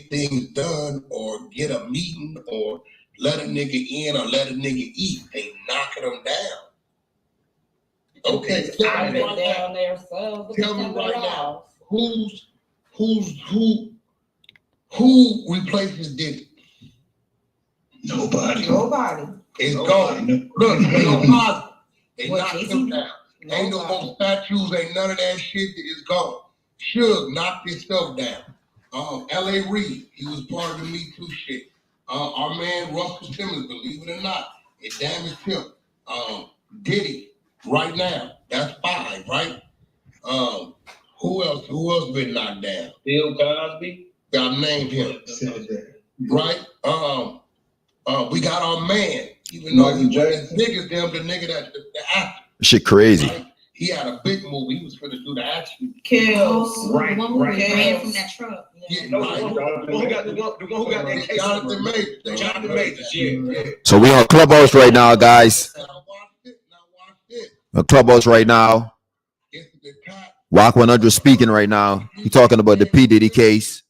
get things done or get a meeting or let a nigga in or let a nigga eat. They knocking them down. Okay, tell me right now. Tell me right now. Who replaces Diddy? Nobody. It's gone. Look, ain't no positive. They knocked him down. Ain't no more statues. Ain't none of that shit. It's gone. Suge knocked his stuff down. L.A. Reid, he was part of the Me Too shit. Our man Russell Simmons, believe it or not, it damaged him. Diddy, right now, that's 5, right? Who else been knocked down? Bill Cosby. I named him. Right? We got our man, even though he was as big as them, the nigga that the actor. Shit crazy. Right? He had a big movie. He was finna do the action. Kills. Right. The one who ran from that truck. Yeah, The one who got that case. Jonathan Majors. Yeah. So we on Clubhouse right now, guys. On Clubhouse right now. Wack 100 speaking right now. He talking about the P-Diddy case.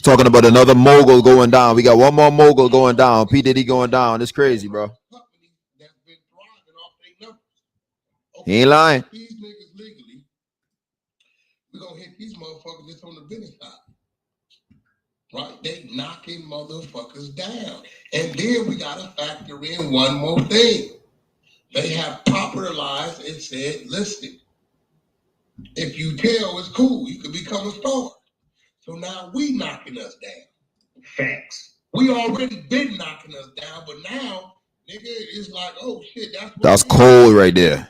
Talking about another mogul going down. We got one more mogul going down. P-Diddy going down. It's crazy, bro. He ain't lying. These niggas legally, we're gonna hit these motherfuckers that's on the business side. Right? They knocking motherfuckers down. And then we gotta factor in one more thing. They have popularized and said, listen, if you tell, it's cool, you can become a star. So now we knocking us down. Facts. We already been knocking us down, but now, nigga, it's like, oh shit, that's cold right there.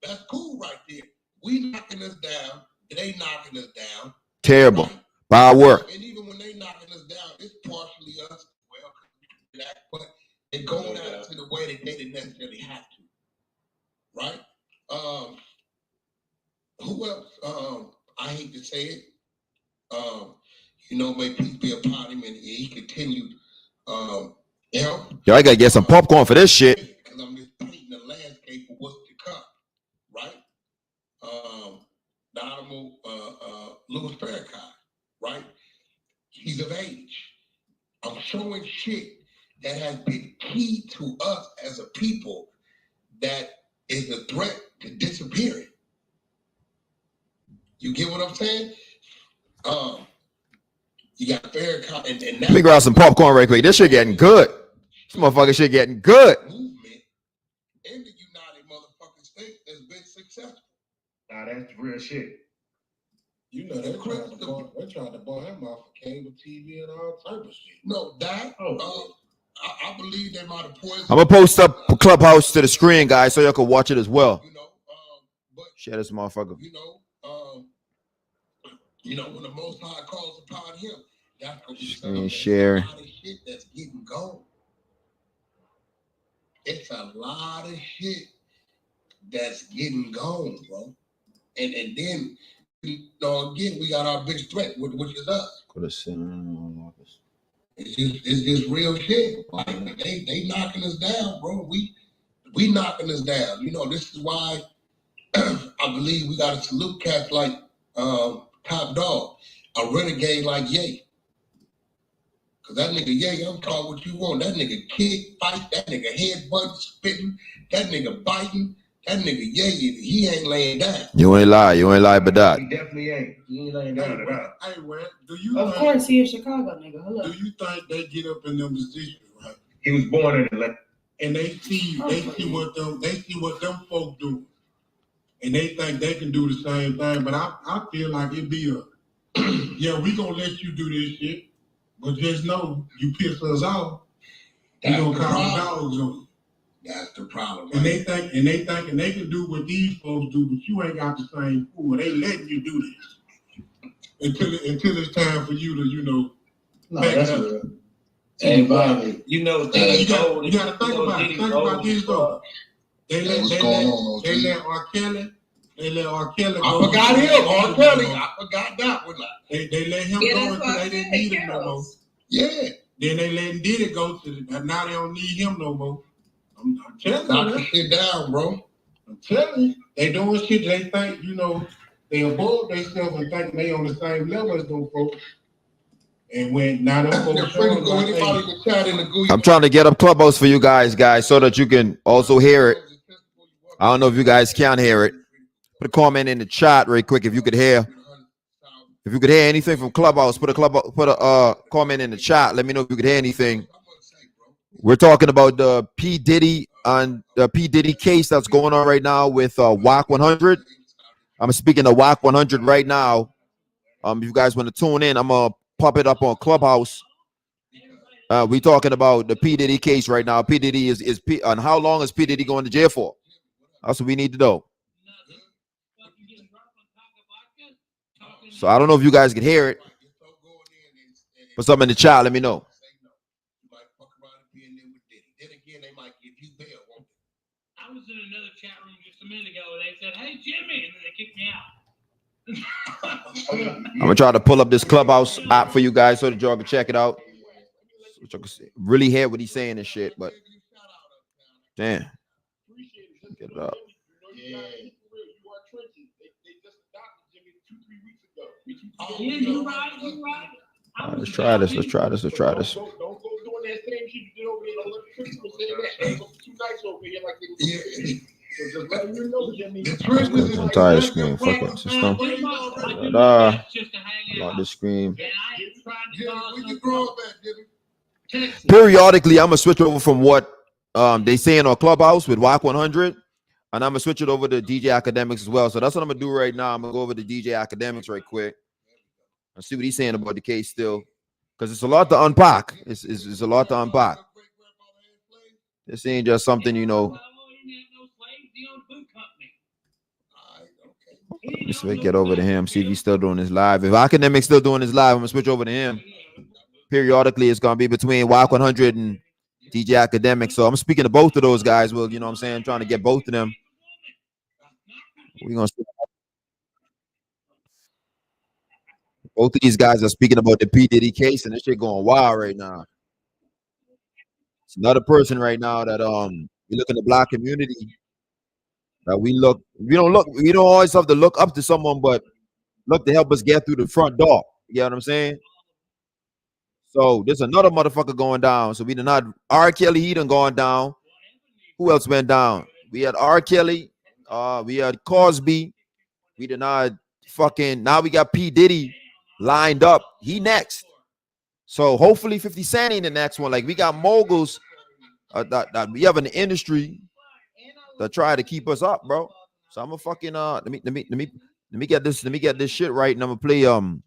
That's cool right there. We knocking us down, they knocking us down. Terrible. Right? Bad work. And even when they knocking us down, it's partially us. Well, but they're going at us in a way that they didn't necessarily have to. Right? Who else? I hate to say it. May peace be upon him, and he continued. Yo, I gotta get some popcorn for this shit. Because I'm just painting the landscape of what's to come. Right? The Honorable Louis Farrakhan, right? He's of age. I'm showing shit that has been key to us as a people that is a threat to disappearing. You get what I'm saying? You got Farrakhan and let me grab some popcorn right quick. This shit getting good. This motherfucking shit getting good. Movement in the United motherfucking States has been successful. Nah, that's real shit. You know, they're trying to bar him off of cable TV and all type of shit. No, that, I believe they might have poisoned. I'm gonna post up a Clubhouse to the screen, guys, so y'all can watch it as well. But share this motherfucker. When the Most High calls upon him, that's gonna be screen share. A lot of shit that's getting gone. It's a lot of shit that's getting gone, bro. And then, again, we got our big threat, which is us. It's just real shit. Like, they knocking us down, bro. We knocking us down. This is why I believe we got to salute cats like Top Dog, a renegade like Ye. Cause that nigga Ye, I'm calling what you want. That nigga kick, fight, that nigga headbutt, spitting, that nigga biting. That nigga Ye, he ain't laying down. You ain't lie, but that. He definitely ain't. He ain't laying down at all. Hey, Wack, do you Of course, he a Chicago nigga. Hello. Do you think they get up in them positions, right? He was born in Atlanta. And they see what them folk do. And they think they can do the same thing. But I feel like it'd be yeah, we gonna let you do this shit. But just know, you piss us off, we gonna call dogs on you. That's the problem. And they thinking they can do what these folks do, but you ain't got the same fool. They letting you do this until it's time for you to, No, that's real. Hey, Bobby, you gotta think about this though. They let R. Kelly. I forgot him. R. Kelly. I forgot that one. They let him go until they didn't need him no more. Yeah. Then they let Diddy go now they don't need him no more. I'm telling you. Knock the shit down, bro. I'm telling you. They doing shit they think, they above themselves and think they on the same level as them folks. And when now them folks showing like, hey, I'm trying to get up Clubhouse for you guys, so that you can also hear it. I don't know if you guys can hear it. Put a comment in the chat real quick if you could hear. If you could hear anything from Clubhouse, put a comment in the chat. Let me know if you could hear anything. We're talking about the P-Diddy and the P-Diddy case that's going on right now with Wack 100. I'm speaking to Wack 100 right now. If you guys want to tune in, I'm gonna pop it up on Clubhouse. We talking about the P-Diddy case right now. P-Diddy is P, and how long is P-Diddy going to jail for? That's what we need to know. So I don't know if you guys can hear it. Put something in the chat. Let me know. I was in another chat room just a minute ago and they said, "Hey Jimmy," and then they kicked me out. I'm gonna try to pull up this Clubhouse app for you guys so that y'all can check it out. So y'all can really hear what he's saying and shit. But damn, get it up. Yeah, you're right. You're right. All right, let's try this. Let's try this. Don't go doing that same shit you did over there. Don't let the trick was saying that. They look too nice over here like they were. So just letting you know, Jimmy. Entire screen. Fucking system. Lock this screen. Periodically, I'm gonna switch over from what they saying on Clubhouse with Wack 100, and I'm gonna switch it over to DJ Akademiks as well. So that's what I'm gonna do right now. I'm gonna go over to DJ Akademiks right quick and see what he's saying about the case still, because it's a lot to unpack. It's a lot to unpack. This ain't just something, you know. Let's get over to him, see if he's still doing his live. If Akademiks still doing his live, I'm gonna switch over to him. Periodically, it's gonna be between Wack 100 and DJ Akademiks. So I'm speaking to both of those guys. Well, you know what I'm saying, trying to get both of them. We're gonna see. Both of these guys are speaking about the P-Diddy case, and this shit going wild right now. It's another person right now that we look in the black community that we don't always have to look up to someone, but look to help us get through the front door. You get what I'm saying? So there's another motherfucker going down. So we did not R. Kelly, he done gone down. Who else went down? We had R. Kelly, we had Cosby, we did not fucking, now we got P-Diddy lined up. He next. So hopefully 50 Cent ain't the next one. Like, we got moguls that we have in the industry that try to keep us up, bro. So I'm gonna fucking let me get this shit right, and I'm gonna play an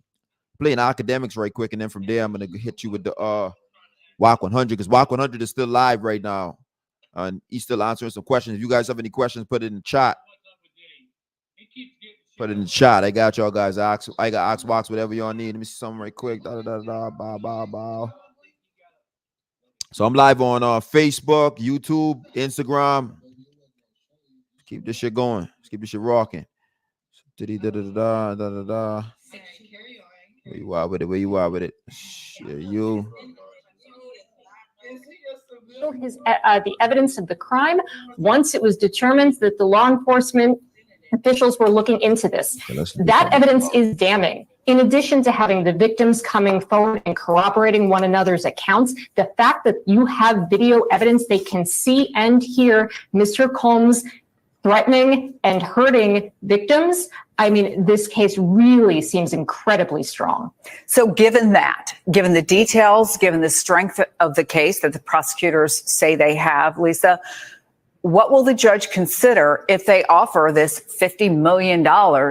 Akademiks right quick, and then from there I'm gonna hit you with the Wack 100, because Wack 100 is still live right now, and he's still answering some questions. If you guys have any questions, put it in the chat. Put it in the chat. I got y'all guys. I got Xbox, whatever y'all need. Let me see something right quick. So I'm live on Facebook, YouTube, Instagram. Keep this shit going. Let's keep this shit rocking. Where you are with it? Where you are with it? Shit, you. The evidence of the crime once it was determined that the law enforcement officials were looking into this. That evidence is damning. In addition to having the victims coming forward and corroborating one another's accounts, the fact that you have video evidence, they can see and hear Mr. Combs threatening and hurting victims. I mean, this case really seems incredibly strong. So given the details, given the strength of the case that the prosecutors say they have, Lisa, what will the judge consider if they offer this $50 million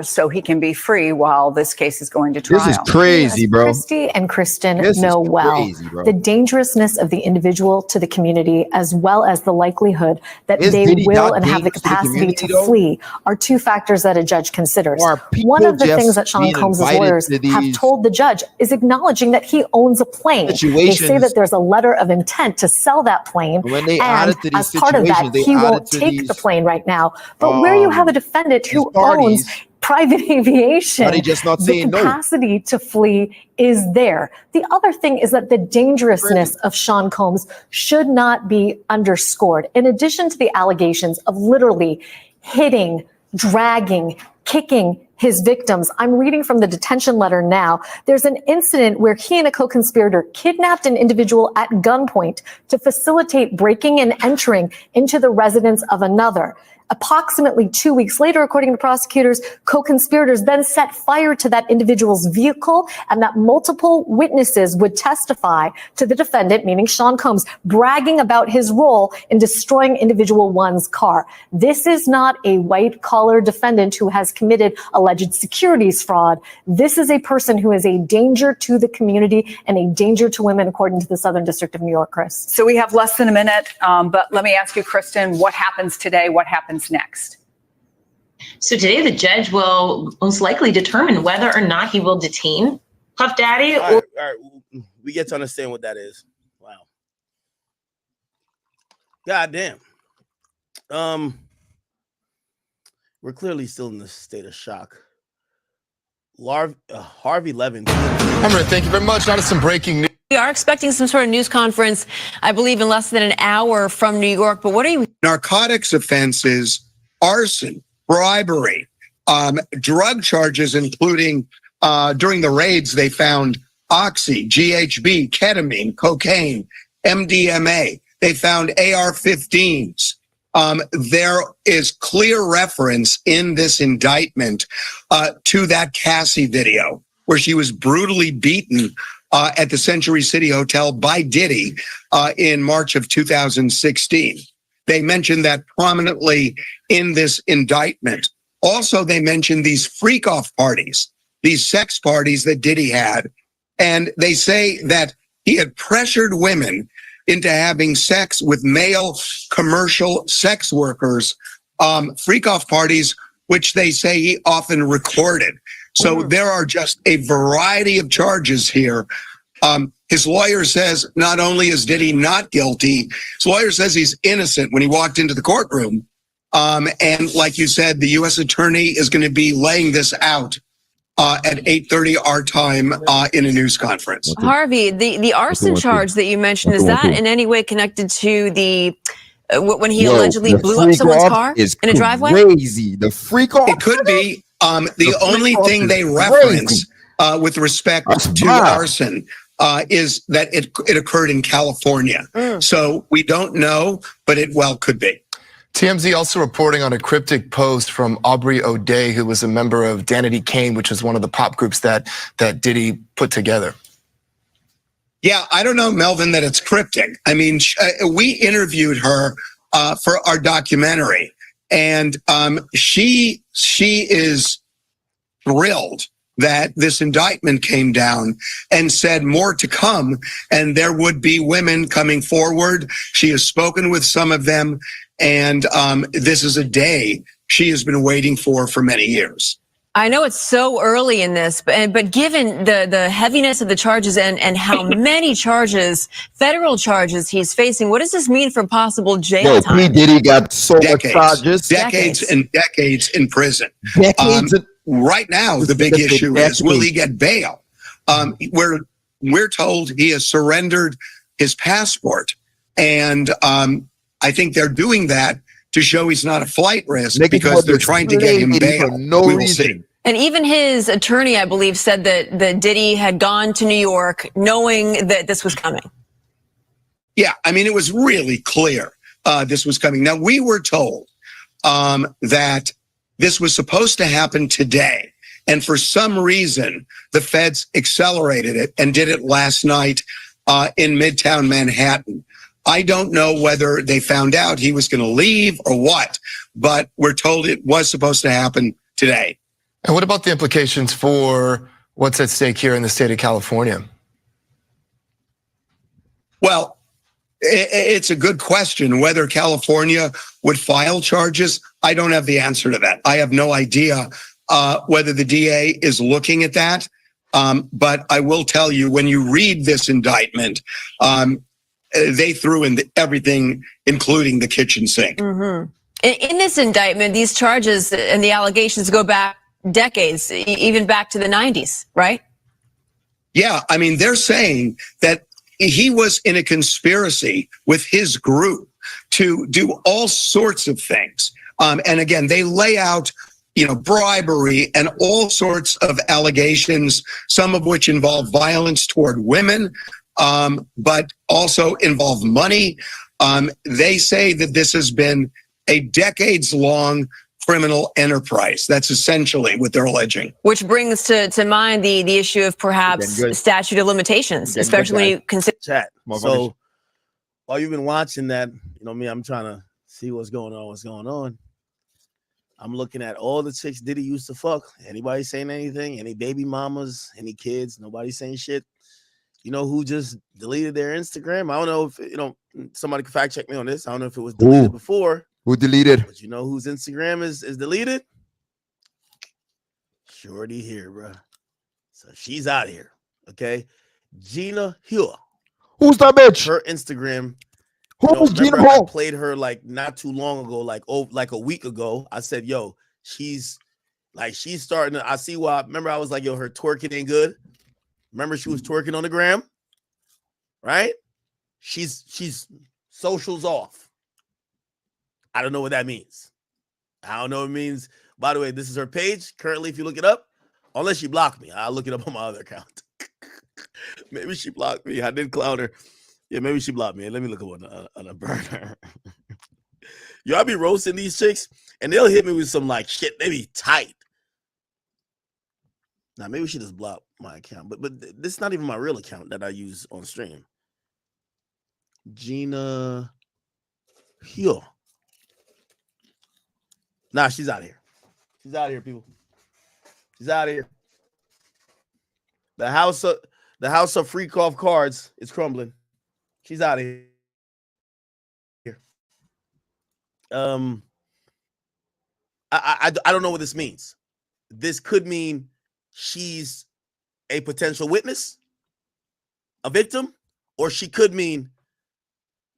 so he can be free while this case is going to trial? This is crazy, bro. Christy and Kristen know well the dangerousness of the individual to the community, as well as the likelihood that they will and have the capacity to flee, are two factors that a judge considers. One of the things that Sean Combs' lawyers have told the judge is acknowledging that he owns a plane. They say that there's a letter of intent to sell that plane, and as part of that, he won't take the plane right now. But where you have a defendant who owns private aviation, the capacity to flee is there. The other thing is that the dangerousness of Sean Combs should not be underscored. In addition to the allegations of literally hitting, dragging, kicking his victims. I'm reading from the detention letter now. There's an incident where he and a co-conspirator kidnapped an individual at gunpoint to facilitate breaking and entering into the residence of another. Approximately 2 weeks later, according to prosecutors, co-conspirators then set fire to that individual's vehicle, and that multiple witnesses would testify to the defendant, meaning Sean Combs, bragging about his role in destroying individual one's car. This is not a white-collar defendant who has committed alleged securities fraud. This is a person who is a danger to the community and a danger to women, according to the Southern District of New York, Chris. So we have less than a minute, but let me ask you, Kristen, what happens today? What happens next? So today the judge will most likely determine whether or not he will detain Puff Daddy. All right. We get to understand what that is. Wow. God damn. We're clearly still in a state of shock. Harvey Levin. Thank you very much. Now to some breaking news. We are expecting some sort of news conference, I believe, in less than an hour from New York. But what are you? Narcotics offenses, arson, bribery, drug charges, including during the raids, they found oxy, GHB, ketamine, cocaine, MDMA. They found AR-15s. There is clear reference in this indictment to that Cassie video where she was brutally beaten at the Century City Hotel by Diddy in March of 2016. They mentioned that prominently in this indictment. Also, they mentioned these freak-off parties, these sex parties that Diddy had. And they say that he had pressured women into having sex with male commercial sex workers, freak-off parties, which they say he often recorded. So there are just a variety of charges here. His lawyer says not only is Diddy not guilty, his lawyer says he's innocent when he walked into the courtroom. And like you said, the U.S. attorney is going to be laying this out at 8:30 our time in a news conference. Harvey, the arson charge that you mentioned, is that in any way connected to the when he allegedly blew up someone's car in a driveway? Crazy. The freak off. It could be. The only thing they reference with respect to arson is that it occurred in California. So we don't know, but it well could be. TMZ also reporting on a cryptic post from Aubrey O'Day, who was a member of Danity Kane, which is one of the pop groups that Diddy put together. Yeah, I don't know, Melvin, that it's cryptic. I mean, we interviewed her for our documentary, and she is thrilled that this indictment came down, and said more to come, and there would be women coming forward. She has spoken with some of them, and this is a day she has been waiting for many years. I know it's so early in this, but given the heaviness of the charges and how many charges, federal charges he's facing, what does this mean for possible jail time? P-Diddy got so much charges. Decades and decades in prison. Decades. Right now, the big issue is, will he get bail? We're told he has surrendered his passport. And I think they're doing that to show he's not a flight risk, because they're trying to get him bail. We will see. And even his attorney, I believe, said that Diddy had gone to New York knowing that this was coming. Yeah, I mean, it was really clear this was coming. Now, we were told that this was supposed to happen today. And for some reason, the feds accelerated it and did it last night in Midtown Manhattan. I don't know whether they found out he was going to leave or what, but we're told it was supposed to happen today. And what about the implications for what's at stake here in the state of California? Well, it's a good question whether California would file charges. I don't have the answer to that. I have no idea whether the DA is looking at that. But I will tell you, when you read this indictment, they threw in everything, including the kitchen sink. Mm-hmm. In this indictment, these charges and the allegations go back decades, even back to the 90s, right? Yeah, I mean, they're saying that he was in a conspiracy with his group to do all sorts of things. And again, they lay out, bribery and all sorts of allegations, some of which involve violence toward women, but also involve money. They say that this has been a decades-long criminal enterprise. That's essentially what they're alleging. Which brings to mind the issue of perhaps statute of limitations, especially when you consider chat. So while you've been watching that, I'm trying to see what's going on. I'm looking at all the chicks Diddy used to fuck. Anybody saying anything? Any baby mamas? Any kids? Nobody saying shit. You know who just deleted their Instagram? I don't know if somebody can fact check me on this. I don't know if it was deleted before. Who deleted? But you know whose Instagram is deleted? Shorty here, bro. So she's out here. Okay. Gina Hill. Who's that bitch? Her Instagram. Who's Gina I Hill? played her like not too long ago, like a week ago. I said, yo, she's starting to, I see why. Remember, I was like, yo, her twerking ain't good. Remember, she was twerking on the gram, right? She's socials off. I don't know what that means. I don't know what it means. By the way, this is her page. Currently, if you look it up, unless she blocked me, I'll look it up on my other account. Maybe she blocked me. I did clown her. Yeah, maybe she blocked me. Let me look up on a burner. Yo, I be roasting these chicks, and they'll hit me with some like shit. They be tight. Now, maybe she just blocked my account, but this is not even my real account that I use on stream. Gina Hill. Nah, she's out of here. She's out of here, people. She's out of here. The house of freak off cards is crumbling. She's out of here. I don't know what this means. This could mean she's a potential witness, a victim, or she could mean,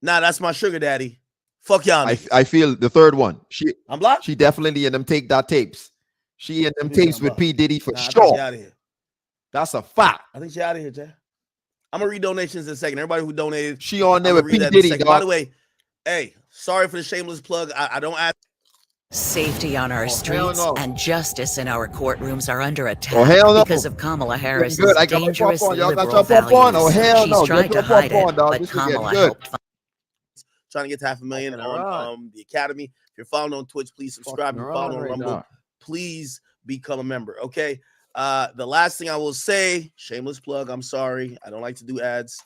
nah, that's my sugar daddy. Fuck y'all. I feel the third one. I'm blocked. She definitely in them take that tapes. She in them tapes with P. Diddy for sure. I think she out of here. That's a fact. I think she out of here, Jay. I'm gonna read donations in a second. Everybody who donated, she on there with P. Diddy. By the way, hey, sorry for the shameless plug. I don't ask. Safety on our streets and justice in our courtrooms are under attack because of Kamala Harris's dangerous liberal values. She's tried to hide it, but Kamala helped. Trying to get to 500,000 on the Academy. If you're following on Twitch, please subscribe. If you're following on Rumble, please become a member. Okay. The last thing I will say, shameless plug. I'm sorry, I don't like to do ads,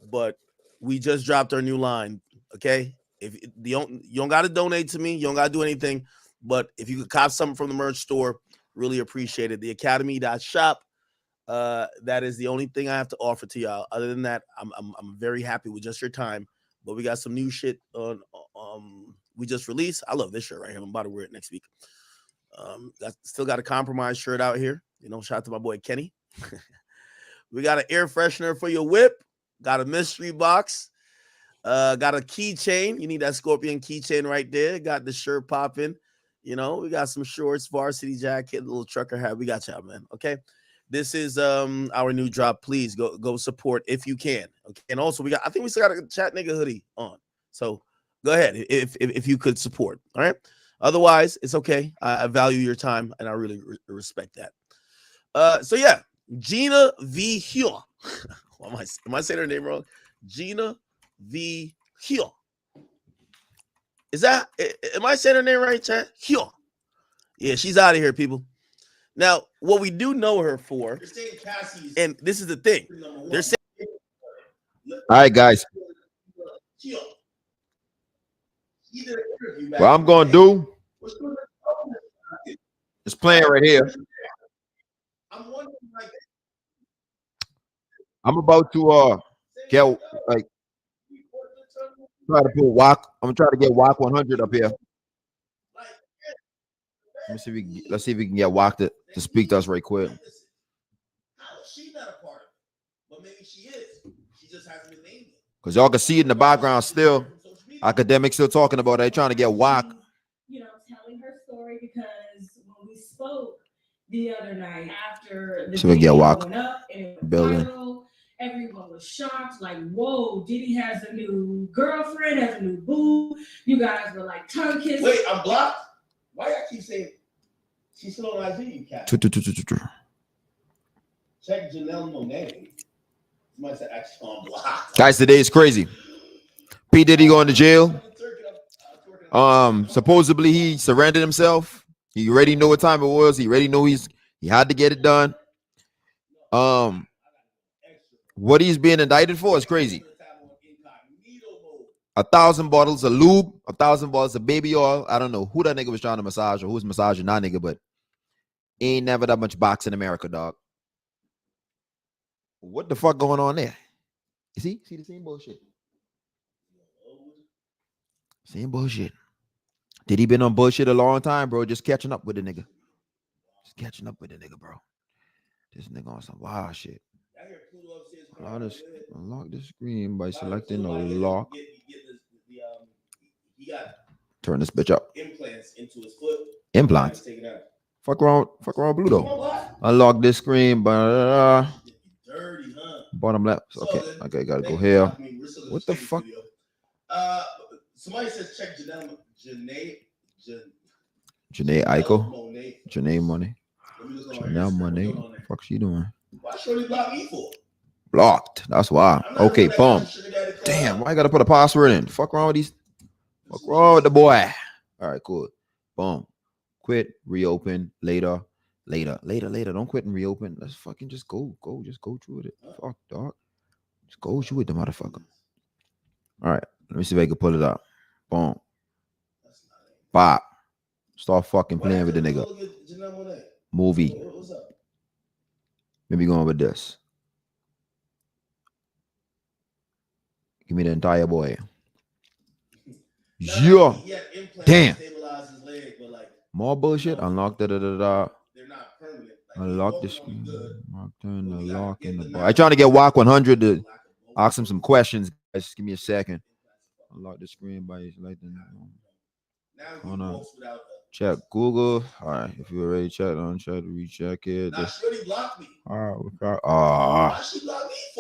but we just dropped our new line. Okay. If you don't got to donate to me, you don't got to do anything, but if you could cop something from the merch store, really appreciate it. The academy.shop. That is the only thing I have to offer to y'all. Other than that, I'm very happy with just your time. But we got some new shit on. We just released. I love this shirt right here. I'm about to wear it next week. Still got a compromise shirt out here. Shout out to my boy Kenny. We got an air freshener for your whip. Got a mystery box. Got a keychain. You need that Scorpion keychain right there. Got the shirt popping. We got some shorts, varsity jacket, little trucker hat. We got y'all, man. Okay. This is our new drop. Please go support if you can. Okay. And also I think we still got a chat nigga hoodie on. So go ahead if you could support. All right. Otherwise, it's okay. I value your time and I really respect that. So yeah, Gina V. Hill. Am I saying her name wrong? Gina V. Hill. Am I saying her name right, chat? Hill. Yeah, she's out of here, people. Now, what we do know her for, and this is the thing, they're saying. All right, guys. What I'm gonna do is playing right here. I'm about to get like try to put Wack. I'm gonna try to get Wack 100 up here. Let's see if we can get Wack to speak to us right quick. She's not a part of it, but maybe she is. She just hasn't been named yet. Because y'all can see it in the background still. Academics still talking about it. They trying to get Wack. Telling her story because when we spoke the other night after the so we get Wack building, everyone was shocked. Like, whoa, Diddy has a new girlfriend, has a new boo. You guys were like tongue kissing. Wait, I'm blocked. Why y'all keep saying? She's still on IG, Cat. Check Janelle Monáe. Somebody said actually on block. Guys, today is crazy. P. Diddy going to jail. Supposedly he surrendered himself. He already knew what time it was. He already knew he had to get it done. What he's being indicted for is crazy. 1,000 bottles of lube, 1,000 bottles of baby oil. I don't know who that nigga was trying to massage or who's massaging that nigga, but ain't never that much box in America, dog. What the fuck going on there? You see the same bullshit. Same bullshit. Did he been on bullshit a long time, bro? Just catching up with the nigga. Just catching up with the nigga, bro. This nigga on some wild shit. Unlock the screen by selecting the lock. Turn this bitch up. Implants into his foot. Implants? Fuck around Bluto. Unlock this screen by bottom left. Okay, gotta go here. What the fuck? Somebody says check Janae Eichel. Janae Monáe. Janelle Monáe. Fuck she doing? Why should he block me for? Blocked. That's why. Okay, boom. Damn, why I gotta put a password in? Fuck wrong with these? Fuck wrong with the boy? All right, cool. Boom. Quit. Reopen. Later. Don't quit and reopen. Let's fucking just go. Just go through it. Fuck, dog. Just go through it, the motherfucker. All right. Let me see if I can pull it up. Boom. Bop. Start fucking playing with the nigga. Movie. Maybe going with this. Give me the entire boy. Yeah. Damn. More bullshit. Unlock da. Unlock the screen. Turn the lock in the bar. I'm trying to get Wack 100 to ask him some questions. Guys, just give me a second. Unlock the screen by selecting. Hold on. Check Google. All right. If you already checked on, try to recheck it. All right.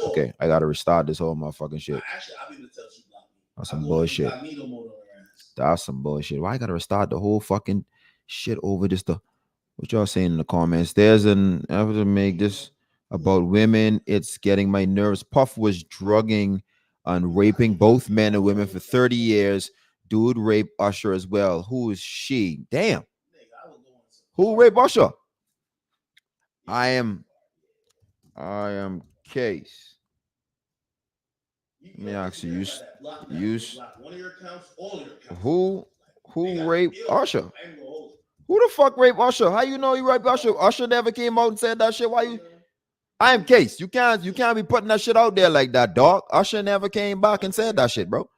Okay. I gotta restart this whole motherfucking shit. That's some bullshit. That's some bullshit. Why I gotta restart the whole fucking shit over this stuff? What y'all saying in the comments? There's an effort to make this about women. It's getting my nerves. Puff was drugging and raping both men and women for 30 years. Dude raped Usher as well. Who is she? Damn. Who raped Usher? I am Case. Let me ask you. Who raped Usher? Who the fuck raped Usher? How you know he raped Usher? Usher never came out and said that shit. Why you? I am Case. You can't be putting that shit out there like that, dog. Usher never came back and said that shit, bro.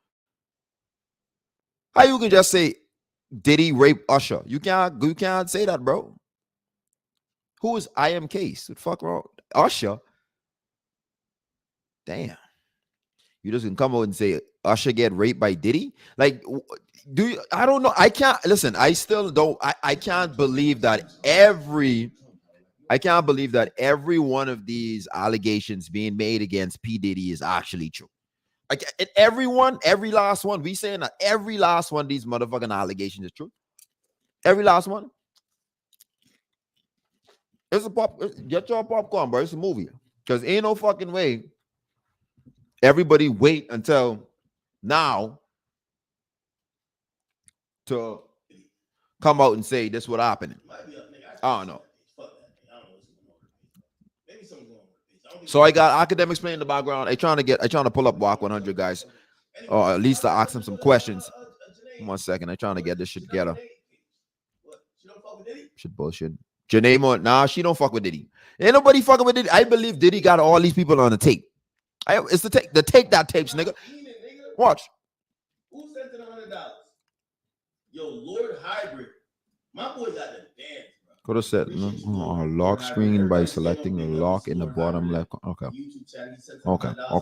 How you can just say Diddy raped Usher? You can't say that, bro. Who is I am Case? What the fuck wrong? Usher? Damn. You just can come out and say Usher get raped by Diddy? Like, do you? I don't know. I can't listen. I still don't. I can't believe that every one of these allegations being made against P. Diddy is actually true. Like every last one. We saying that every last one of these motherfucking allegations is true. Every last one. It's a get your popcorn, bro. It's a movie. Because ain't no fucking way everybody wait until now to come out and say this what happened. I don't know. So I got Akademiks playing in the background. I trying to pull up Wack 100, guys. Or at least to ask them some questions. 1 second. I'm trying to get this shit together. Shit bullshit. Janae Moore, nah, she don't fuck with Diddy. Ain't nobody fucking with Diddy. I believe Diddy got all these people on the tape. It's the take that tapes, nigga. Watch. Who sent it $100? Yo, Lord Hybrid. My boy got the dance, bro. Go to set lock screen by selecting the lock in the bottom left. Okay.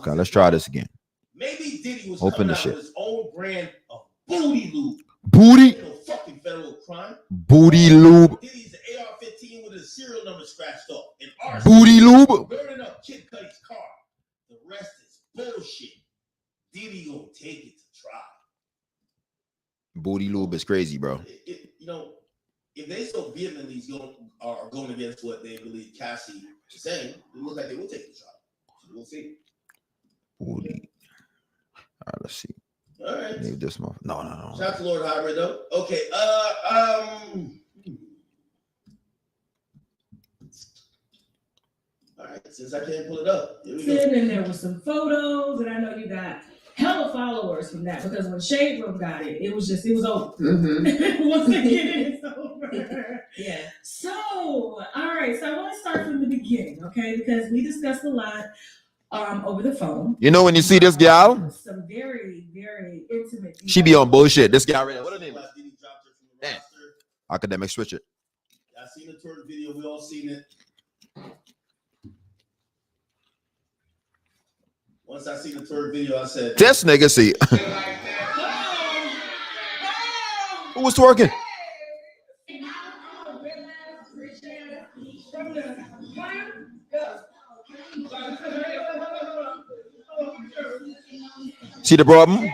Let's try this again. Maybe Diddy was open the out shit. With his own brand of booty lube. Booty. No fucking federal crime. Booty lube. Diddy's an AR-15 with his serial number scratched off. Booty lube. Burning up Kid Cudi's car. The rest is bullshit. Diddy gonna take it to trial. Booty lube is crazy, bro. You know, if they so vehemently are going against what they believe Cassie is saying, it looks like they will take the shot. So we'll see. Holy. All right, let's see. All right. Leave this month. No. Shout out to Lord Hybrid though. Okay. All right. Since I can't pull it up, here we go. And there was some photos, and I know you got hella followers from that because when Shade Room got it, it was over. Mm-hmm. Once they get it, it's over. Yeah. So, all right. So I want to start from the beginning, okay? Because we discussed a lot over the phone. You know when you see this gal? Some very, very intimate. She be on bullshit. This guy right there. What her name is? Damn. Akademiks, switch it. I seen the tour video. We all seen it. Once I seen the tour video, I said, "This nigga see." Who was twerking? See the problem?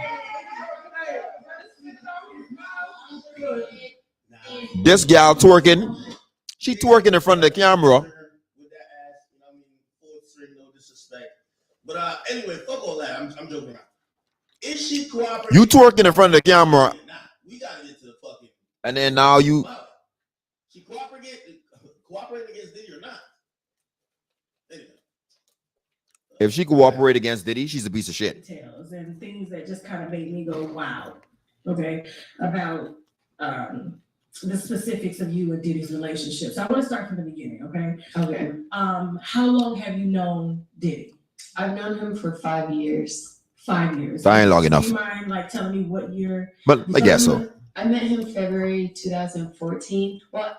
This gal twerking. She twerking in front of the camera. with that ass, you know what I mean, full string, no disrespect. But anyway, fuck all that. I'm joking around. Is she cooperating? You twerking in front of the camera. We gotta get to the fucking. And then now you. She cooperating against Diddy or not? Anyway. If she cooperate against Diddy, she's a piece of shit. Details and things that just kind of made me go, wow. Okay, about the specifics of you and Diddy's relationship. So I want to start from the beginning. Okay. Okay. How long have you known Diddy? I've known him for 5 years. 5 years. That ain't long enough. Do you mind like telling me what year? But I guess so. I met him February 2014. Well,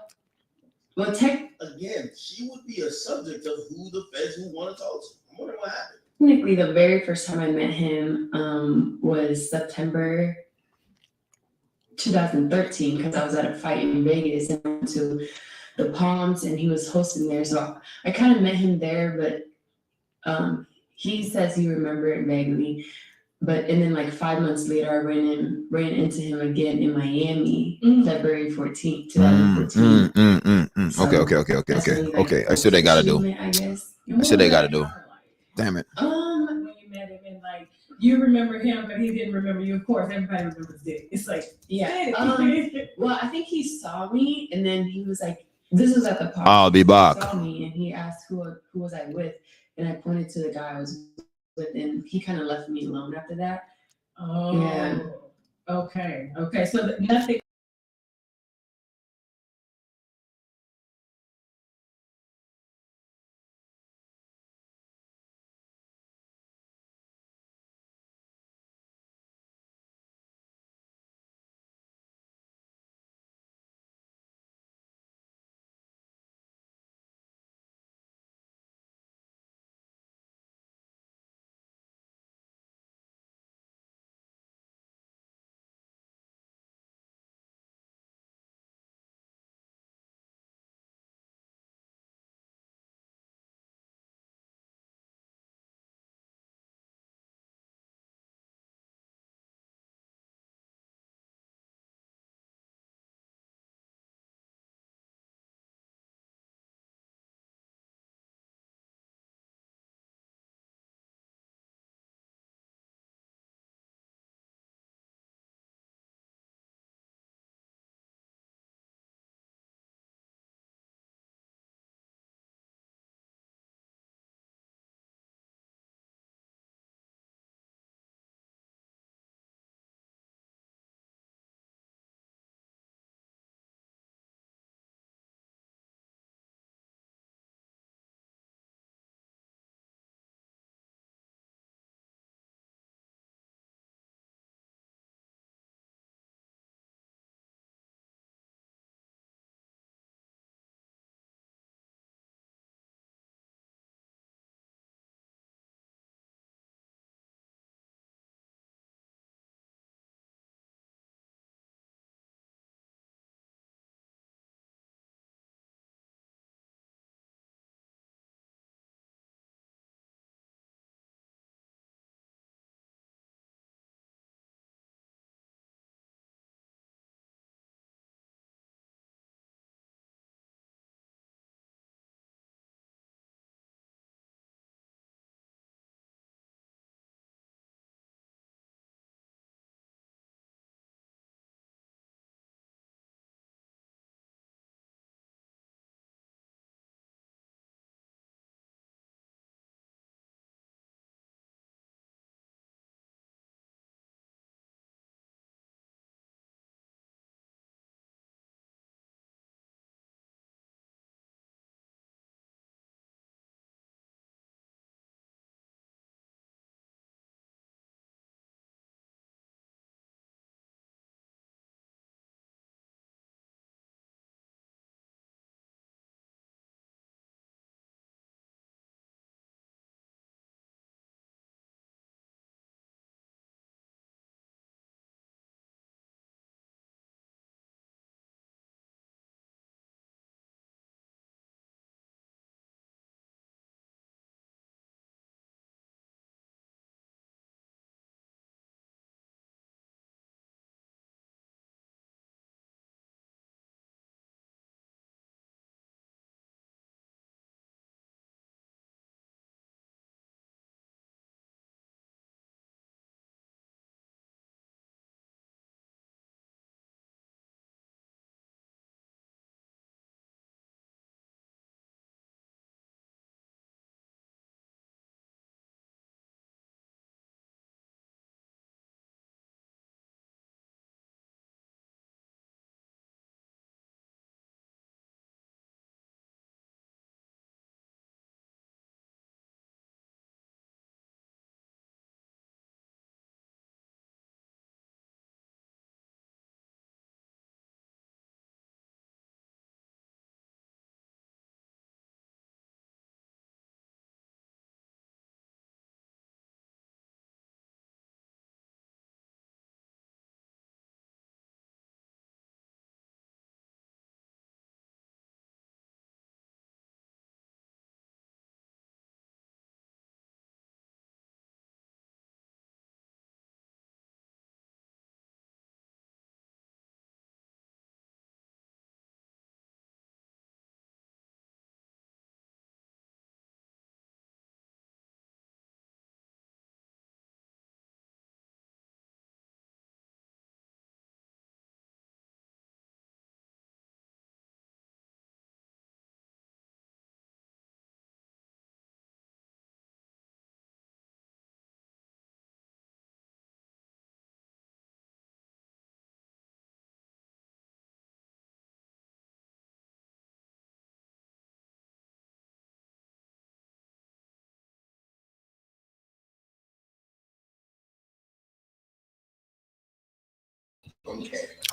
Again, she would be a subject of who the feds who want to talk to. I'm wondering what happened. technically the very first time I met him was September 2013 because I was at a fight in Vegas and I went to the Palms and he was hosting there. So I kind of met him there, but he says he remembered vaguely. And then like 5 months later, I ran into him again in Miami, February 14th, 2014. Okay. I see what they gotta do. I guess. I see what they gotta do. Damn it. When you met him and like you remember him, but he didn't remember you. Of course, everybody remembers Dick. It's like, yeah. Well, I think he saw me and then he was like, "This was at the park." I'll be back. He saw me and he asked who was I with, and I pointed to the guy I was with, and he kind of left me alone after that. Oh, yeah. Okay. So nothing.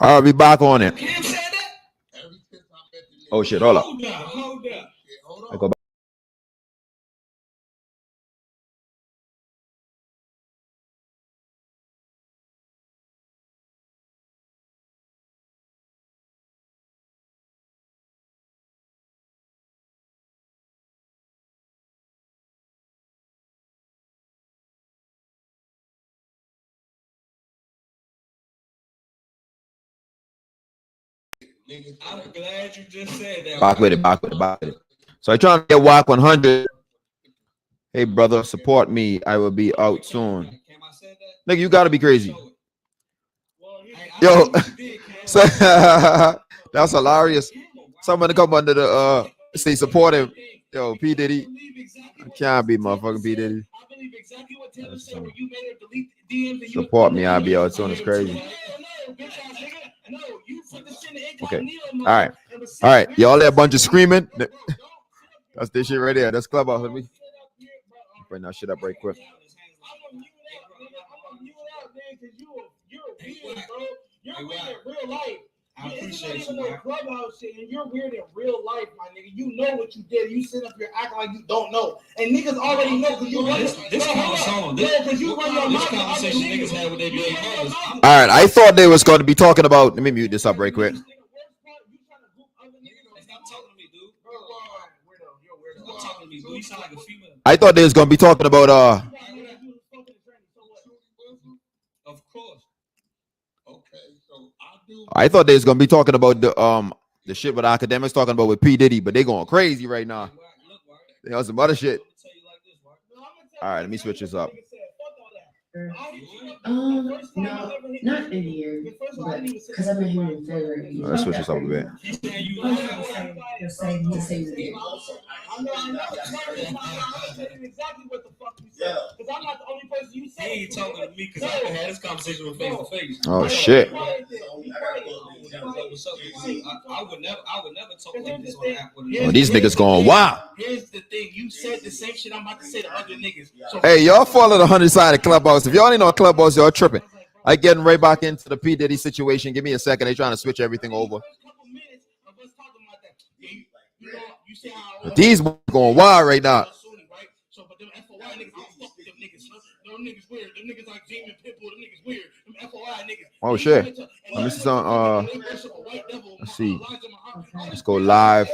I'll be back on it. Oh shit, hold up. Hold up. I go back. I'm glad you just said that. Back with it. So I trying to get Wack 100. Hey brother, support me. I will be out soon. Nigga, you gotta be crazy. Yo, so, that's hilarious. Someone to come under the say support him. Yo, P-Diddy. I can't be motherfucking P-Diddy. Support me, I'll be out soon. It's crazy. Okay. All right. Y'all that bunch of screaming. That's this shit right there. That's Clubhouse with me. Bring that shit up right quick. You're weird in real life. I appreciate you, man. Clubhouse shit, and you're weird in real life, my nigga. You know what you did. You sit up here acting like you don't know, and niggas already know because you run this conversation. This conversation niggas had with their baby mothers. All right, I thought they was going to be talking about. Let me mute this up right quick. Stop talking to me, dude. Stop talking to me, dude. You sound like a female. I thought they was going to be talking about Of course. I thought they was gonna be talking about the shit with Akademiks talking about with P-Diddy, but they going crazy right now. They on some other shit. All right, let me switch this up. No, not in here, but because I've been here in February. Let's switch this up a bit. The same year. He ain't talking to me because I can have this conversation with face to face. Oh shit. I would never talk like this on app. Oh, these niggas going wild. Here's the thing. You said the same shit I'm about to say to other niggas. Hey, y'all follow the 100-sided Clubhouse. If y'all ain't on Clubhouse, y'all tripping. I getting right back into the P. Diddy situation. Give me a second. They trying to switch everything over. These going wild right now. Oh shit. Let me see some. Let's see. Let's go live.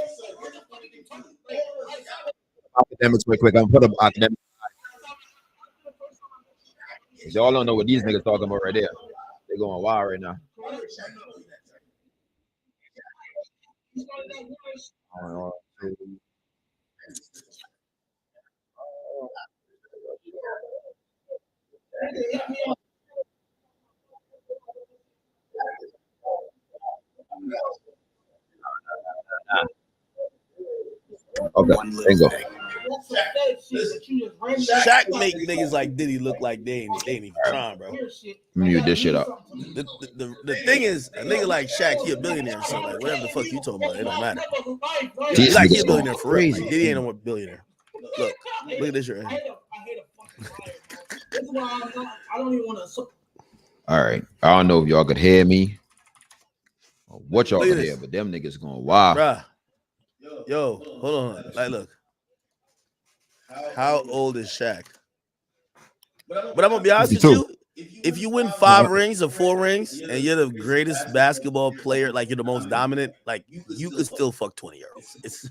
Akademiks real quick. I'm gonna put up Akademiks. Y'all don't know what these niggas talking about right there. They're going wild right now. Okay, bingo. Shaq make niggas like Diddy look like they ain't even trying, bro. Mute this shit up. The thing is, a nigga like Shaq, he a billionaire, so like whatever the fuck you talking about, it don't matter. These Like he niggas a billionaire going for real. crazy. Like, Diddy ain't no billionaire. Look at this shit right here. All right. I don't know if y'all could hear me or what y'all could hear, but them niggas going wild. Bruh. Yo, hold on. Like, look. How old is Shaq? But I'm gonna be honest with you. If you win 5 rings or 4 rings and you're the greatest basketball player, like you're the most dominant, like you could still fuck 20-year-olds. It's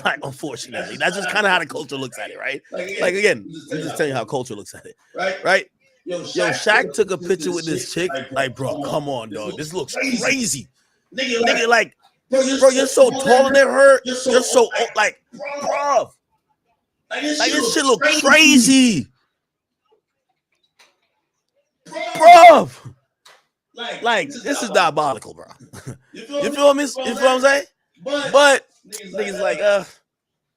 like, unfortunately, that's just kind of how the culture looks at it, right? Like again, I'm just telling you how culture looks at it, right? Yo, Shaq took a picture with this chick. Like, bro, come on, dog. This looks crazy. Nigga, like, bro, you're so taller than her. You're so old, like, bro. Like this shit look crazy. Bro. Like, this is diabolical, bro. You feel me? You feel what I'm saying? But niggas like,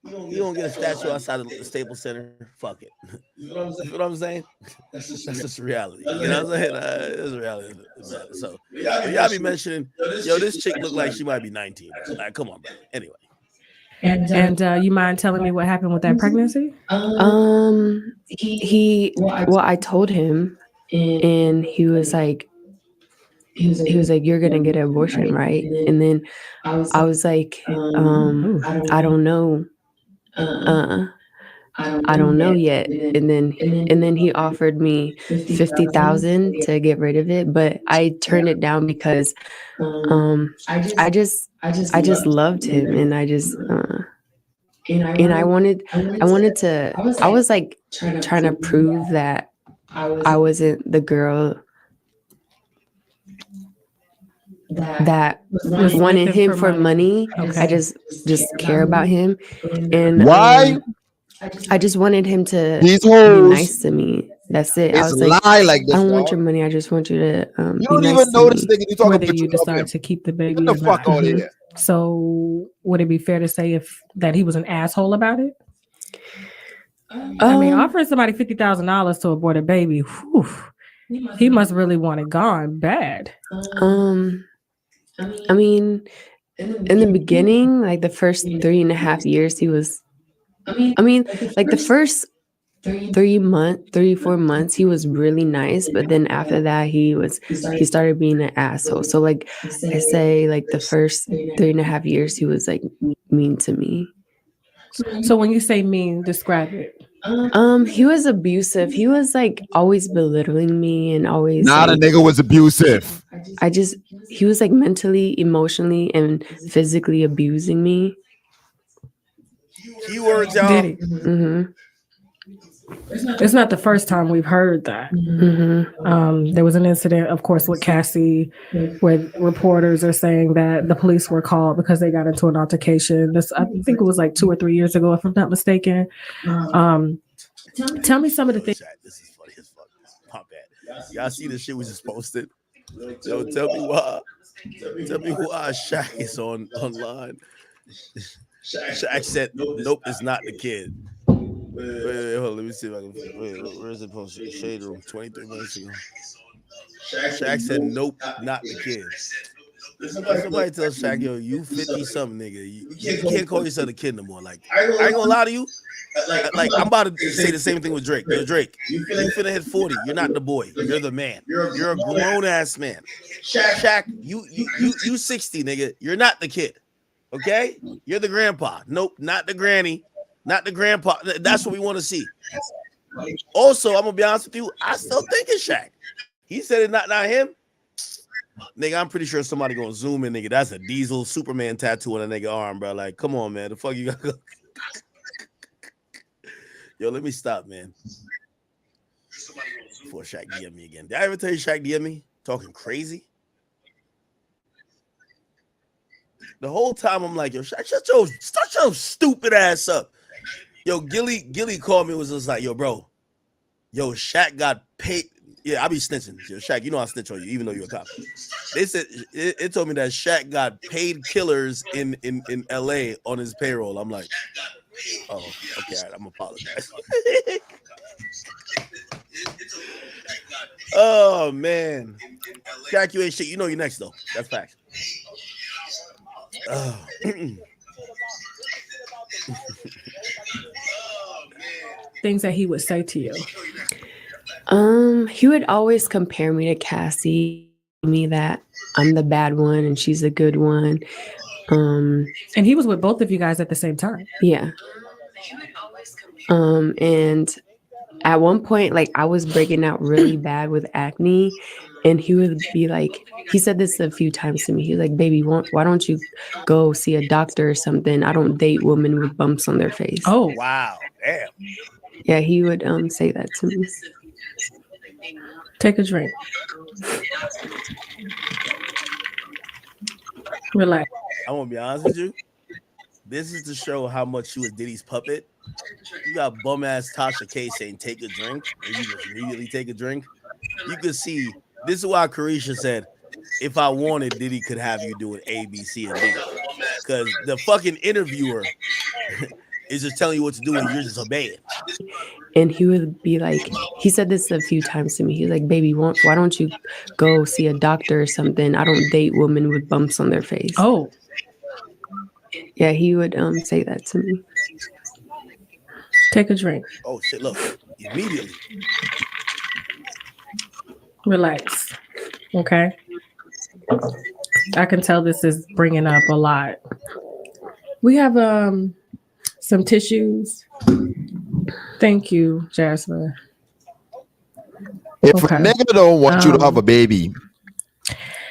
you don't get a statue outside of the Staples Center. Fuck it. You know what I'm saying? That's just reality. You know what I'm saying? That's reality. So y'all be mentioning, yo, this chick look like she might be 19. Like, come on, bro. Anyway. And you mind telling me what happened with that pregnancy? I told him, and he was like, he was like, "You're gonna get an abortion, right?" And then I was like, "I don't know. I don't know yet." And then he offered me 50,000 to get rid of it, but I turned it down because I just loved him, and I wanted to. I was like trying to prove that I wasn't the girl that wanted him for money. Okay. I just care about him, and Why? I just wanted him to These be hoes nice to me. That's it. I is was like, lie like I this, don't want dog. your money. I just want you to You be don't nice even to know this me. nigga. You talking Whether about you you love decide him. to keep the baby Get the or fuck not. out of here. So would it be fair to say that he was an asshole about it? I mean, offering somebody $50,000 to abort a baby, whew, he must really want it gone bad. I mean, in the beginning, like the first 3.5 years, he was. I mean, like the first 4 months, he was really nice, but then after that, he started being an asshole. So like I say, like the first 3.5 years, he was like mean to me. So when you say mean, describe it. He was abusive. He was like always belittling me and always Not a like, nigga was abusive. he was like mentally, emotionally, and physically abusing me. Keywords, y'all. Did he? Mm-hmm. It's not the first time we've heard that. Mm-hmm. There was an incident, of course, with Cassie, where reporters are saying that the police were called because they got into an altercation. I think it was like 2 or 3 years ago, if I'm not mistaken. Tell me some of the things. This is funny as fuck. My bad. Y'all see the shit we just posted? Yo, tell me why. Tell me why Shaq is online. Shaq said, "Nope, it's not the kid." Wait, hold on. Let me see if I can. Wait, where's it posted? Shade Room, 23 minutes ago. Shaq said, "Nope, not the kid." Somebody tell Shaq, yo, you 50-something nigga. You can't call yourself a kid no more. Like, I ain't gonna lie to you. Like, I'm about to say the same thing with Drake. Yo, Drake, you finna hit 40. You're not the boy. You're the man. You're a grown ass man. Shaq, you 60, nigga. You're not the kid. Okay? You're the grandpa. Nope, not the granny. Not the grandpa. That's what we want to see. Also, I'm gonna be honest with you. I still think it's Shaq. He said it, not him. Nigga, I'm pretty sure somebody gonna zoom in, nigga. That's a Diesel Superman tattoo on a nigga arm, bro. Like, come on, man. The fuck you got? Yo, let me stop, man. Before Shaq DM me again. Did I ever tell you Shaq DM me? Talking crazy? The whole time I'm like, yo, Shaq, shut your stupid ass up. Yo, Gilly called me, was just like, yo, bro, yo, Shaq got paid. Yeah, I be snitching. Yo, Shaq, you know I snitch on you, even though you're a cop. They said it told me that Shaq got paid killers in LA on his payroll. I'm like, oh, okay, all right, I'm apologize. Oh man. Shaq, you ain't shit. You know you next though. That's facts. Things that he would say to you. He would always compare me to Cassie, me that I'm the bad one and she's the good one. And he was with both of you guys at the same time. Yeah. And at one point, like I was breaking out really bad with acne, and he would be like, he said this a few times to me. He was like, "Baby, why don't you go see a doctor or something? I don't date women with bumps on their face." Oh, wow. Damn. Yeah, he would say that to me. Take a drink. Relax. I'm gonna be honest with you. This is to show how much she was Diddy's puppet. You got bum ass Tasha K saying take a drink, and you just immediately take a drink. You could see this is why Carisha said, if I wanted, Diddy could have you doing A, B, C, and D. Because the fucking interviewer is just telling you what to do and you're just obeying. And he would be like, he said this a few times to me. He was like, "Baby, why don't you go see a doctor or something? I don't date women with bumps on their face." Oh. Yeah, he would say that to me. Take a drink. Oh shit, look. Immediately. Relax. Okay. I can tell this is bringing up a lot. We have some tissues. Thank you, Jasmine. If a nigga don't want you to have a baby,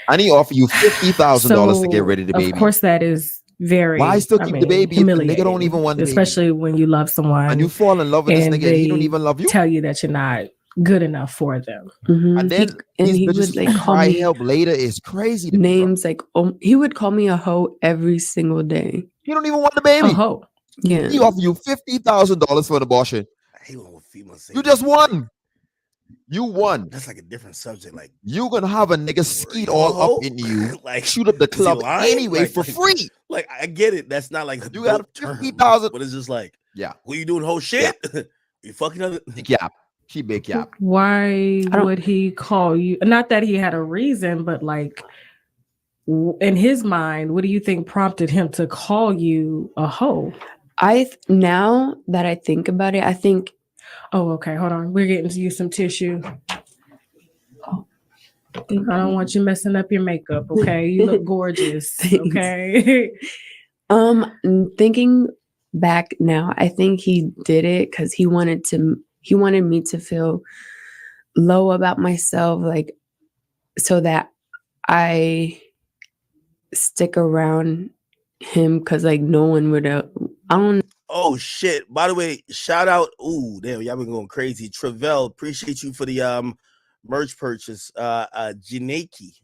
I need to offer you $50,000 to get rid of the baby. Of course, that is very. Why still keep the baby if the nigga don't even want the baby? Especially when you love someone and you fall in love with this nigga and he don't even love you. Tell you that you're not good enough for them. And then he would like call me help later is crazy. Names like he would call me a hoe every single day. He don't even want the baby. A hoe. Yeah. He offer you $50,000 for an abortion. I hate when females say you just won. You won. That's like a different subject. Like you gonna have a nigga skeet all up in you, like shoot up the club anyway for free. Like I get it. That's not like you got 50,000, but it's just like yeah. What are you doing? Whole shit. You fucking other. Yeah. She big yap. Why would he call you? Not that he had a reason, but like in his mind, what do you think prompted him to call you a hoe? Now that I think about it, I think. Oh, okay. Hold on. We're getting to use some tissue. I don't want you messing up your makeup. Okay, you look gorgeous. Okay. Thinking back now, I think he did it because he wanted me to feel low about myself, like so that I stick around him because like no one would I don't. Oh shit. By the way, shout out. Ooh, damn, y'all been going crazy. Travell, appreciate you for the merch purchase. Janaki.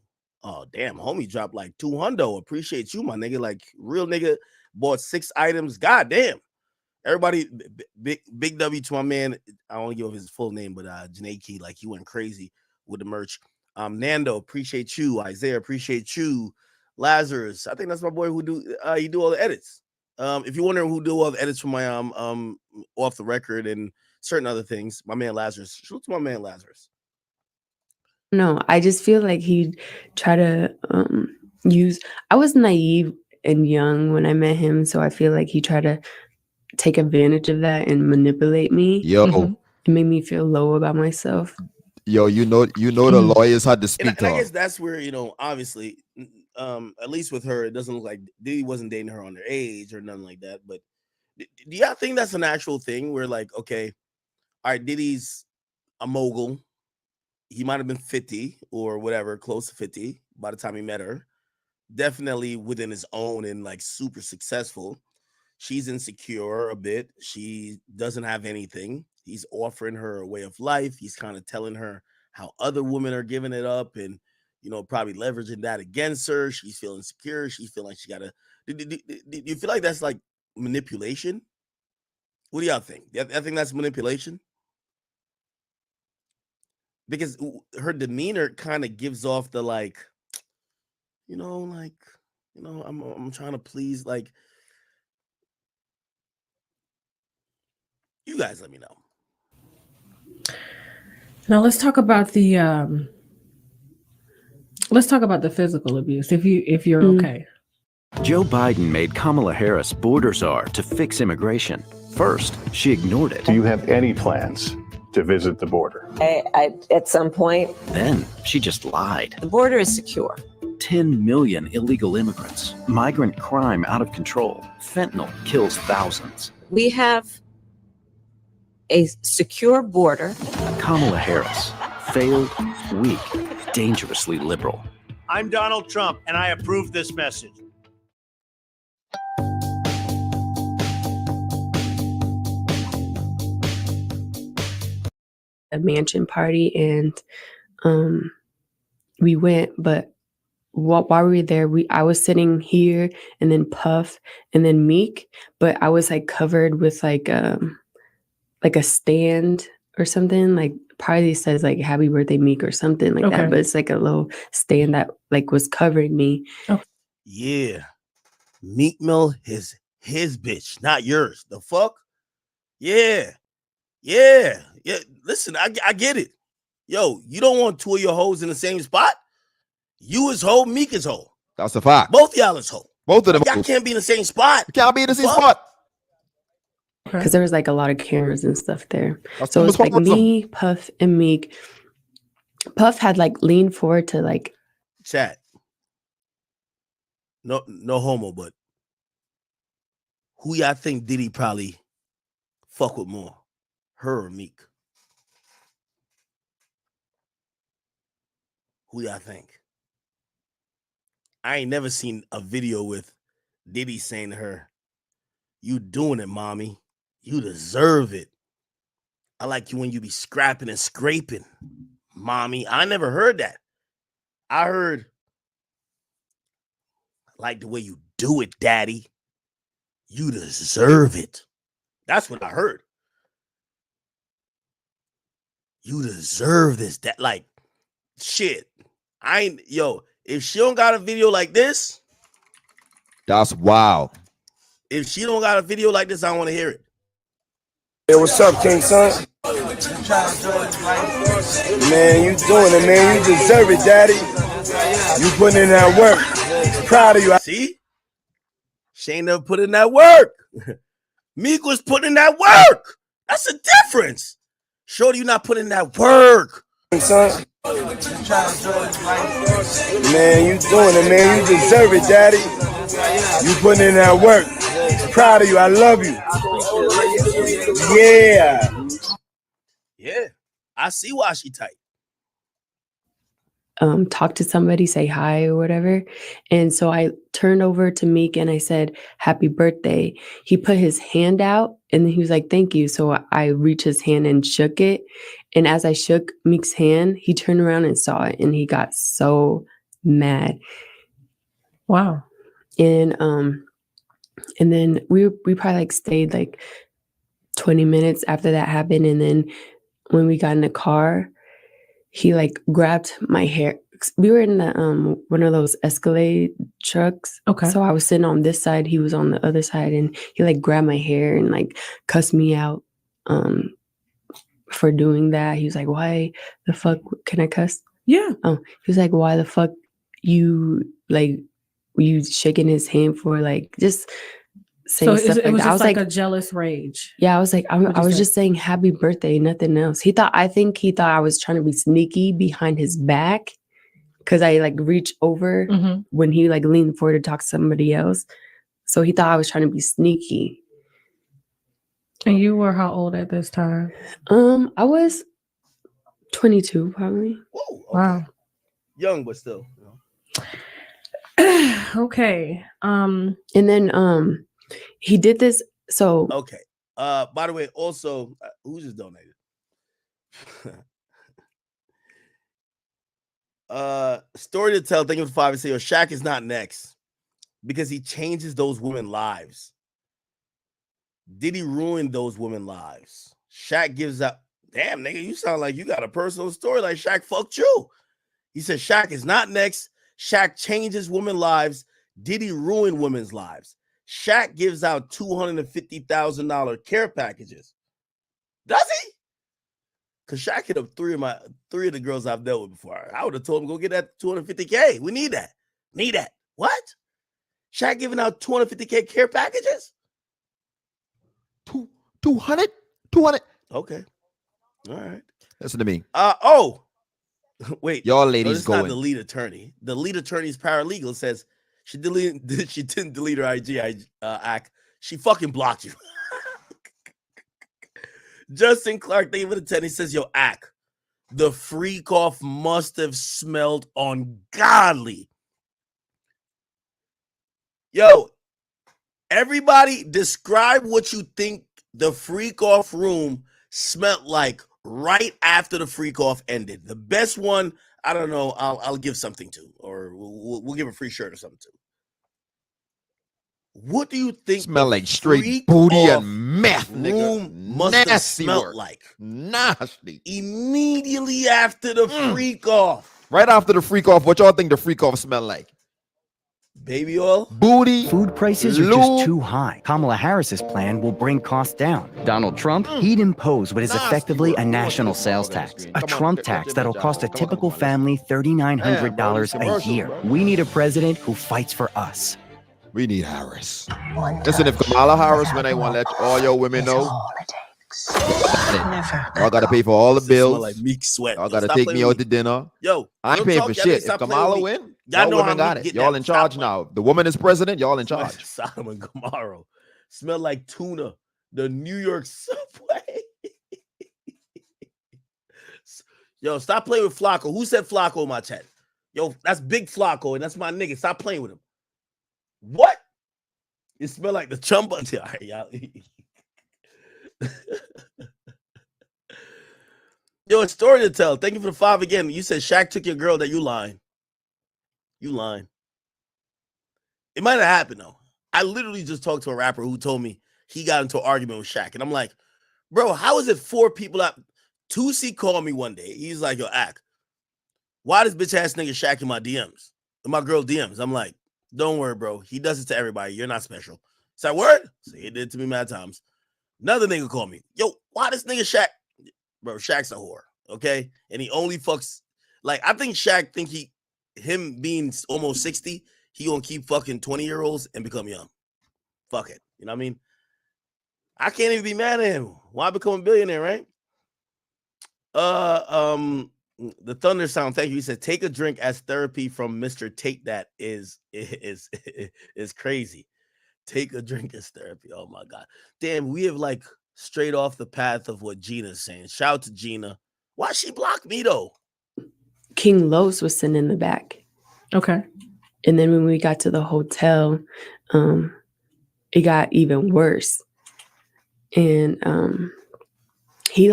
Oh damn, homie dropped like $200. Appreciate you, my nigga. Like real nigga bought 6 items. God damn. Everybody, big W to my man. I don't give his full name, but Janaki, like he went crazy with the merch. Nando, appreciate you. Isaiah, appreciate you. Lazarus, I think that's my boy who do all the edits. If you're wondering who do all the edits for my off the record and certain other things, my man Lazarus. Shoot to my man Lazarus. No, I just feel like he'd try to use. I was naive and young when I met him, so I feel like he tried to take advantage of that and manipulate me. Yo, it made me feel low about myself. Yo, you know the lawyers had to speak to I her. guess that's where obviously. At least with her, it doesn't look like Diddy wasn't dating her on their age or nothing like that. But do y'all think that's an actual thing where like, okay, all right, Diddy's a mogul. He might have been 50 or whatever, close to 50 by the time he met her. Definitely within his own and like super successful. She's insecure a bit. She doesn't have anything. He's offering her a way of life. He's kind of telling her how other women are giving it up and probably leveraging that against her. She's feeling insecure. She's feeling like she gotta. Do you feel like that's like manipulation? What do y'all think? I think that's manipulation because her demeanor kind of gives off the like, I'm trying to please. Like, you guys, let me know. Now let's talk about the. Let's talk about the physical abuse, if you're okay. Joe Biden made Kamala Harris border czar to fix immigration. First, she ignored it. Do you have any plans to visit the border? I at some point. Then she just lied. The border is secure. 10 million illegal immigrants. Migrant crime out of control. Fentanyl kills thousands. We have a secure border. Kamala Harris, failed, weak, dangerously liberal. I'm Donald Trump, and I approve this message. A mansion party, and we went, but while we were there, I was sitting here, and then Puff, and then Meek, but I was like covered with like a stand or something, like probably says like happy birthday Meek or something like that, but it's like a little stand that like was covering me. Yeah, Meek Mill is his bitch, not yours. The fuck? Yeah. Listen, I get it. Yo, you don't want two of your hoes in the same spot. You is hoe, Meek is hoe. That's a fact. Both y'all is hoe. Both of them. Y'all can't be in the same spot. You can't be in the same spot. Because there was like a lot of cameras and stuff there. So it was like me, Puff, and Meek. Puff had like leaned forward to like chat. no homo, but who y'all think Diddy probably fuck with more, her or Meek? Who y'all think? I ain't never seen a video with Diddy saying to her, "You doing it, mommy. You deserve it. I like you when you be scrapping and scraping, mommy." I never heard that. I heard, "I like the way you do it, daddy. You deserve it." That's what I heard. You deserve this. That like shit. If she don't got a video like this, that's wild. If she don't got a video like this, I don't want to hear it. Hey, what's up, King Son? Man, you doing it, man. You deserve it, daddy. You putting in that work. Proud of you. See? She ain't never put in that work. Meek was putting in that work. That's the difference. Shorty, you not putting in that work. Son. Man, you doing it, man. You deserve it, daddy. You putting in that work. Proud of you. I love you. Yeah. Yeah. I see why she tight. Talk to somebody, say hi or whatever. And so I turned over to Meek and I said, "Happy birthday." He put his hand out and he was like, "Thank you." So I reached his hand and shook it. And as I shook Meek's hand, he turned around and saw it and he got so mad. Wow. And then we probably like stayed like 20 minutes after that happened. And then when we got in the car, he like grabbed my hair. We were in the one of those Escalade trucks. Okay. So I was sitting on this side, he was on the other side, and he like grabbed my hair and like cussed me out for doing that. He was like, "Why the fuck can I cuss?" Yeah. Oh, he was like, "Why the fuck you shaking his hand for?" Like just saying stuff it like was that. I just was like like a jealous rage. yeah, I was like, I What'd you was say? just saying happy birthday, nothing else. I think he thought I was trying to be sneaky behind his back because I like reached over when he like leaned forward to talk to somebody else. So he thought I was trying to be sneaky. And you were how old at this time? I was 22 probably. Whoa, okay. Wow. Young, but still. Okay. And then he did this. So okay. By the way, also, who just donated? Story to tell. Thank you for 5 and say, "Yo, Shaq is not next because he changes those women's lives. Diddy ruined those women's lives. Shaq gives up. Damn, nigga, you sound like you got a personal story. Like Shaq fucked you." He said, "Shaq is not next. Shaq changes women's lives. Diddy ruined women's lives. Shaq gives out $250,000 care packages." Does he? Because Shaq hit up three of the girls I've dealt with before. I would have told him, go get that $250K. We need that. Need that. What? Shaq giving out $250K care packages? 200? Okay. All right. Listen to me. Wait. Y'all ladies this is not the lead attorney. The lead attorney's paralegal says she didn't delete her IG act. She fucking blocked you. Justin Clark, thank you for the 10. He says, "Yo, act. The freak off must have smelled ungodly." Yo, everybody describe what you think the freak off room smelled like right after the freak off ended. The best one, I don't know, I'll give something to, or we'll give a free shirt or something to. What do you think? Smell like straight booty and meth, nigga. Must have smelled like nasty. Immediately after the freak off. Right after the freak off, what y'all think the freak off smell like? Baby oil? Booty? Food prices are just too high. Kamala Harris's plan will bring costs down. Donald Trump, he'd impose what is effectively a national sales tax. A Trump tax that'll cost a typical family $3,900 a year. We need a president who fights for us. We need Harris. Listen, if Kamala Harris, when they want to let all your women know, Y'all got to pay for all the bills. Like Meek Sweat. Y'all got to take me out to dinner. Yo, I ain't paying for shit. If Kamala win, y'all women got it. Y'all in charge now. The woman is president. Y'all in charge. Sodom and Gomorrah. Smell like tuna. The New York subway. Yo, stop playing with Flacco. Who said Flacco in my chat? Yo, that's Big Flacco, and that's my nigga. Stop playing with him. What? It smell like the chumba. All right, y'all. Yo, a story to tell. Thank you for the 5 again. You said Shaq took your girl. That you lying. You lying. It might have happened, though. I literally just talked to a rapper who told me he got into an argument with Shaq. And I'm like, bro, how is it 4 people out? 2C called me one day. He's like, yo, Ak, why does bitch ass nigga Shaq in my DMs? In my girl DMs? I'm like, don't worry, bro. He does it to everybody. You're not special. Is that word? So he did it to me mad times. Another nigga called me. Yo, why this nigga Shaq? Bro, Shaq's a whore. Okay? And he only fucks. Like, I think Shaq think him being almost 60, he gonna keep fucking 20-year-olds and become young. Fuck it. You know what I mean? I can't even be mad at him. Why become a billionaire, right? The thunder sound. Thank you. He said, "Take a drink as therapy from Mr. Take That is crazy. Take a drink as therapy." Oh my god, damn. We have like straight off the path of what Gina's saying. Shout out to Gina. Why she blocked me though? King Los was sitting in the back. Okay. And then when we got to the hotel, it got even worse. And he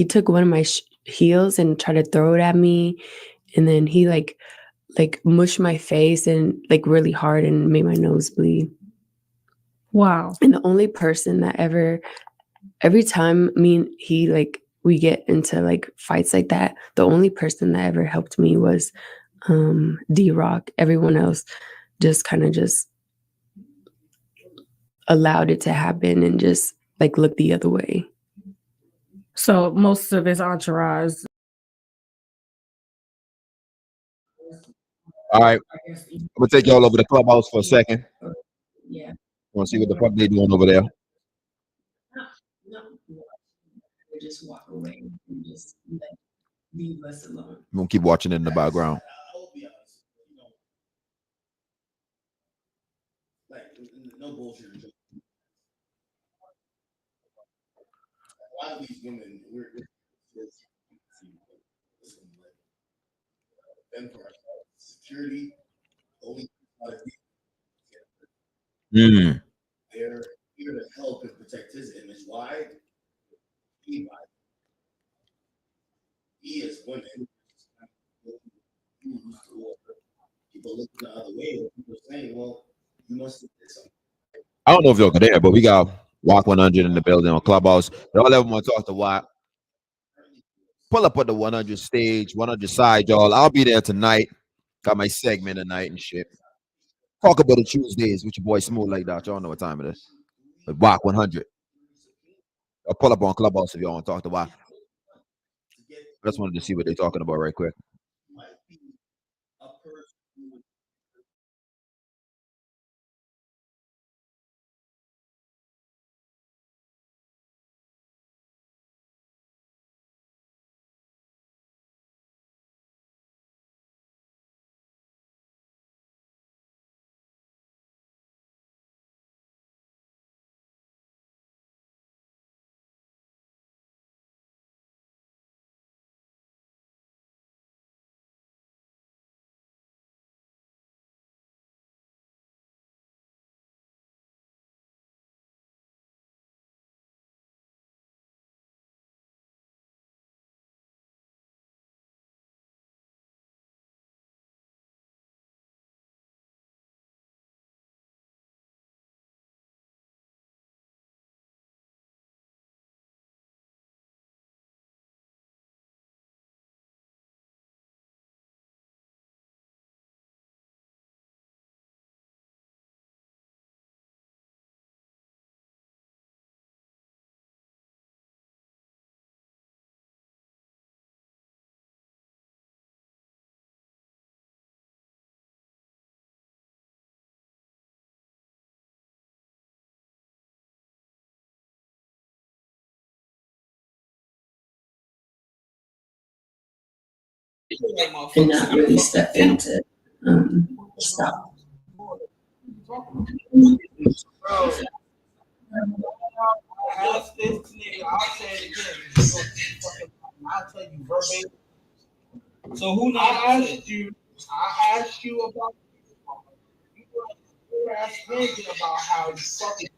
took one of my heels and tried to throw it at me, and then he like mushed my face and like really hard and made my nose bleed. Wow. And the only person that every time me and he like we get into like fights like that, the only person that ever helped me was D-Rock. Everyone else just kind of just allowed it to happen and just like looked the other way. So most of his entourage. All right. I'm gonna take y'all over the clubhouse for a second. Yeah. Want to see what the fuck they doing over there? Just walk away and just leave us alone. I'm gonna keep watching it in the background. Like, no bullshit. A lot of these women, we're and for security, only Mm. they're here to help and protect his image. Why? He is women. People looking the other way. People saying, well, you must have did something. I don't know if y'all can hear, but we got Wack 100 in the building on Clubhouse. Y'all ever want to talk to Wack? Pull up at the 100 stage, 100 side, y'all. I'll be there tonight. Got my segment tonight and shit. Talk about the Tuesdays with your boy Smooth like that. Y'all know what time it is. But Wack 100. I'll pull up on Clubhouse if y'all want to talk to Wack. I just wanted to see what they're talking about right quick. and not really step into stop. Ask this nigga, I'll say it again. I'll tell you verbatim. So who I asked you about you asked Brandon about how you fucking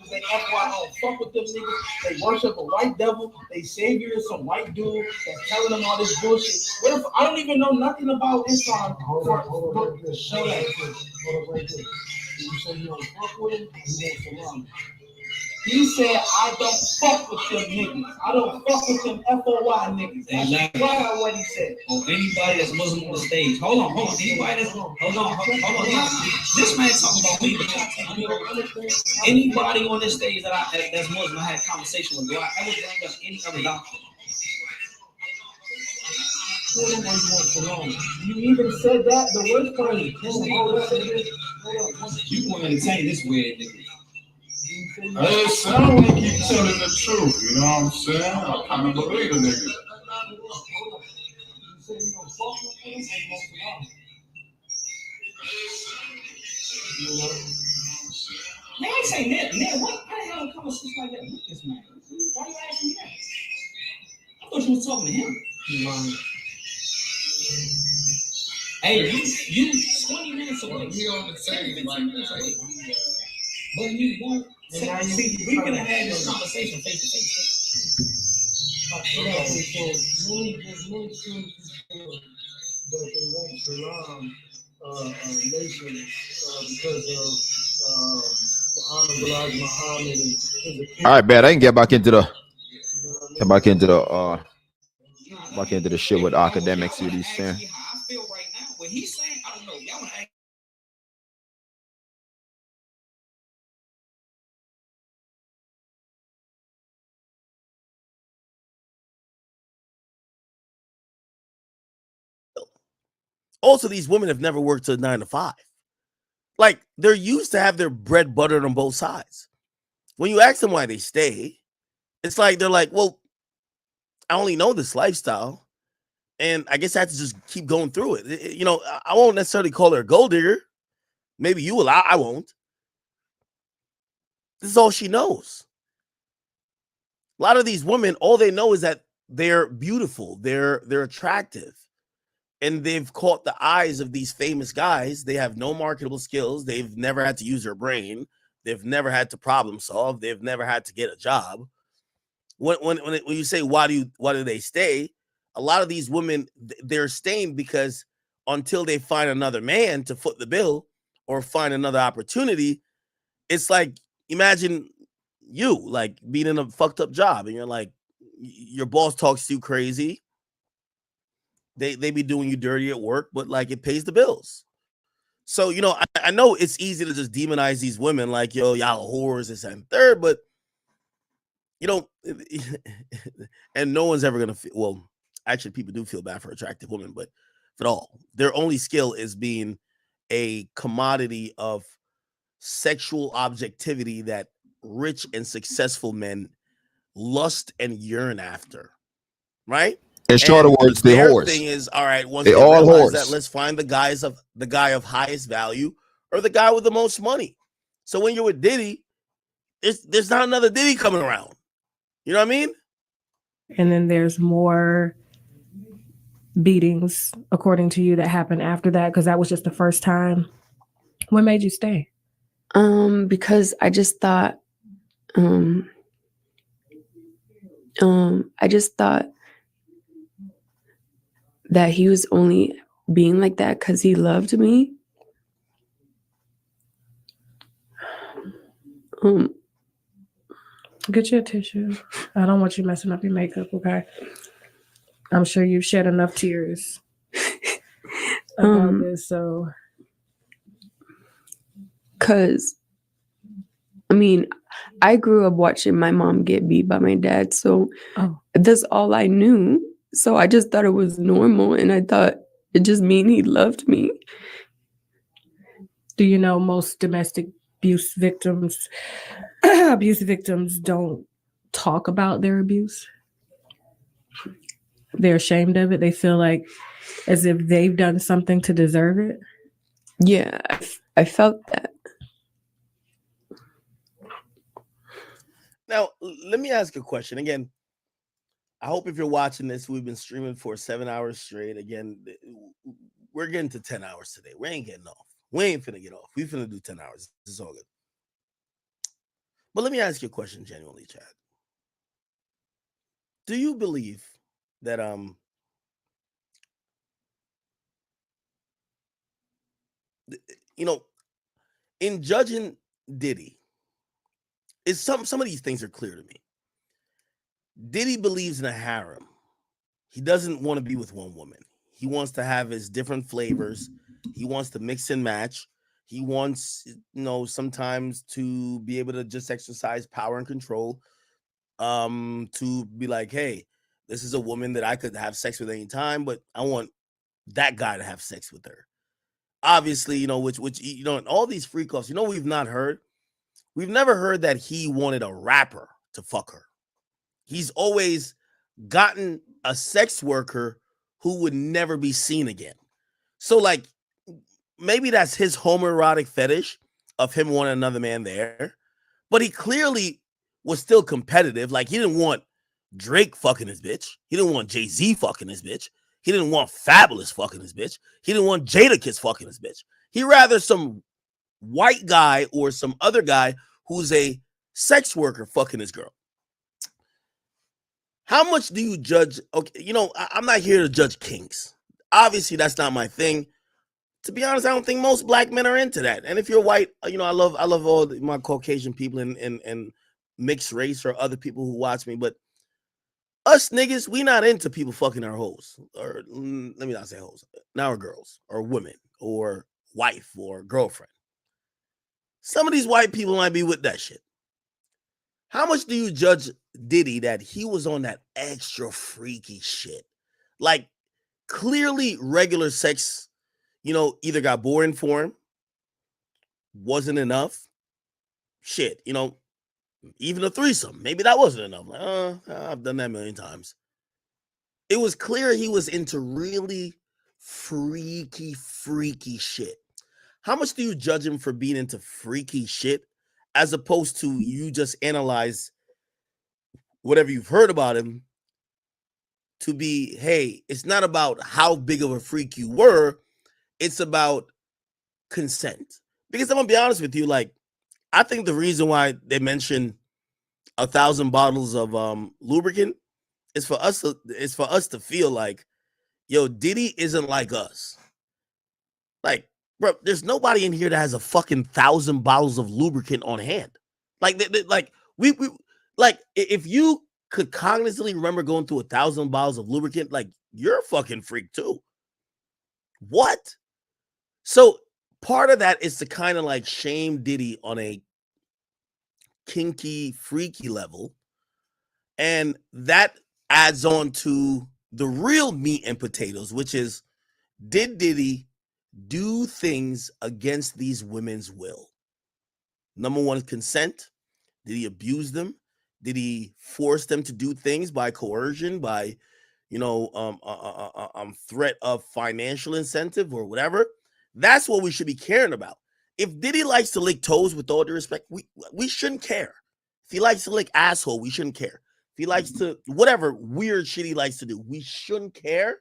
they FYO, fuck with them niggas. They worship a white devil. They savior is some white dude that's telling them all this bullshit. What if I don't even know nothing about Islam? Hold on, show that. Hold on, right there. You say you don't fuck with him, you want Salam. He said, I don't fuck with them niggas. I don't fuck with them FOY niggas. That's right what he said. Oh, anybody that's Muslim on the stage. Hold on. Anybody that's hold on. This man talking about me, but y'all take me over. Anybody on this stage that's Muslim, I had a conversation with. Do I ever bring up any other doctrine? You even said that. The worst part is you want to entertain this weird nigga. It sound like you telling the truth, you know what I'm saying? I kind of believe the nigga. Man, I ain't saying that. Man, what? How the hell come a switch like that with this man? Why you asking me that? I thought you was talking to him. Hey, you 20 minutes away. You on the same like that. But you won't. See, we could have had this conversation face to face. That they won't Salam nation because of the Honorable Muhammad and All right, man. I can get back into the shit with academics. What he's saying. How I feel right now. What he's saying, I don't know. Y'all want to ask. Also, these women have never worked a 9 to 5. Like, they're used to have their bread buttered on both sides. When you ask them why they stay, it's like they're like, well, I only know this lifestyle, and I guess I have to just keep going through it. You know, I won't necessarily call her a gold digger. Maybe you will. I won't. This is all she knows. A lot of these women, all they know is that they're beautiful, they're attractive. And they've caught the eyes of these famous guys. They have no marketable skills. They've never had to use their brain. They've never had to problem solve. They've never had to get a job. When you say why do they stay? A lot of these women, they're staying because until they find another man to foot the bill or find another opportunity, it's like, imagine you like being in a fucked up job and you're like, your boss talks to you crazy. They be doing you dirty at work, but like it pays the bills. So, you know, I know it's easy to just demonize these women like, yo, y'all whores, this and third, but you know, and no one's ever going to feel, well, actually people do feel bad for attractive women, but at all, their only skill is being a commodity of sexual objectivity that rich and successful men lust and yearn after, right? In shorter words, they their whores. thing is, all right, once they they all realize whores. that, let's find the guy of highest value or the guy with the most money. So when you're with Diddy, there's not another Diddy coming around. You know what I mean? And then there's more beatings, according to you, that happened after that, because that was just the first time. What made you stay? Because I just thought, that he was only being like that because he loved me. Get your tissue. I don't want you messing up your makeup, okay? I'm sure you've shed enough tears about this, so. Because, I mean, I grew up watching my mom get beat by my dad, so that's all I knew. So I just thought it was normal, and I thought it just mean he loved me. Do you know most domestic abuse victims don't talk about their abuse? They're ashamed of it. They feel like as if they've done something to deserve it. Yeah, I felt that. Now, let me ask a question. Again, I hope if you're watching this, we've been streaming for 7 hours straight. Again, we're getting to 10 hours today. We ain't getting off. We ain't finna get off. We finna do 10 hours. This is all good. But let me ask you a question genuinely, Chad. Do you believe that in judging Diddy, is some of these things are clear to me. Diddy believes in a harem. He doesn't want to be with one woman. He wants to have his different flavors. He wants to mix and match. He wants, sometimes to be able to just exercise power and control. To be like, hey, this is a woman that I could have sex with any time, but I want that guy to have sex with her. Obviously, which all these freak offs, we've not heard. We've never heard that he wanted a rapper to fuck her. He's always gotten a sex worker who would never be seen again. So, like, maybe that's his homoerotic fetish of him wanting another man there. But he clearly was still competitive. Like, he didn't want Drake fucking his bitch. He didn't want Jay-Z fucking his bitch. He didn't want Fabulous fucking his bitch. He didn't want Jadakiss fucking his bitch. He rather some white guy or some other guy who's a sex worker fucking his girl. How much do you judge? Okay, I'm not here to judge kinks. Obviously, that's not my thing. To be honest, I don't think most black men are into that. And if you're white, I love all my Caucasian people and mixed race or other people who watch me. But us niggas, we not into people fucking our hoes. Or let me not say hoes. Now our girls or women or wife or girlfriend. Some of these white people might be with that shit. How much do you judge Diddy that he was on that extra freaky shit? Like, clearly regular sex, either got boring for him, wasn't enough. Shit, even a threesome, maybe that wasn't enough. Like, I've done that a million times. It was clear he was into really freaky shit. How much do you judge him for being into freaky shit as opposed to you just analyze whatever you've heard about him to be, hey, it's not about how big of a freak you were, it's about consent. Because I'm gonna be honest with you, like, I think the reason why they mention 1,000 bottles of lubricant is for us to feel like, yo, Diddy isn't like us. Like, bro, there's nobody in here that has a fucking 1,000 bottles of lubricant on hand. Like, we like, if you could cognitively remember going through 1,000 bottles of lubricant, like, you're a fucking freak too. What? So part of that is to kind of like shame Diddy on a kinky, freaky level. And that adds on to the real meat and potatoes, which is, did Diddy do things against these women's will? Number one is consent. Did he abuse them? Did he force them to do things by coercion, by, threat of financial incentive or whatever? That's what we should be caring about. If Diddy likes to lick toes, with all due respect, we shouldn't care. If he likes to lick asshole, we shouldn't care. If he likes to, whatever weird shit he likes to do, we shouldn't care,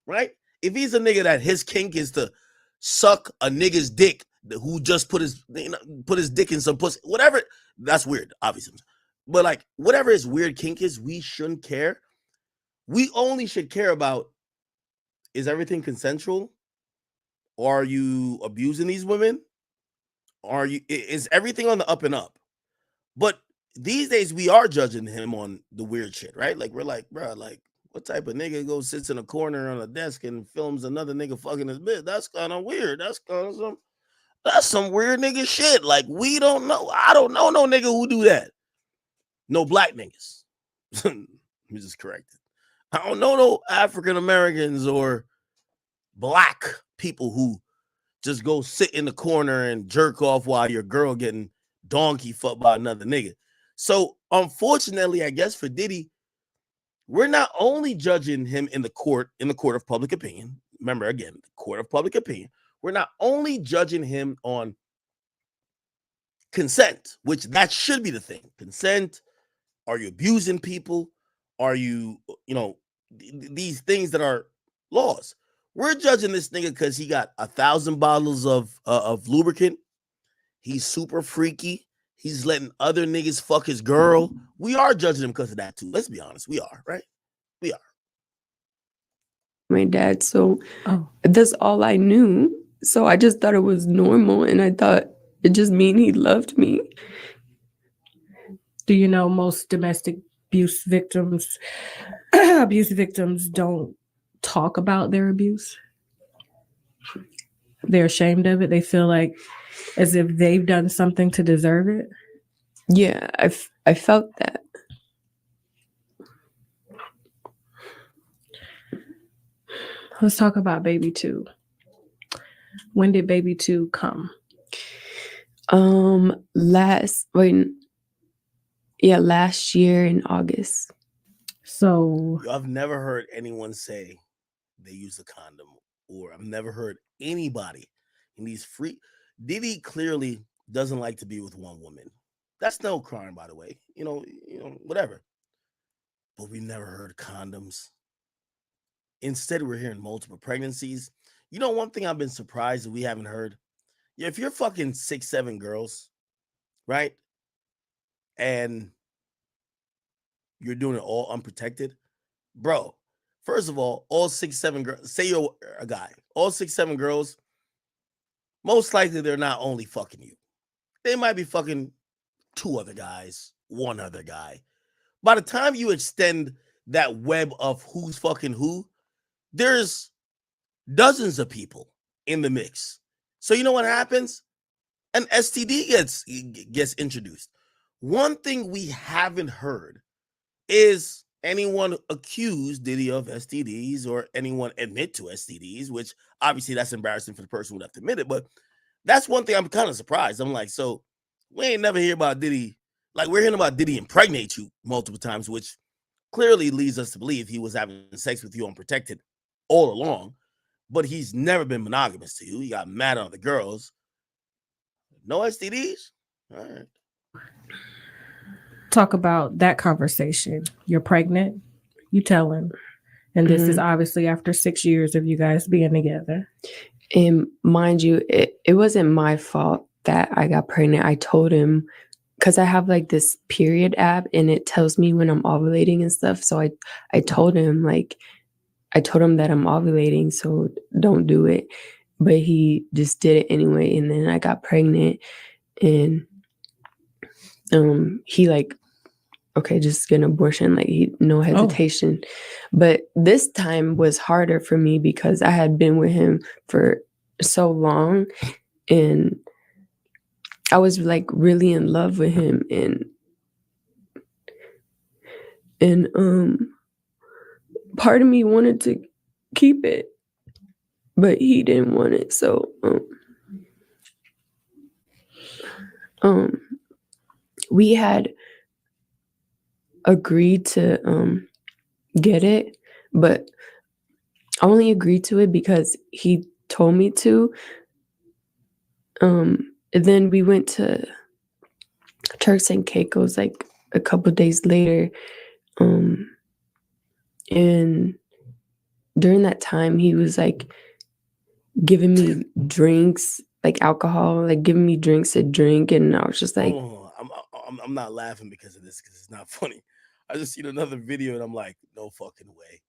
right? If he's a nigga that his kink is to suck a nigga's dick who just put his dick in some pussy, whatever, that's weird, obviously. But like, whatever his weird kink is, we shouldn't care. We only should care about, is everything consensual? Are you abusing these women? Is everything on the up and up? But these days we are judging him on the weird shit, right? Like, we're like, bro, like, what type of nigga goes sits in a corner on a desk and films another nigga fucking his bitch? That's kind of weird. That's some weird nigga shit. Like, we don't know. I don't know no nigga who do that. No black niggas. Let me just correct it. I don't know no African Americans or black people who just go sit in the corner and jerk off while your girl getting donkey fucked by another nigga. So unfortunately, I guess for Diddy, we're not only judging him in the court of public opinion. Remember, again, the court of public opinion. We're not only judging him on consent, which that should be the thing. Consent. Are you abusing people? Are you, these things that are laws? We're judging this nigga because he got 1,000 bottles of lubricant. He's super freaky. He's letting other niggas fuck his girl. We are judging him because of that too. Let's be honest. We are, right? We are. My dad, so that's all I knew. So I just thought it was normal, and I thought it just mean he loved me. Do you know most domestic abuse victims don't talk about their abuse? They're ashamed of it. They feel like as if they've done something to deserve it. Yeah, I felt that. Let's talk about baby 2. When did baby 2 come? Last year in August. So I've never heard anyone say they use a condom, or I've never heard anybody in these free. Diddy clearly doesn't like to be with one woman. That's no crime, by the way. Whatever. But we never heard condoms. Instead, we're hearing multiple pregnancies. One thing I've been surprised that we haven't heard. Yeah, if you're fucking 6, 7 girls, right? And you're doing it all unprotected, bro. First of all 6, 7 girls, say you're a guy, all 6, 7 girls, most likely they're not only fucking you. They might be fucking 2 other guys, 1 other guy. By the time you extend that web of who's fucking who, there's dozens of people in the mix. So you know what happens? An STD gets introduced. One thing we haven't heard is anyone accuse Diddy of STDs or anyone admit to STDs, which obviously that's embarrassing for the person who have to admit it. But that's one thing I'm kind of surprised. I'm like, so we ain't never hear about Diddy. Like, we're hearing about Diddy impregnate you multiple times, which clearly leads us to believe he was having sex with you unprotected all along. But he's never been monogamous to you. He got mad on the girls. No STDs? All right. Talk about that conversation. You're pregnant. You tell him. And this is obviously after 6 years of you guys being together. And mind you, it wasn't my fault that I got pregnant. I told him, because I have like this period app and it tells me when I'm ovulating and stuff. So I told him that I'm ovulating, so don't do it. But he just did it anyway. And then I got pregnant, and he like, okay, just get an abortion, like no hesitation. Oh. But this time was harder for me because I had been with him for so long, and I was like really in love with him, and part of me wanted to keep it, but he didn't want it. So we had agreed to get it, but I only agreed to it because he told me to. And then we went to Turks and Caicos like a couple days later. And during that time, he was like giving me drinks, like alcohol, like giving me drinks to drink. And I was just like, I'm not laughing because of this, because it's not funny. I just seen another video and I'm like, no fucking way.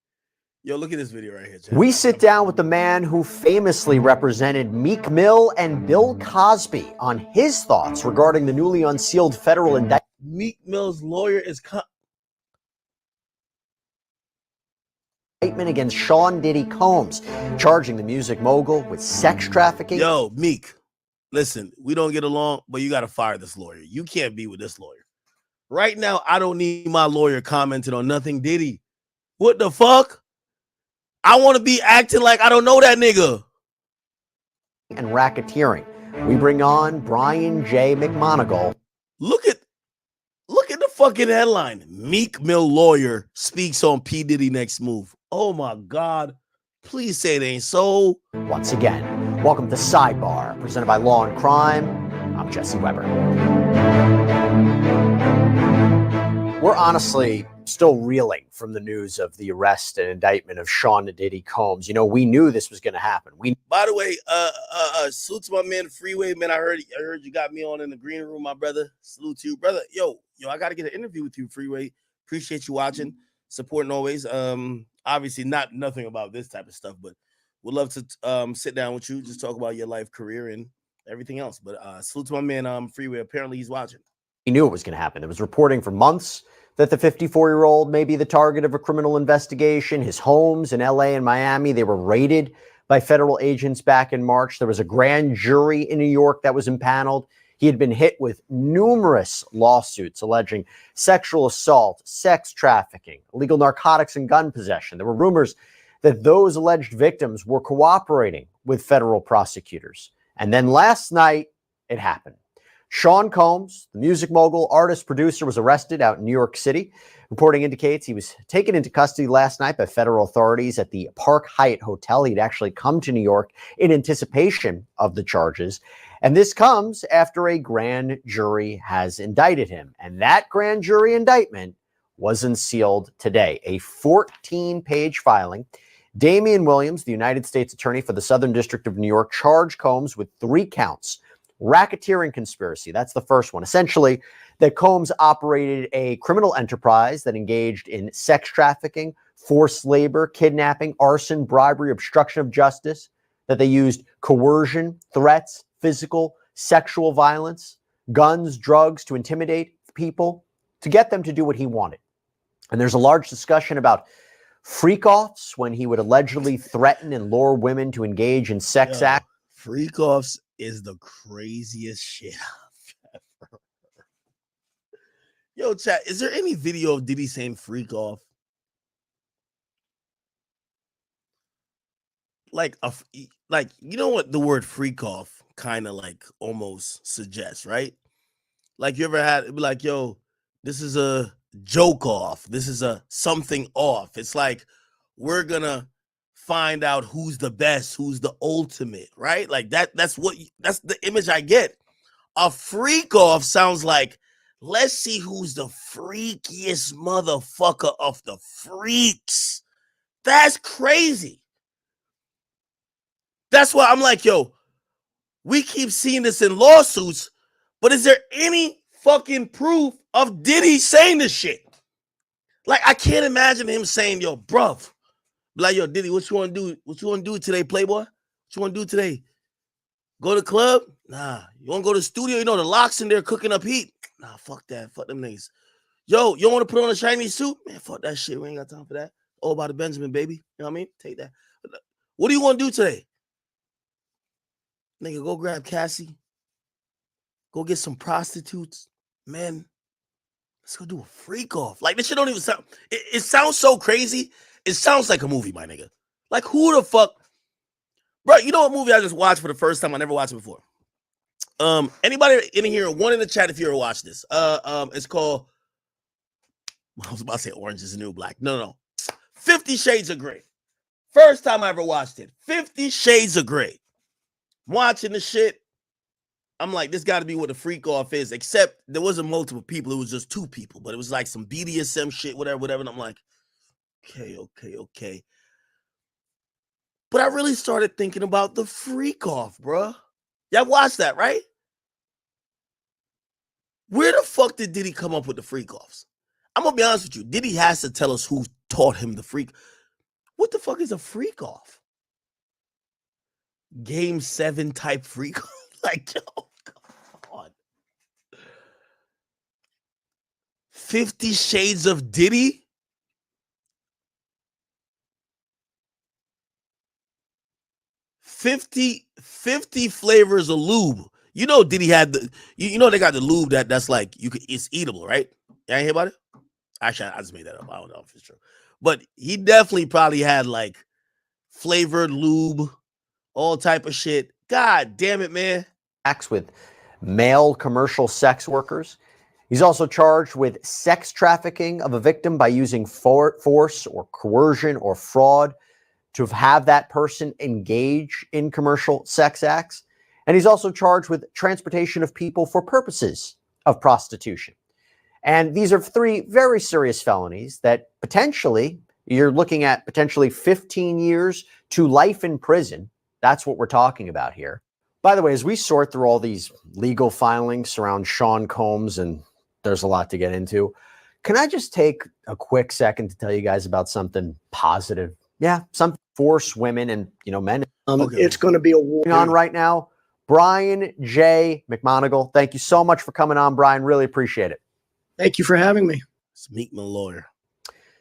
Yo, look at this video right here, Chad. We sit down with the man who famously represented Meek Mill and Bill Cosby on his thoughts regarding the newly unsealed federal indictment. Meek Mill's lawyer is against Sean Diddy Combs, charging the music mogul with sex trafficking. Yo, Meek, listen, we don't get along, but you got to fire this lawyer. You can't be with this lawyer. Right now, I don't need my lawyer commenting on nothing Diddy. What the fuck? I want to be acting like I don't know that nigga. And racketeering. We bring on Brian J. McMonagle. Look at the fucking headline. Meek Mill lawyer speaks on P. Diddy next move. Oh my God. Please say it ain't so. Once again, welcome to Sidebar, presented by Law and Crime. I'm Jesse Weber. We're honestly still reeling from the news of the arrest and indictment of Sean Diddy Combs. You know, we knew this was going to happen. By the way, salute to my man Freeway, man. I heard you got me on in the green room, my brother. Salute to you, brother. Yo, I got to get an interview with you, Freeway. Appreciate you watching, supporting always. Obviously nothing about this type of stuff, but would love to sit down with you, just talk about your life, career, and everything else. But salute to my man Freeway. Apparently he's watching. We knew it was going to happen. There was reporting for months that the 54-year-old may be the target of a criminal investigation. His homes in LA and Miami, they were raided by federal agents back in March. There was a grand jury in New York that was impaneled. He had been hit with numerous lawsuits alleging sexual assault, sex trafficking, illegal narcotics, and gun possession. There were rumors that those alleged victims were cooperating with federal prosecutors. And then last night, it happened. Sean Combs, the music mogul, artist, producer, was arrested out in New York City. Reporting indicates he was taken into custody last night by federal authorities at the Park Hyatt Hotel. He'd actually come to New York in anticipation of the charges. And this comes after a grand jury has indicted him. And that grand jury indictment was unsealed today. A 14-page filing. Damian Williams, the United States Attorney for the Southern District of New York, charged Combs with 3 counts. Racketeering conspiracy, that's the first one. Essentially, that Combs operated a criminal enterprise that engaged in sex trafficking, forced labor, kidnapping, arson, bribery, obstruction of justice, that they used coercion, threats, physical, sexual violence, guns, drugs to intimidate people, to get them to do what he wanted. And there's a large discussion about freak-offs when he would allegedly threaten and lure women to engage in sex acts. Freak-offs is the craziest shit I've ever heard. Yo, chat, is there any video of Diddy saying freak off? Like you know what the word freak off kind of like almost suggests, right? Like you ever had it be like, yo, this is a joke off. This is a something off. It's like we're gonna find out who's the best, who's the ultimate, right? Like that's the image I get. A freak off sounds like, let's see who's the freakiest motherfucker of the freaks. That's crazy. That's why I'm like, yo, we keep seeing this in lawsuits, but is there any fucking proof of Diddy saying this shit? Like, I can't imagine him saying, yo, bruv, like, yo, Diddy, what you want to do? What you want to do today, Playboy? What you want to do today? Go to the club? Nah. You want to go to the studio? You know, the Locks in there cooking up heat. Nah, fuck that. Fuck them niggas. Yo, you want to put on a Chinese suit? Man, fuck that shit. We ain't got time for that. All about the Benjamin, baby. You know what I mean? Take that. What do you want to do today? Nigga, go grab Cassie. Go get some prostitutes. Man, let's go do a freak off. Like, this shit don't even sound... It sounds so crazy. It sounds like a movie, my nigga. Like, who the fuck... Bro, you know what movie I just watched for the first time? I never watched it before. Anybody in here, one in the chat if you ever watched this. It's called... I was about to say Orange is the New Black. No. 50 Shades of Grey. First time I ever watched it. 50 Shades of Grey. Watching the shit, I'm like, this got to be what a freak off is. Except there wasn't multiple people. It was just 2 people. But it was like some BDSM shit, whatever. And I'm like, okay. But I really started thinking about the freak off, bro. Y'all watched that, right? Where the fuck did Diddy come up with the freak offs? I'm going to be honest with you. Diddy has to tell us who taught him the freak. What the fuck is a freak off? Game 7 type freak. Like, yo, come on. 50 Shades of Diddy? $50 flavors of lube. You know Diddy had the you know they got the lube that's like it's eatable, right? You ain't hear about it? Actually, I just made that up. I don't know if it's true. But he definitely probably had like flavored lube, all type of shit. God damn it, man. Acts with male commercial sex workers. He's also charged with sex trafficking of a victim by using force or coercion or fraud to have that person engage in commercial sex acts. And he's also charged with transportation of people for purposes of prostitution. And these are 3 very serious felonies that potentially you're looking at potentially 15 years to life in prison. That's what we're talking about here. By the way, as we sort through all these legal filings around Sean Combs, and there's a lot to get into, can I just take a quick second to tell you guys about something positive? Yeah, some force women and men. It's going to be a war on right now. Brian J. McMonigal, thank you so much for coming on, Brian. Really appreciate it. Thank you for having me. It's Meekman lawyer.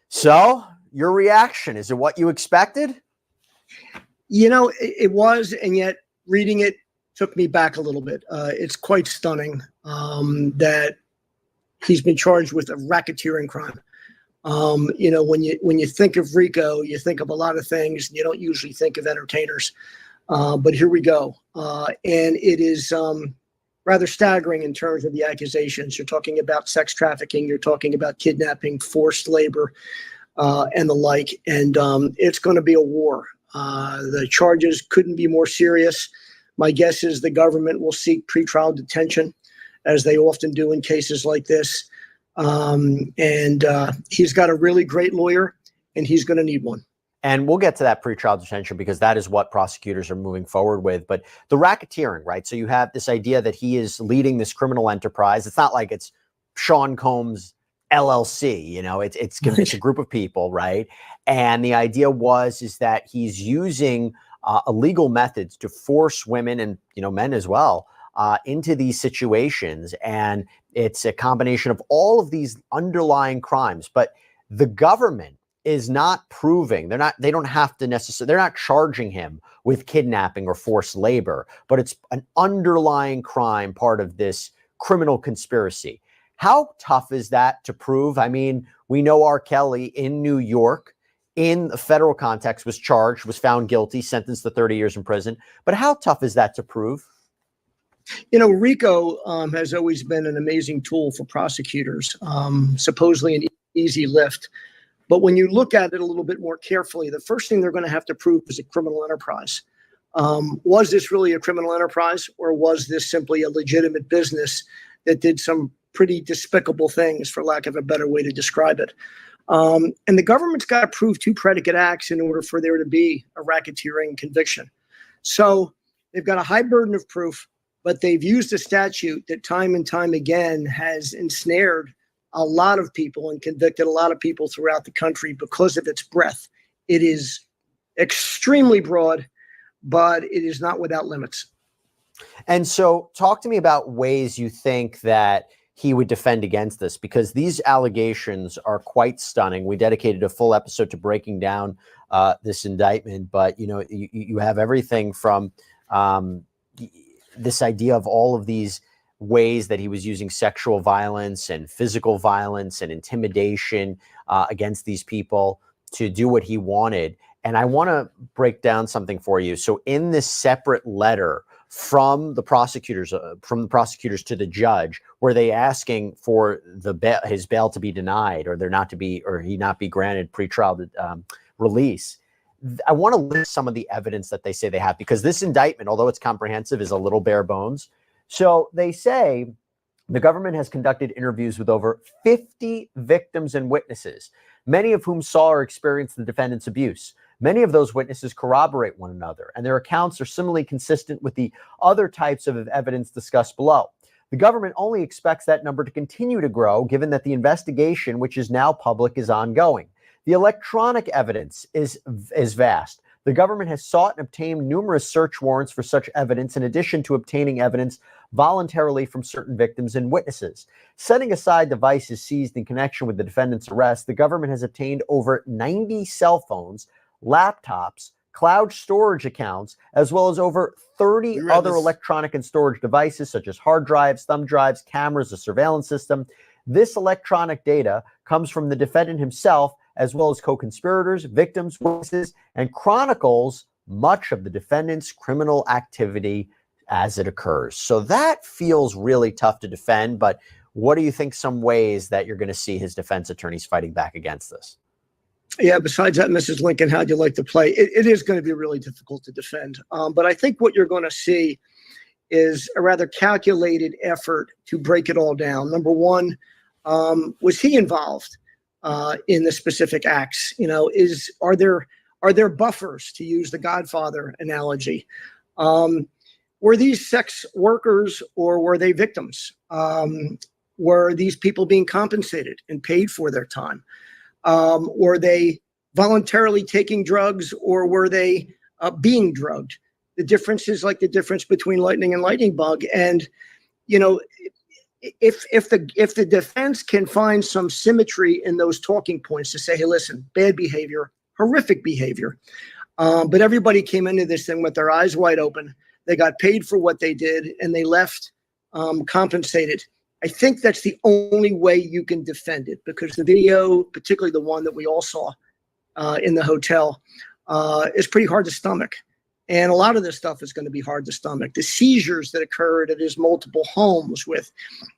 So, your reaction, is it what you expected? It was, and yet reading it took me back a little bit. It's quite stunning that he's been charged with a racketeering crime. When you think of RICO, you think of a lot of things, and you don't usually think of entertainers. But here we go. And it is rather staggering in terms of the accusations. You're talking about sex trafficking, you're talking about kidnapping, forced labor, and the like. And it's going to be a war. The charges couldn't be more serious. My guess is the government will seek pretrial detention, as they often do in cases like this. And he's got a really great lawyer, and he's going to need one. And we'll get to that pretrial detention because that is what prosecutors are moving forward with. But the racketeering, right? So you have this idea that he is leading this criminal enterprise. It's not like it's Sean Combs LLC, it's a group of people, right? And the idea is that he's using illegal methods to force women and men as well into these situations. And it's a combination of all of these underlying crimes. But the government is not proving, they don't have to necessarily, they're not charging him with kidnapping or forced labor, but it's an underlying crime, part of this criminal conspiracy. How tough is that to prove? I mean, we know R. Kelly in New York, in the federal context, was charged, was found guilty, sentenced to 30 years in prison. But how tough is that to prove? RICO has always been an amazing tool for prosecutors, supposedly an easy lift. But when you look at it a little bit more carefully, the first thing they're going to have to prove is a criminal enterprise. Was this really a criminal enterprise, or was this simply a legitimate business that did some pretty despicable things, for lack of a better way to describe it? And the government's got to prove 2 predicate acts in order for there to be a racketeering conviction. So they've got a high burden of proof, but they've used a statute that time and time again has ensnared a lot of people and convicted a lot of people throughout the country because of its breadth. It is extremely broad, but it is not without limits. And so talk to me about ways you think that he would defend against this, because these allegations are quite stunning. We dedicated a full episode to breaking down this indictment, but you have everything from this idea of all of these ways that he was using sexual violence and physical violence and intimidation against these people to do what he wanted. And I want to break down something for you. So in this separate letter from the prosecutors to the judge, were they asking for his bail to be denied, or he not be granted pretrial release? I want to list some of the evidence that they say they have, because this indictment, although it's comprehensive, is a little bare bones. So they say the government has conducted interviews with over 50 victims and witnesses, many of whom saw or experienced the defendant's abuse. Many of those witnesses corroborate one another, and their accounts are similarly consistent with the other types of evidence discussed below. The government only expects that number to continue to grow, given that the investigation, which is now public, is ongoing. The electronic evidence is vast. The government has sought and obtained numerous search warrants for such evidence, in addition to obtaining evidence voluntarily from certain victims and witnesses. Setting aside devices seized in connection with the defendant's arrest, the government has obtained over 90 cell phones, laptops, cloud storage accounts, as well as over 30 other electronic and storage devices, such as hard drives, thumb drives, cameras, a surveillance system. This electronic data comes from the defendant himself, as well as co-conspirators, victims, witnesses, and chronicles much of the defendant's criminal activity as it occurs. So that feels really tough to defend, but What do you think some ways that you're going to see his defense attorneys fighting back against this? Yeah, besides that, Mrs. Lincoln, how'd you like to play? It is going to be really difficult to defend. But I think what you're going to see is a rather calculated effort to break it all down. Number one, was he involved in the specific acts? You know, are there buffers, to use the Godfather analogy? Were these sex workers or were they victims? Were these people being compensated and paid for their time? Were they voluntarily taking drugs or were they being drugged? The difference is like the difference between lightning and lightning bug. And, you know, if the defense can find some symmetry in those talking points to say, hey, listen, bad behavior, horrific behavior, but everybody came into this thing with their eyes wide open. They got paid for what they did and they left compensated. I think that's the only way you can defend it, because the video, particularly the one that we all saw in the hotel, is pretty hard to stomach. And a lot of this stuff is going to be hard to stomach. The seizures that occurred at his multiple homes with,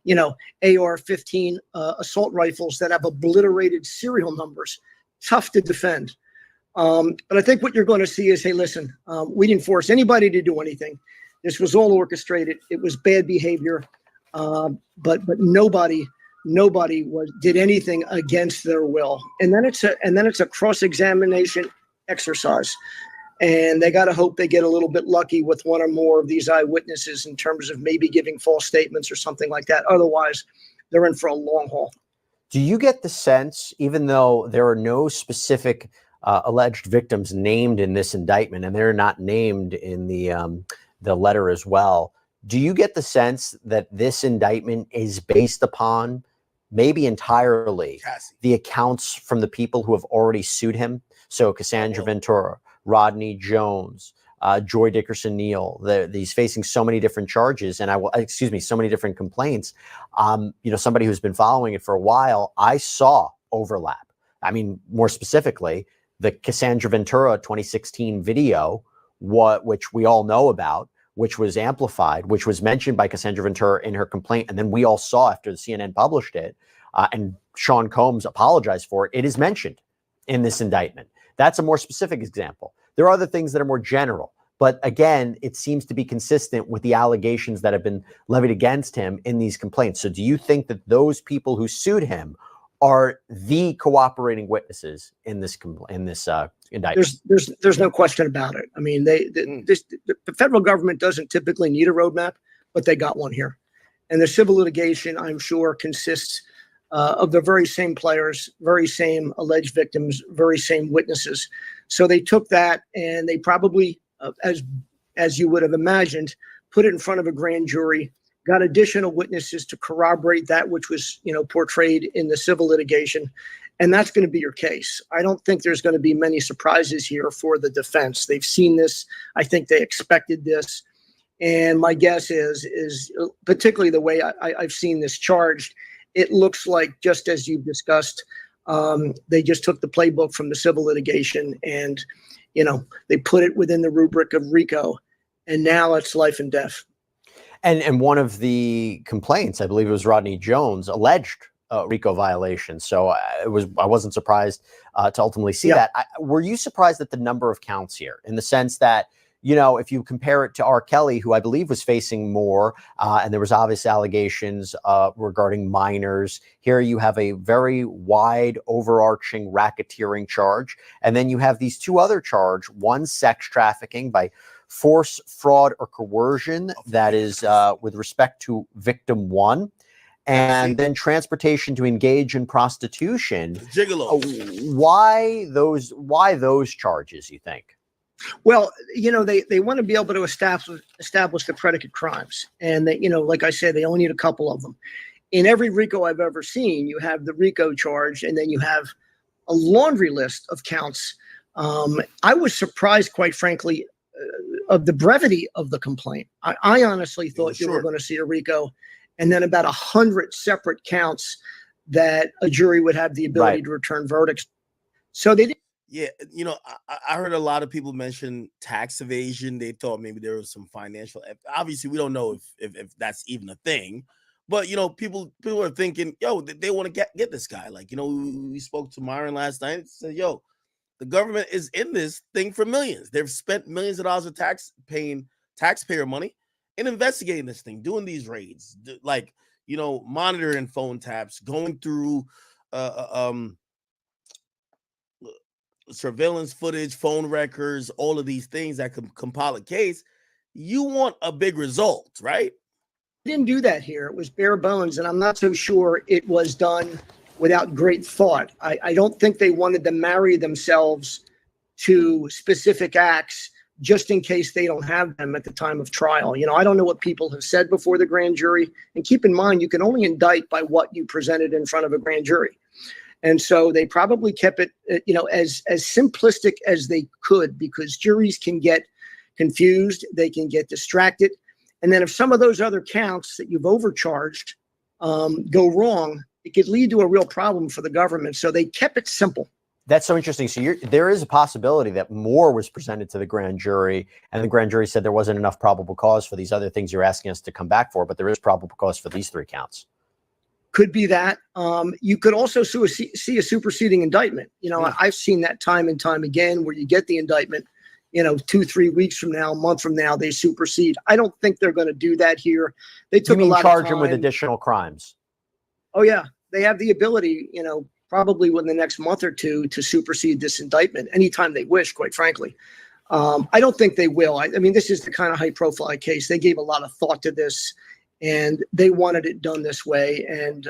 you know, AR-15 assault rifles that have obliterated serial numbers, tough to defend. But I think what you're going to see is, hey, listen, we didn't force anybody to do anything. This was all orchestrated. It was bad behavior. But nobody did anything against their will. And then it's a cross-examination exercise. And they got to hope they get a little bit lucky with one or more of these eyewitnesses in terms of maybe giving false statements or something like that. Otherwise, they're in for a long haul. Do you get the sense, even though there are no specific alleged victims named in this indictment, and they're not named in the letter as well, do you get the sense that this indictment is based upon maybe entirely the accounts from the people who have already sued him? So Cassandra Ventura, Rodney Jones, Joy Dickerson Neal, he's facing so many different charges and so many different complaints. You know, somebody who's been following it for a while, I saw overlap. I mean, more specifically, the Cassandra Ventura 2016 video, which we all know about, which was amplified, which was mentioned by Cassandra Ventura in her complaint. And then we all saw after the CNN published it, and Sean Combs apologized for it. It is mentioned in this indictment. That's a more specific example. There are other things that are more general, but again, it seems to be consistent with the allegations that have been levied against him in these complaints. So do you think that those people who sued him are the cooperating witnesses in this indictment? There's no question about it. I mean, the federal government doesn't typically need a roadmap, but they got one here. And the civil litigation, I'm sure, consists of the very same players, very same alleged victims, very same witnesses. So they took that and they probably, as you would have imagined, put it in front of a grand jury, got additional witnesses to corroborate that which was, you know, portrayed in the civil litigation. And that's going to be your case. I don't think there's going to be many surprises here for the defense. They've seen this. I think they expected this. And my guess is particularly the way I've seen this charged, it looks like, just as you've discussed, they just took the playbook from the civil litigation and, you know, they put it within the rubric of RICO. And now it's life and death. And one of the complaints, I believe it was Rodney Jones, alleged RICO violation. So I wasn't surprised to ultimately see that. Were you surprised at the number of counts here, in the sense that, you know, if you compare it to R. Kelly, who I believe was facing more, and there was obvious allegations regarding minors, here you have a very wide overarching racketeering charge. And then you have these two other charges, one sex trafficking by force, fraud, or coercion, that is with respect to victim one, and then transportation to engage in prostitution. Gigolo. Why those charges, you think? Well, you know, they want to be able to establish the predicate crimes. And they, you know, like I said, they only need a couple of them. In every RICO I've ever seen, you have the RICO charge, and then you have a laundry list of counts. I was surprised, quite frankly, of the brevity of the complaint. I honestly thought you were going to see a RICO and then about 100 separate counts that a jury would have the ability to return verdicts. So they didn't. Yeah, you know, I heard a lot of people mention tax evasion. They thought maybe there was some financial. Obviously, we don't know if that's even a thing, But people are thinking, yo, they want to get this guy. Like, we spoke to Myron last night and said, yo, the government is in this thing for millions. They've spent millions of dollars of taxpayer money in investigating this thing, doing these raids, like, monitoring phone taps, going through surveillance footage, phone records, all of these things that can compile a case. You want a big result, right? Didn't do that here. It was bare bones, and I'm not so sure it was done without great thought. I don't think they wanted to marry themselves to specific acts just in case they don't have them at the time of trial. I don't know what people have said before the grand jury. And keep in mind, you can only indict by what you presented in front of a grand jury. And so they probably kept it, as simplistic as they could, because juries can get confused, they can get distracted. And then if some of those other counts that you've overcharged go wrong, it could lead to a real problem for the government. So they kept it simple. That's so interesting. So there is a possibility that more was presented to the grand jury, and the grand jury said there wasn't enough probable cause for these other things you're asking us to come back for, but there is probable cause for these 3 counts. Could be that. You could also see a superseding indictment. I've seen that time and time again, where you get the indictment, 2-3 weeks from now, a month from now, they supersede. I don't think they're going to do that here. They took a lot of time. Charge him with additional crimes? Oh yeah, they have the ability, probably within the next month or two, to supersede this indictment anytime they wish, quite frankly. I don't think they will. I mean, this is the kind of high-profile case. They gave a lot of thought to this, and they wanted it done this way, and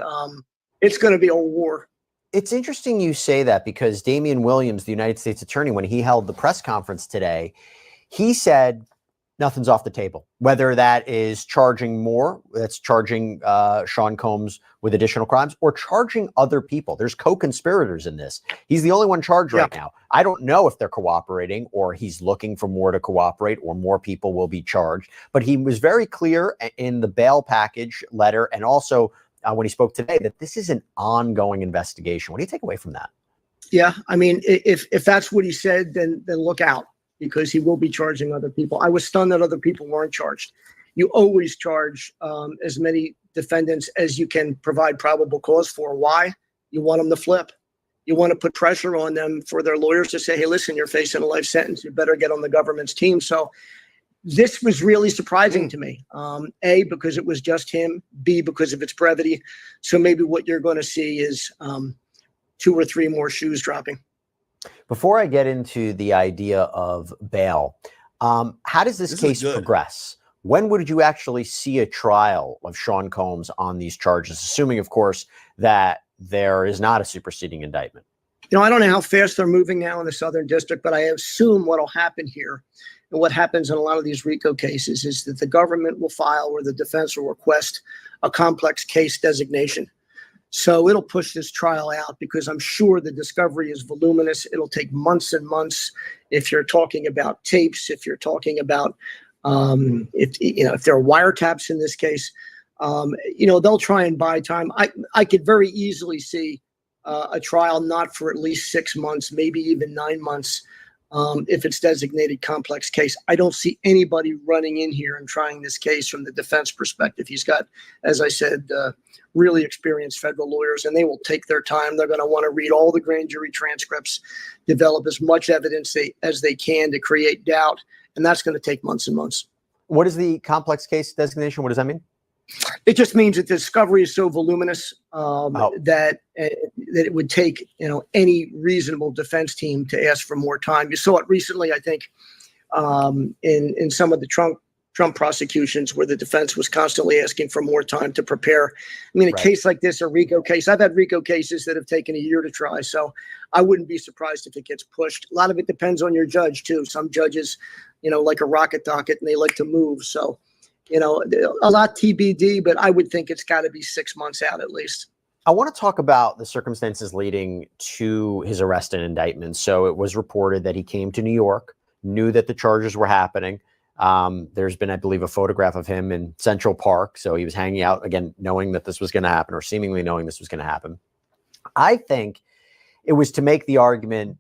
it's going to be a war. It's interesting you say that, because Damian Williams, the United States attorney, when he held the press conference today, he said nothing's off the table. Whether that is charging more, that's charging Sean Combs with additional crimes, or charging other people. There's co-conspirators in this. He's the only one charged right now. I don't know if they're cooperating, or he's looking for more to cooperate, or more people will be charged. But he was very clear in the bail package letter, and also when he spoke today, that this is an ongoing investigation. What do you take away from that? Yeah, I mean, if that's what he said, then look out, because he will be charging other people. I was stunned that other people weren't charged. You always charge as many defendants as you can provide probable cause for. Why? You want them to flip. You want to put pressure on them for their lawyers to say, hey, listen, you're facing a life sentence. You better get on the government's team. So this was really surprising to me. A, because it was just him. B, because of its brevity. So maybe what you're going to see is 2 or 3 more shoes dropping. Before I get into the idea of bail, how does this case progress? When would you actually see a trial of Sean Combs on these charges, assuming, of course, that there is not a superseding indictment? I don't know how fast they're moving now in the Southern District, but I assume what will happen here, and what happens in a lot of these RICO cases, is that the government will file, or the defense will request, a complex case designation. So it'll push this trial out, because I'm sure the discovery is voluminous. It'll take months and months. If you're talking about tapes, if you're talking about if there are wiretaps in this case, they'll try and buy time. I could very easily see a trial not for at least 6 months, maybe even 9 months, if it's designated complex case. I don't see anybody running in here and trying this case from the defense perspective. He's got, as I said, really experienced federal lawyers, and they will take their time. They're going to want to read all the grand jury transcripts, develop as much evidence as they can to create doubt, and that's going to take months and months. What is the complex case designation? What does that mean? It just means that the discovery is so voluminous that it would take any reasonable defense team to ask for more time. You saw it recently, I think, in some of the Trump prosecutions, where the defense was constantly asking for more time to prepare. I mean, a case like this, a RICO case, I've had RICO cases that have taken a year to try, so I wouldn't be surprised if it gets pushed. A lot of it depends on your judge too. Some judges, like a rocket docket, and they like to move. So, a lot TBD, but I would think it's got to be 6 months out at least. I want to talk about the circumstances leading to his arrest and indictment. So it was reported that he came to New York, knew that the charges were happening. There's been, I believe, a photograph of him in Central Park. So he was hanging out, again, knowing that this was going to happen, or seemingly knowing this was going to happen. I think it was to make the argument,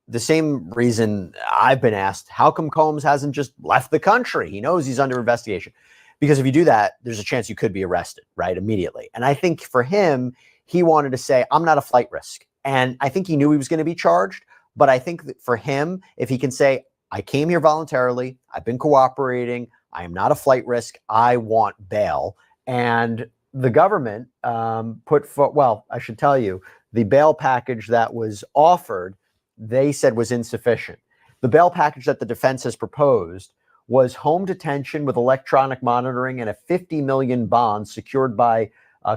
the same reason I've been asked, how come Combs hasn't just left the country? He knows he's under investigation. Because if you do that, there's a chance you could be arrested, right, immediately. And I think for him, he wanted to say, I'm not a flight risk. And I think he knew he was going to be charged. But I think that for him, if he can say, I came here voluntarily, I've been cooperating, I am not a flight risk, I want bail. And the government I should tell you, the bail package that was offered, they said was insufficient. The bail package that the defense has proposed was home detention with electronic monitoring and a $50 million bond secured by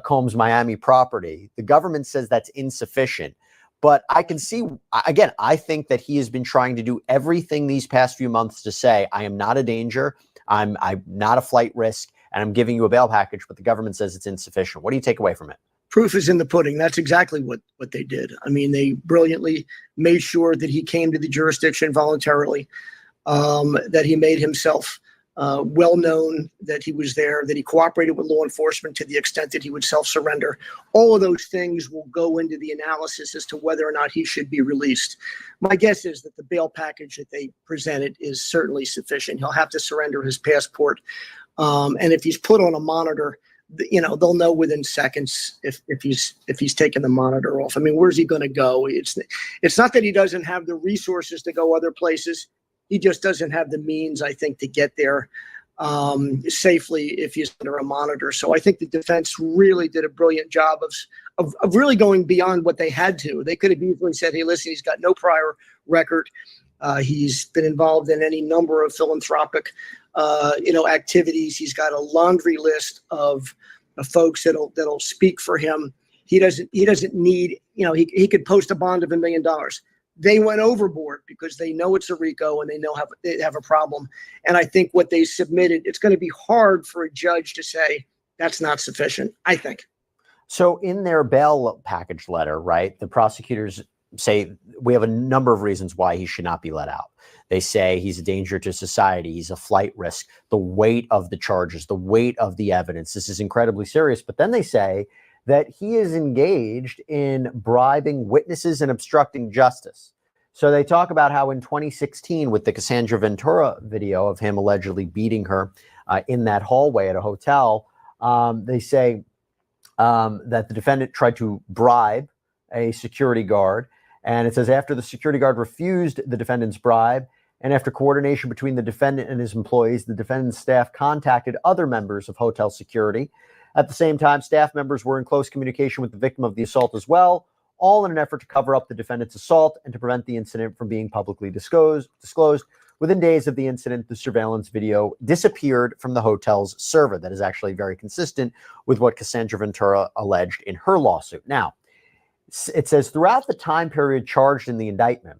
Combs' Miami property. The government says that's insufficient. But I can see, again, I think that he has been trying to do everything these past few months to say, I am not a danger, I'm not a flight risk, and I'm giving you a bail package, but the government says it's insufficient. What do you take away from it? Proof is in the pudding. That's exactly what they did. I mean, they brilliantly made sure that he came to the jurisdiction voluntarily, that he made himself well known, that he was there, that he cooperated with law enforcement to the extent that he would self-surrender. All of those things will go into the analysis as to whether or not he should be released. My guess is that the bail package that they presented is certainly sufficient. He'll have to surrender his passport. And if he's put on a monitor, they'll know within seconds if he's taken the monitor off. I mean, where's he going to go? It's not that he doesn't have the resources to go other places. He just doesn't have the means, I think, to get there safely if he's under a monitor. So I think the defense really did a brilliant job of really going beyond what they had to. They could have easily said, hey, listen, he's got no prior record. He's been involved in any number of philanthropic activities. He's got a laundry list of folks that'll speak for him. He doesn't need, he could post a bond of $1 million. They went overboard because they know it's a RICO and they know they have a problem. And I think what they submitted, it's going to be hard for a judge to say that's not sufficient, I think. So in their bail package letter, right, the prosecutors say we have a number of reasons why he should not be let out. They say he's a danger to society. He's a flight risk. The weight of the charges, the weight of the evidence. This is incredibly serious. But then they say that he is engaged in bribing witnesses and obstructing justice. So they talk about how in 2016, with the Cassandra Ventura video of him allegedly beating her in that hallway at a hotel, they say that the defendant tried to bribe a security guard. And it says after the security guard refused the defendant's bribe, and after coordination between the defendant and his employees, the defendant's staff contacted other members of hotel security. At the same time, staff members were in close communication with the victim of the assault as well, all in an effort to cover up the defendant's assault and to prevent the incident from being publicly disclosed. Within days of the incident, the surveillance video disappeared from the hotel's server. That is actually very consistent with what Cassandra Ventura alleged in her lawsuit. Now, it says throughout the time period charged in the indictment,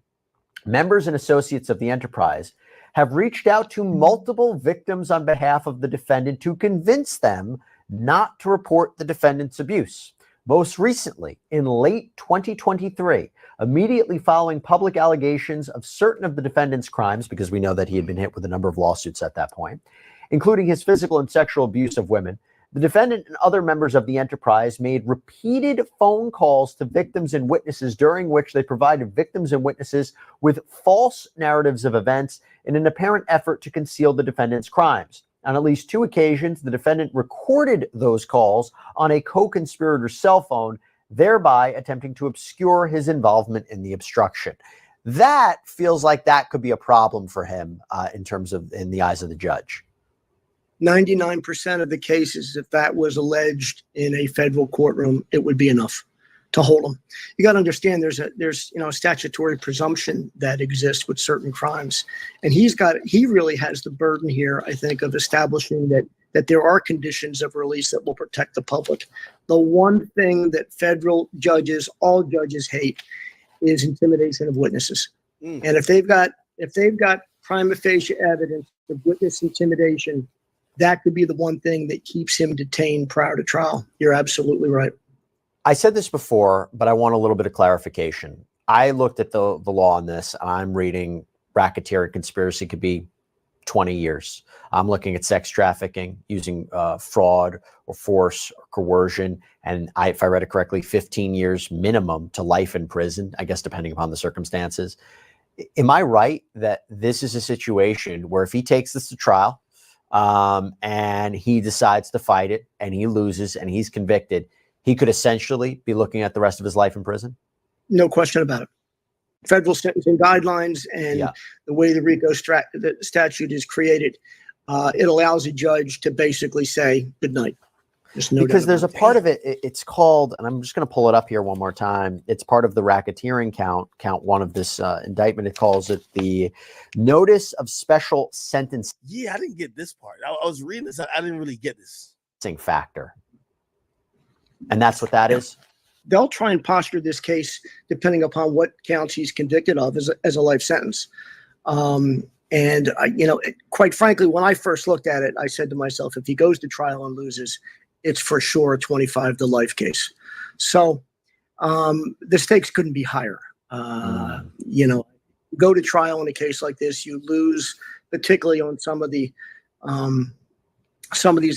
members and associates of the enterprise have reached out to multiple victims on behalf of the defendant to convince them not to report the defendant's abuse. Most recently, in late 2023, immediately following public allegations of certain of the defendant's crimes, because we know that he had been hit with a number of lawsuits at that point, including his physical and sexual abuse of women, the defendant and other members of the enterprise made repeated phone calls to victims and witnesses during which they provided victims and witnesses with false narratives of events in an apparent effort to conceal the defendant's crimes. On at least 2 occasions, the defendant recorded those calls on a co-conspirator's cell phone, thereby attempting to obscure his involvement in the obstruction. That feels like that could be a problem for him in the eyes of the judge. 99% of the cases, if that was alleged in a federal courtroom, it would be enough to hold him. You got to understand there's a statutory presumption that exists with certain crimes. And he really has the burden here, I think, of establishing that there are conditions of release that will protect the public. The one thing that federal judges, all judges hate is intimidation of witnesses. And if they've got prima facie evidence of witness intimidation, that could be the one thing that keeps him detained prior to trial. You're absolutely right. I said this before, but I want a little bit of clarification. I looked at the law on this, and I'm reading racketeering conspiracy could be 20 years. I'm looking at sex trafficking using fraud or force or coercion. And if I read it correctly, 15 years minimum to life in prison, I guess, depending upon the circumstances. Am I right that this is a situation where if he takes this to trial, and he decides to fight it and he loses and he's convicted, he could essentially be looking at the rest of his life in prison? No question about it. Federal sentencing guidelines and the way the RICO the statute is created, it allows a judge to basically say good night. Because there's a part of it, it's called, and I'm just going to pull it up here one more time. It's part of the racketeering count one of this indictment. It calls it the notice of special sentence. Yeah, I didn't get this part. I was reading this. I didn't really get this. Factor. And that's what that is? They'll try and posture this case, depending upon what counts he's convicted of, as a life sentence. Quite frankly, when I first looked at it, I said to myself, if he goes to trial and loses, it's for sure a 25 to life case. So the stakes couldn't be higher. Go to trial in a case like this, you lose, particularly on some of these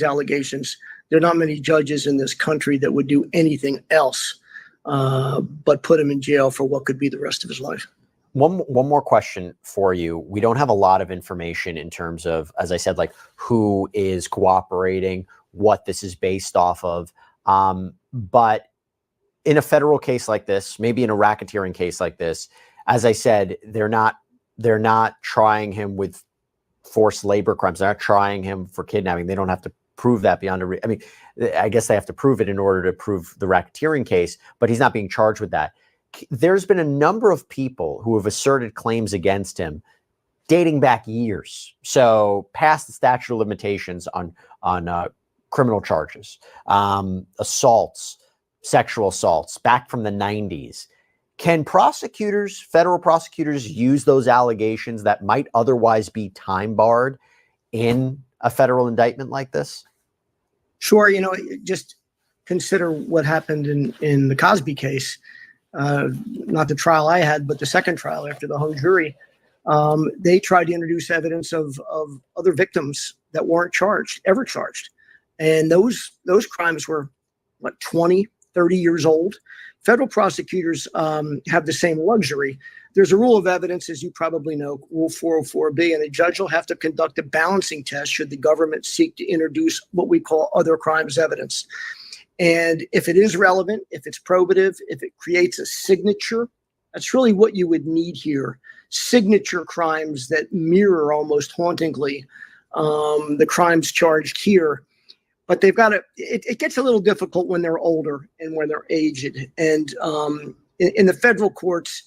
allegations. There are not many judges in this country that would do anything else but put him in jail for what could be the rest of his life. One more question for you. We don't have a lot of information in terms of, as I said, like who is cooperating, what this is based off of. But in a federal case like this, maybe in a racketeering case like this, as I said, they're not trying him with forced labor crimes. They're not trying him for kidnapping. They don't have to prove that beyond I guess they have to prove it in order to prove the racketeering case, but he's not being charged with that. There's been a number of people who have asserted claims against him dating back years. So past the statute of limitations on criminal charges, assaults, sexual assaults back from the 90s. Can federal prosecutors use those allegations that might otherwise be time barred in a federal indictment like this? Sure. Just consider what happened in the Cosby case. Not the trial I had, but the second trial after the hung jury. They tried to introduce evidence of other victims that weren't ever charged. And those crimes were 20, 30 years old. Federal prosecutors have the same luxury. There's a rule of evidence, as you probably know, Rule 404B, and a judge will have to conduct a balancing test should the government seek to introduce what we call other crimes evidence. And if it is relevant, if it's probative, if it creates a signature, that's really what you would need here. Signature crimes that mirror almost hauntingly the crimes charged here. But they've got it gets a little difficult when they're older and when they're aged. And in the federal courts,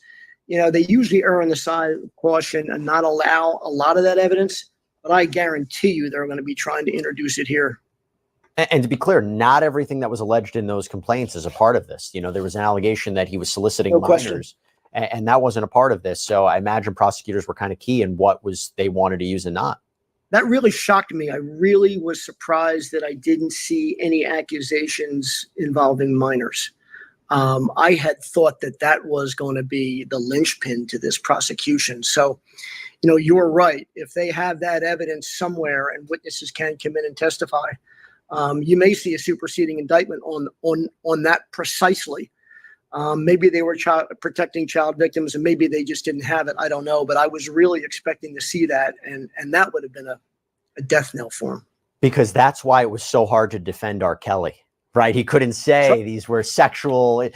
they usually err on the side of caution and not allow a lot of that evidence. But I guarantee you they're going to be trying to introduce it here. And to be clear, not everything that was alleged in those complaints is a part of this. There was an allegation that he was soliciting minors, and that wasn't a part of this. So I imagine prosecutors were kind of key in what they wanted to use and not. That really shocked me. I really was surprised that I didn't see any accusations involving minors. I had thought that was going to be the linchpin to this prosecution. So, you're right. If they have that evidence somewhere and witnesses can come in and testify, you may see a superseding indictment on that precisely. Maybe they were protecting child victims and maybe they just didn't have it. I don't know, but I was really expecting to see that. And that would have been a death knell for him. Because that's why it was so hard to defend R. Kelly, right? He couldn't say these were sexual,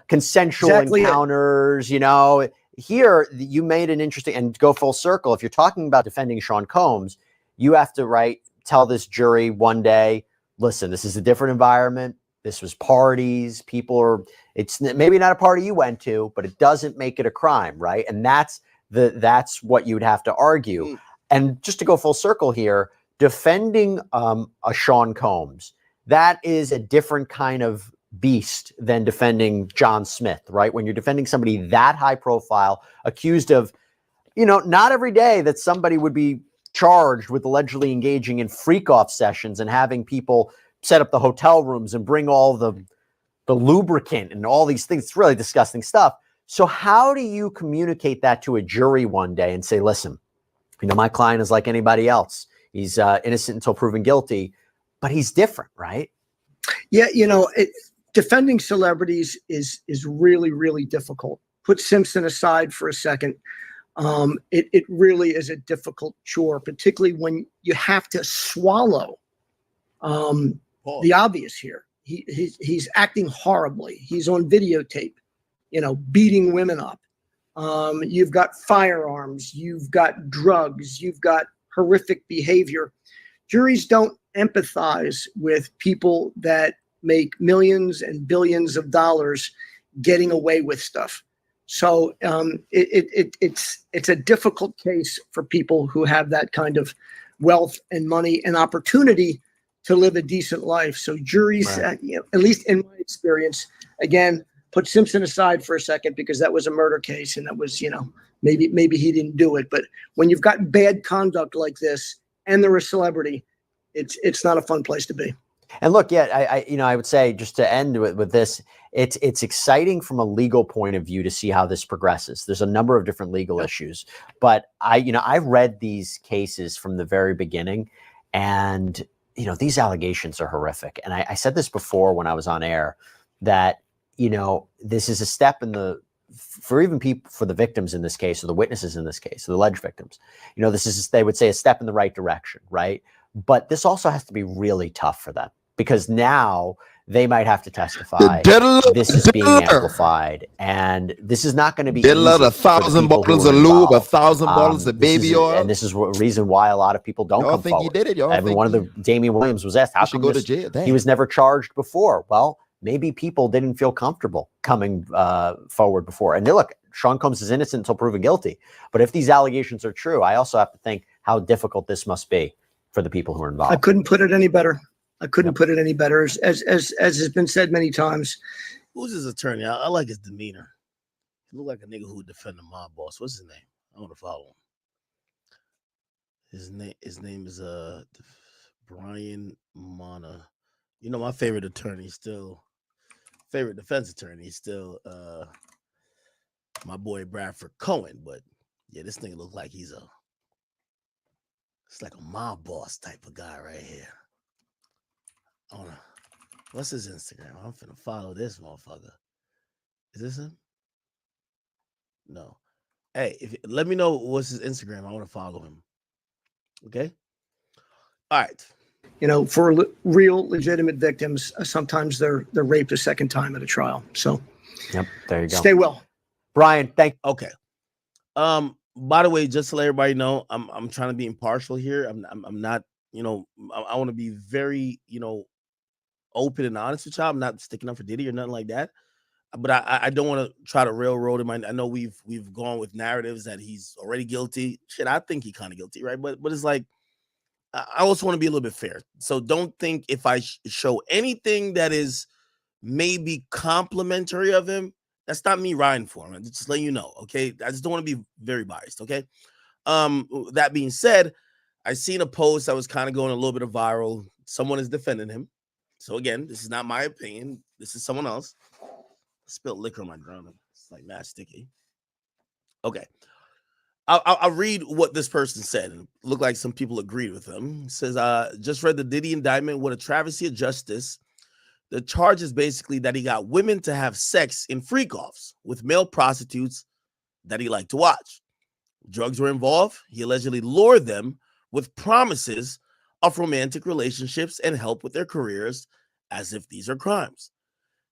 consensual encounters, Here, you made an interesting, and go full circle. If you're talking about defending Sean Combs, you have to tell this jury one day, listen, this is a different environment. This was parties. It's maybe not a party you went to, but it doesn't make it a crime, right? And that's what you would have to argue. And just to go full circle here, defending a Sean Combs, that is a different kind of beast than defending John Smith, right? When you're defending somebody that high profile, accused of, not every day that somebody would be charged with allegedly engaging in freak-off sessions and having people set up the hotel rooms and bring all the lubricant and all these things. It's really disgusting stuff. So how do you communicate that to a jury one day and say, listen, my client is like anybody else. He's innocent until proven guilty, but he's different, right? Yeah, defending celebrities is really, really difficult. Put Simpson aside for a second. It really is a difficult chore, particularly when you have to swallow the obvious here. He's acting horribly. He's on videotape, beating women up. You've got firearms, you've got drugs, you've got horrific behavior. Juries don't empathize with people that make millions and billions of dollars getting away with stuff. So it's a difficult case for people who have that kind of wealth and money and opportunity to live a decent life. So juries, Right. At least in my experience, again, put Simpson aside for a second because that was a murder case and that was, maybe he didn't do it. But when you've got bad conduct like this and they're a celebrity, it's not a fun place to be. And look, I would say just to end with this, it's exciting from a legal point of view to see how this progresses. There's a number of different legal issues, but I've read these cases from the very beginning, and these allegations are horrific. And I said this before when I was on air that this is a step in for the victims in this case, or the witnesses in this case, or the alleged victims. This is, they would say, a step in the right direction, right? But this also has to be really tough for them because now they might have to testify. This is being amplified, and this is not going to be easy. 1,000 bottles of lube, 1,000 bottles of baby oil. And this is a reason why a lot of people don't come forward. He did it, y'all. I mean, one of the Damian Williams was asked, how come go to jail? he was never charged before? Well, maybe people didn't feel comfortable coming forward before. And look, Sean Combs is innocent until proven guilty. But if these allegations are true, I also have to think how difficult this must be for the people who are involved. I couldn't put it any better. Put it any better. As has been said many times. Who's his attorney? I like his demeanor. He look like a nigga who would defend the mob boss. What's his name? I want to follow him. His name is Brian Mana. My favorite attorney still, favorite defense attorney still my boy Bradford Cohen. But yeah, this thing look like it's like a mob boss type of guy right here. What's his Instagram? I'm finna follow this motherfucker. Is this him? No. Hey, let me know what's his Instagram. I want to follow him. Okay. All right. For real legitimate victims, sometimes they're raped a second time at a trial. So, yep, there you go. Stay well, Brian. Okay. By the way, just to let everybody know, I'm trying to be impartial here. I'm not. I want to be very open and honest with y'all. I'm not sticking up for Diddy or nothing like that. But I don't want to try to railroad him. I know we've gone with narratives that he's already guilty. Shit, I think he's kind of guilty, right? But it's like, I also want to be a little bit fair. So don't think if I show anything that is maybe complimentary of him, that's not me riding for him. I'm just letting you know, okay? I just don't want to be very biased, okay? That being said, I seen a post that was kind of going a little bit of viral. Someone is defending him. So again, this is not my opinion. This is someone else. I spilled liquor on my drum. It's like mad sticky. Okay. I'll read what this person said. It looked like some people agreed with him. It says, just read the Diddy indictment. What a travesty of justice. The charge is basically that he got women to have sex in freak-offs with male prostitutes that he liked to watch. Drugs were involved. He allegedly lured them with promises of romantic relationships and help with their careers as if these are crimes.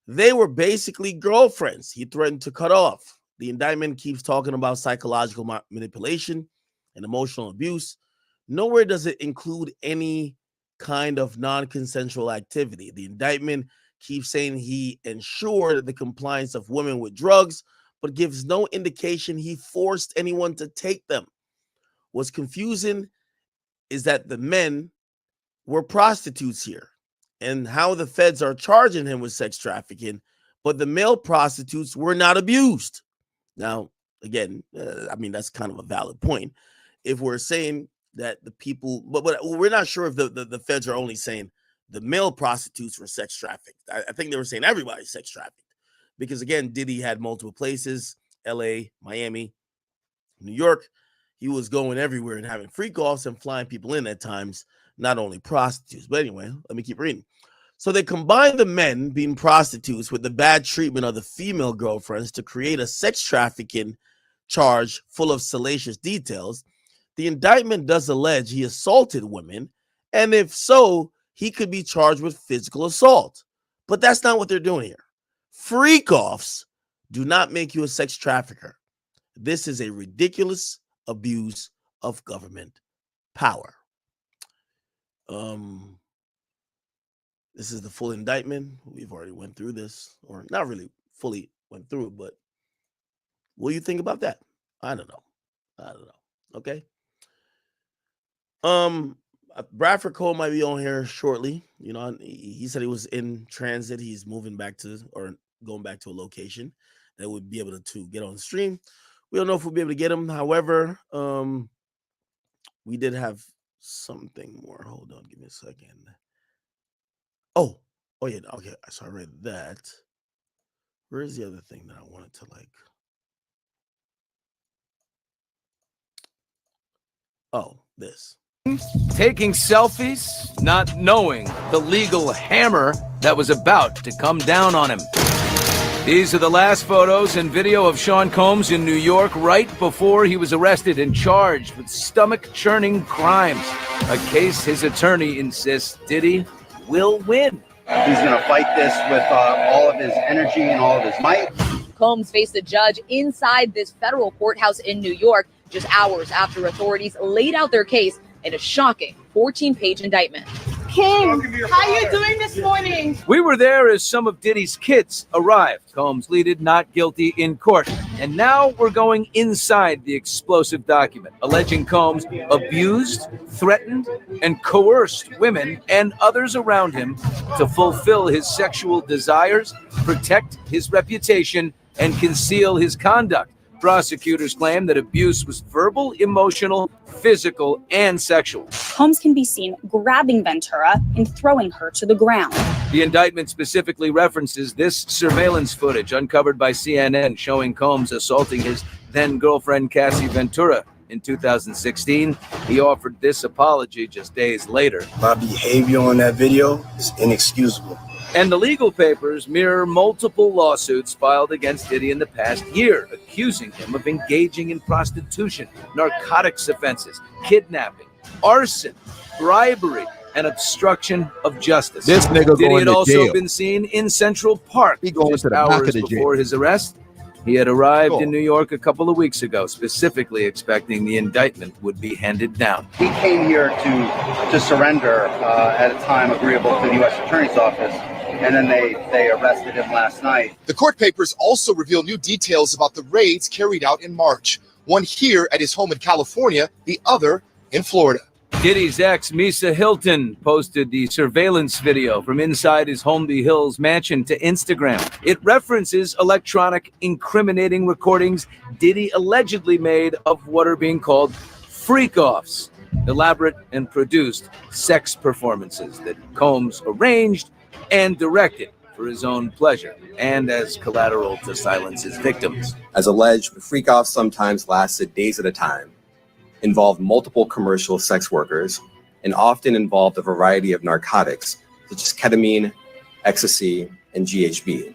They were basically girlfriends he threatened to cut off. The indictment keeps talking about psychological manipulation and emotional abuse. Nowhere does it include any kind of non-consensual activity. The indictment keeps saying he ensured the compliance of women with drugs, but gives no indication he forced anyone to take them. What's confusing is that the men were prostitutes here and how the feds are charging him with sex trafficking, but the male prostitutes were not abused. Now, again, that's kind of a valid point. If we're saying that the people, but we're not sure if the feds are only saying the male prostitutes were sex trafficked. I think they were saying everybody's sex trafficked because, again, Diddy had multiple places, LA, Miami, New York. He was going everywhere and having freak-offs and flying people in at times, not only prostitutes. But anyway, let me keep reading. So they combined the men being prostitutes with the bad treatment of the female girlfriends to create a sex trafficking charge full of salacious details, the indictment does allege he assaulted women, and if so, he could be charged with physical assault. But that's not what they're doing here. Freak-offs do not make you a sex trafficker. This is a ridiculous abuse of government power. This is the full indictment. We've already went through this, or not really fully went through it, but what do you think about that? I don't know. Okay. Bradford Cole might be on here shortly. You know, he said he was in transit. He's moving back to, or going back to a location that would be able to get on the stream. We don't know if we'll be able to get him. However, we did have something more. Hold on, give me a second. Oh yeah, okay. So I read that. Where is the other thing that I wanted to like? Oh, this. Taking selfies, not knowing the legal hammer that was about to come down on him. These are the last photos and video of Sean Combs in New York right before he was arrested and charged with stomach-churning crimes, a case his attorney insists Diddy will win. He's going to fight this with all of his energy and all of his might. Combs faced a judge inside this federal courthouse in New York just hours after authorities laid out their case in a shocking 14-page indictment. Kim, how you doing this morning? We were there as some of Diddy's kids arrived. Combs pleaded not guilty in court. And now we're going inside the explosive document, alleging Combs abused, threatened, and coerced women and others around him to fulfill his sexual desires, protect his reputation, and conceal his conduct. Prosecutors claim that abuse was verbal, emotional, physical, and sexual. Combs can be seen grabbing Ventura and throwing her to the ground. The indictment specifically references this surveillance footage uncovered by CNN showing Combs assaulting his then-girlfriend Cassie Ventura. In 2016, he offered this apology just days later. My behavior on that video is inexcusable. And the legal papers mirror multiple lawsuits filed against Diddy in the past year, accusing him of engaging in prostitution, narcotics offenses, kidnapping, arson, bribery, and obstruction of justice. This nigga Diddy going had to also jail. been seen in Central Park just to the back hours of the jail. before his arrest. He had arrived in New York a couple of weeks ago, specifically expecting the indictment would be handed down. He came here to surrender at a time agreeable to the U.S. Attorney's Office, and then they arrested him last night. The court papers also reveal new details about the raids carried out in March. One here at his home in California, the other in Florida. Diddy's ex, Misa Hilton, posted the surveillance video from inside his Holmby Hills mansion to Instagram. It references electronic incriminating recordings Diddy allegedly made of what are being called freak-offs, elaborate and produced sex performances that Combs arranged and directed for his own pleasure and as collateral to silence his victims. As alleged, the freak-offs sometimes lasted days at a time, involved multiple commercial sex workers, and often involved a variety of narcotics, such as ketamine, ecstasy, and GHB,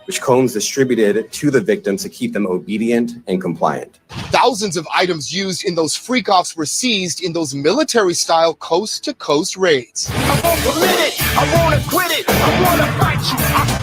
which Combs distributed to the victims to keep them obedient and compliant. Thousands of items used in those freak-offs were seized in those military-style coast-to-coast raids.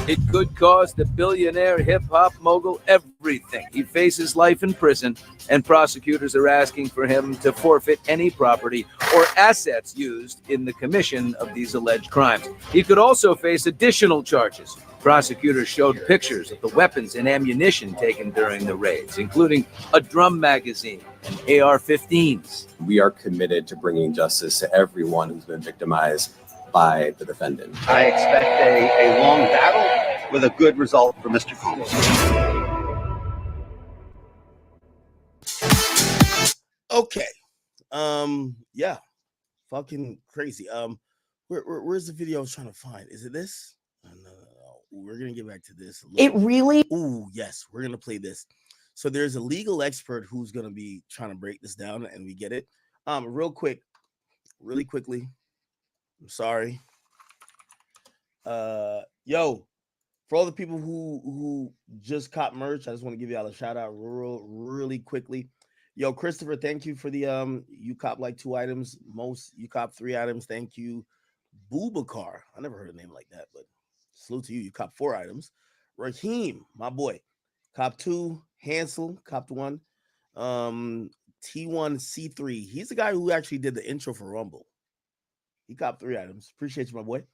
It could cost the billionaire hip-hop mogul everything. He faces life in prison, and prosecutors are asking for him to forfeit any property or assets used in the commission of these alleged crimes. He could also face additional charges. Prosecutors showed pictures of the weapons and ammunition taken during the raids, including a drum magazine and AR-15s. We are committed to bringing justice to everyone who's been victimized by the defendant. I expect a long battle with a good result for Mr. Combs. Okay. Yeah. Fucking crazy. Where's the video I was trying to find? Is it this? No. We're gonna get back to this. It really? Ooh, yes. We're gonna play this. So there's a legal expert who's gonna be trying to break this down, and we get it. Really quickly. I'm sorry. Yo, For all the people who just caught merch, I just want to give y'all a shout out really quickly. Yo, Christopher, thank you for the you cop like 2 items. Most you cop 3 items. Thank you. Boubacar. I never heard a name like that, but salute to you. You cop 4 items. Raheem, my boy, cop 2. Hansel, copped 1. T1C3. He's the guy who actually did the intro for Rumble. He copped 3 items. Appreciate you, my boy.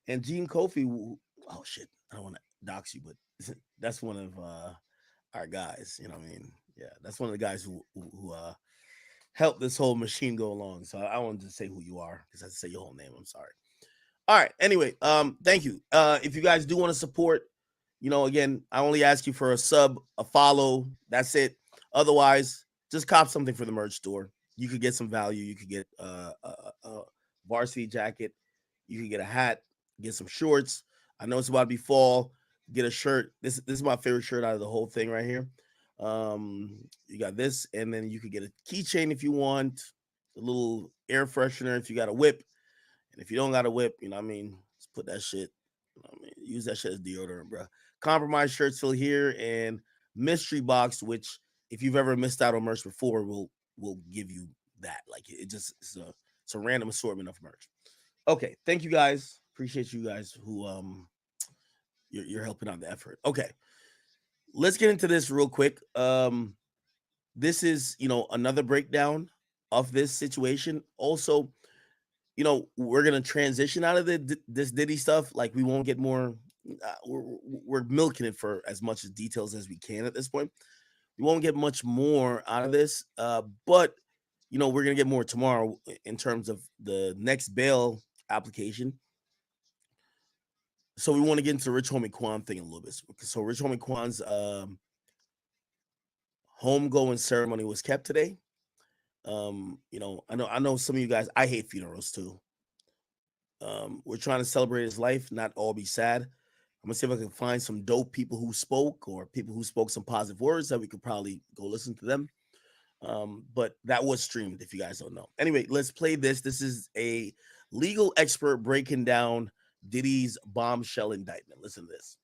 And Gene Kofi. Oh shit, I don't want to dox you, but that's one of our guys. You know what I mean? Yeah, that's one of the guys who helped this whole machine go along. So I wanted to say who you are because I had to say your whole name. I'm sorry. All right. Anyway, thank you. If you guys do want to support, again, I only ask you for a sub, a follow. That's it. Otherwise, just cop something for the merch store. You could get some value. You could get a varsity jacket. You could get a hat. Get some shorts. I know it's about to be fall. Get a shirt. This is my favorite shirt out of the whole thing right here. You got this, and then you could get a keychain if you want, a little air freshener if you got a whip, and if you don't got a whip, just put that shit. Use that shit as deodorant, bro. Compromise shirt still here, and mystery box, which if you've ever missed out on merch before, will give you that. Like it's a random assortment of merch. Okay, thank you guys. Appreciate you guys who you're helping out the effort. Okay, let's get into this real quick. This is another breakdown of this situation. Also, we're gonna transition out of this Diddy stuff. Like we won't get more. We're milking it for as much details as we can at this point. We won't get much more out of this, but we're gonna get more tomorrow in terms of the next bail application. So we want to get into Rich Homie Quan thing a little bit. So Rich Homie Quan's homegoing ceremony was kept today. I know some of you guys, I hate funerals too. We're trying to celebrate his life, not all be sad. I'm gonna see if I can find some dope people who spoke or people who spoke some positive words that we could probably go listen to them. But that was streamed if you guys don't know. Anyway, let's play this. This is a legal expert breaking down Diddy's bombshell indictment. Listen to this.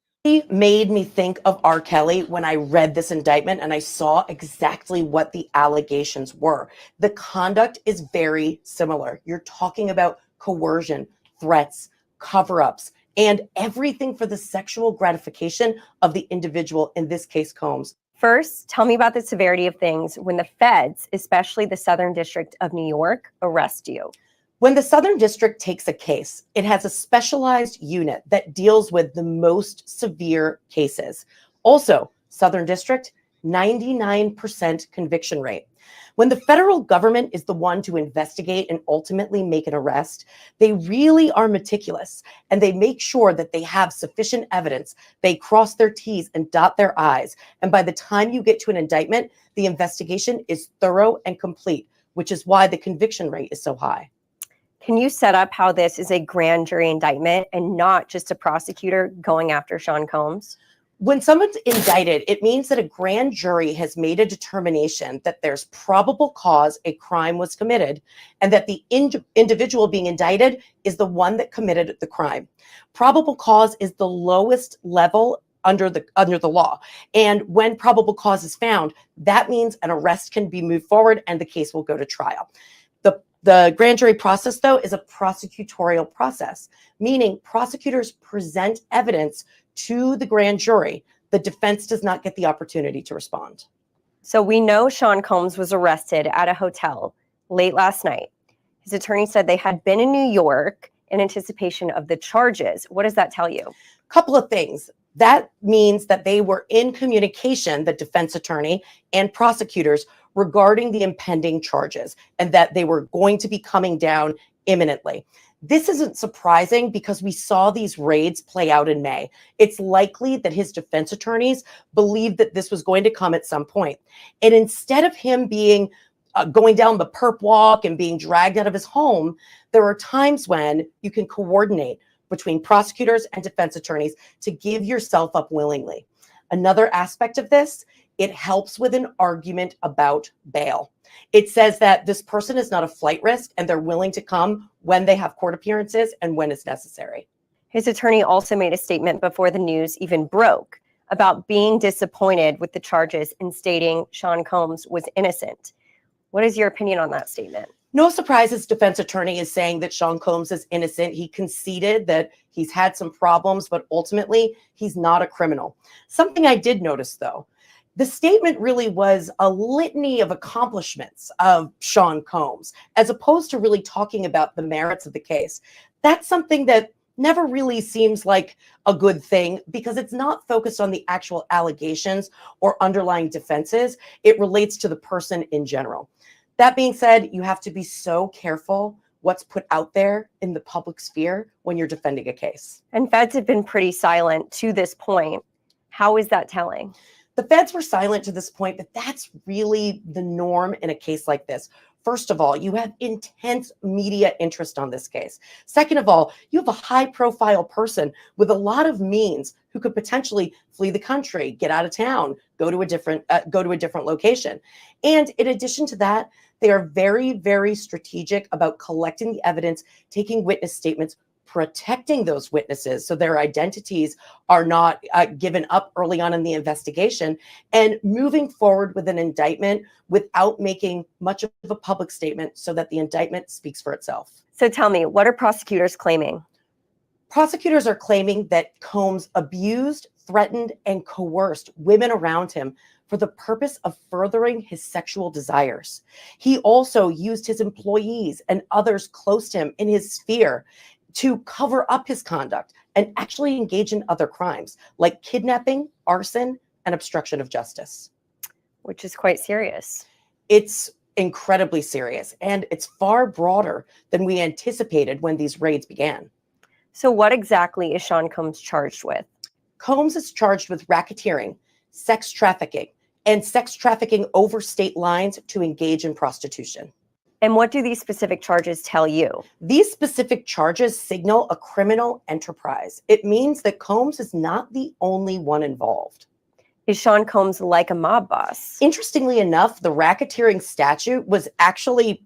Made me think of R. Kelly when I read this indictment and I saw exactly what the allegations were. The conduct is very similar. You're talking about coercion, threats, cover-ups, and everything for the sexual gratification of the individual, in this case, Combs. First, tell me about the severity of things when the feds, especially the Southern District of New York, arrest you. When the Southern District takes a case, it has a specialized unit that deals with the most severe cases. Also, Southern District, 99% conviction rate. When the federal government is the one to investigate and ultimately make an arrest, they really are meticulous and they make sure that they have sufficient evidence. They cross their T's and dot their I's. And by the time you get to an indictment, the investigation is thorough and complete, which is why the conviction rate is so high. Can you set up how this is a grand jury indictment and not just a prosecutor going after Sean Combs? When someone's indicted, it means that a grand jury has made a determination that there's probable cause a crime was committed and that the individual being indicted is the one that committed the crime. Probable cause is the lowest level under the law. And when probable cause is found, that means an arrest can be moved forward and the case will go to trial. The grand jury process, though, is a prosecutorial process, meaning prosecutors present evidence to the grand jury. The defense does not get the opportunity to respond. So we know Sean Combs was arrested at a hotel late last night. His attorney said they had been in New York in anticipation of the charges. What does that tell you? Couple of things. That means that they were in communication, the defense attorney and prosecutors, regarding the impending charges and that they were going to be coming down imminently. This isn't surprising because we saw these raids play out in May. It's likely that his defense attorneys believed that this was going to come at some point. And instead of him being going down the perp walk and being dragged out of his home, there are times when you can coordinate between prosecutors and defense attorneys to give yourself up willingly. Another aspect of this, it helps with an argument about bail. It says that this person is not a flight risk and they're willing to come when they have court appearances and when it's necessary. His attorney also made a statement before the news even broke about being disappointed with the charges and stating Sean Combs was innocent. What is your opinion on that statement? No surprise, his defense attorney is saying that Sean Combs is innocent. He conceded that he's had some problems, but ultimately he's not a criminal. Something I did notice, though, the statement really was a litany of accomplishments of Sean Combs, as opposed to really talking about the merits of the case. That's something that never really seems like a good thing because it's not focused on the actual allegations or underlying defenses. It relates to the person in general. That being said, you have to be so careful what's put out there in the public sphere when you're defending a case. And feds have been pretty silent to this point. How is that telling? The feds were silent to this point, but that's really the norm in a case like this. First of all, you have intense media interest on this case. Second of all, you have a high-profile person with a lot of means who could potentially flee the country, get out of town, go to a different location. And in addition to that, they are very, very strategic about collecting the evidence, taking witness statements, protecting those witnesses so their identities are not given up early on in the investigation, and moving forward with an indictment without making much of a public statement so that the indictment speaks for itself. So tell me, what are prosecutors claiming? Prosecutors are claiming that Combs abused, threatened, and coerced women around him for the purpose of furthering his sexual desires. He also used his employees and others close to him in his sphere to cover up his conduct and actually engage in other crimes like kidnapping, arson, and obstruction of justice. Which is quite serious. It's incredibly serious, and it's far broader than we anticipated when these raids began. So what exactly is Sean Combs charged with? Combs is charged with racketeering, sex trafficking, and sex trafficking over state lines to engage in prostitution. And what do these specific charges tell you? These specific charges signal a criminal enterprise. It means that Combs is not the only one involved. Is Sean Combs like a mob boss? Interestingly enough, the racketeering statute was actually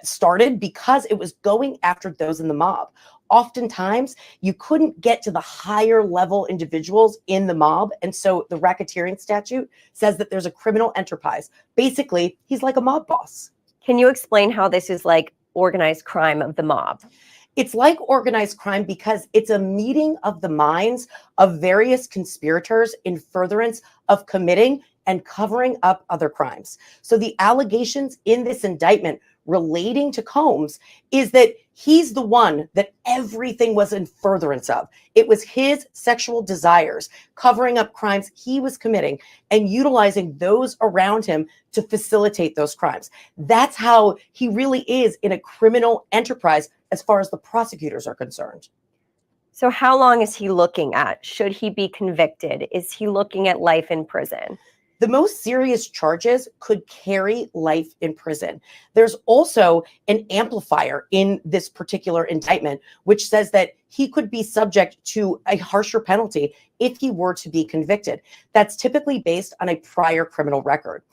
started because it was going after those in the mob. Oftentimes, you couldn't get to the higher level individuals in the mob. And so the racketeering statute says that there's a criminal enterprise. Basically, he's like a mob boss. Can you explain how this is like organized crime of the mob? It's like organized crime because it's a meeting of the minds of various conspirators in furtherance of committing and covering up other crimes. So the allegations in this indictment relating to Combs is that he's the one that everything was in furtherance of. It was his sexual desires, covering up crimes he was committing and utilizing those around him to facilitate those crimes. That's how he really is in a criminal enterprise as far as the prosecutors are concerned. So how long is he looking at? Should he be convicted? Is he looking at life in prison? The most serious charges could carry life in prison. There's also an amplifier in this particular indictment, which says that he could be subject to a harsher penalty if he were to be convicted. That's typically based on a prior criminal record.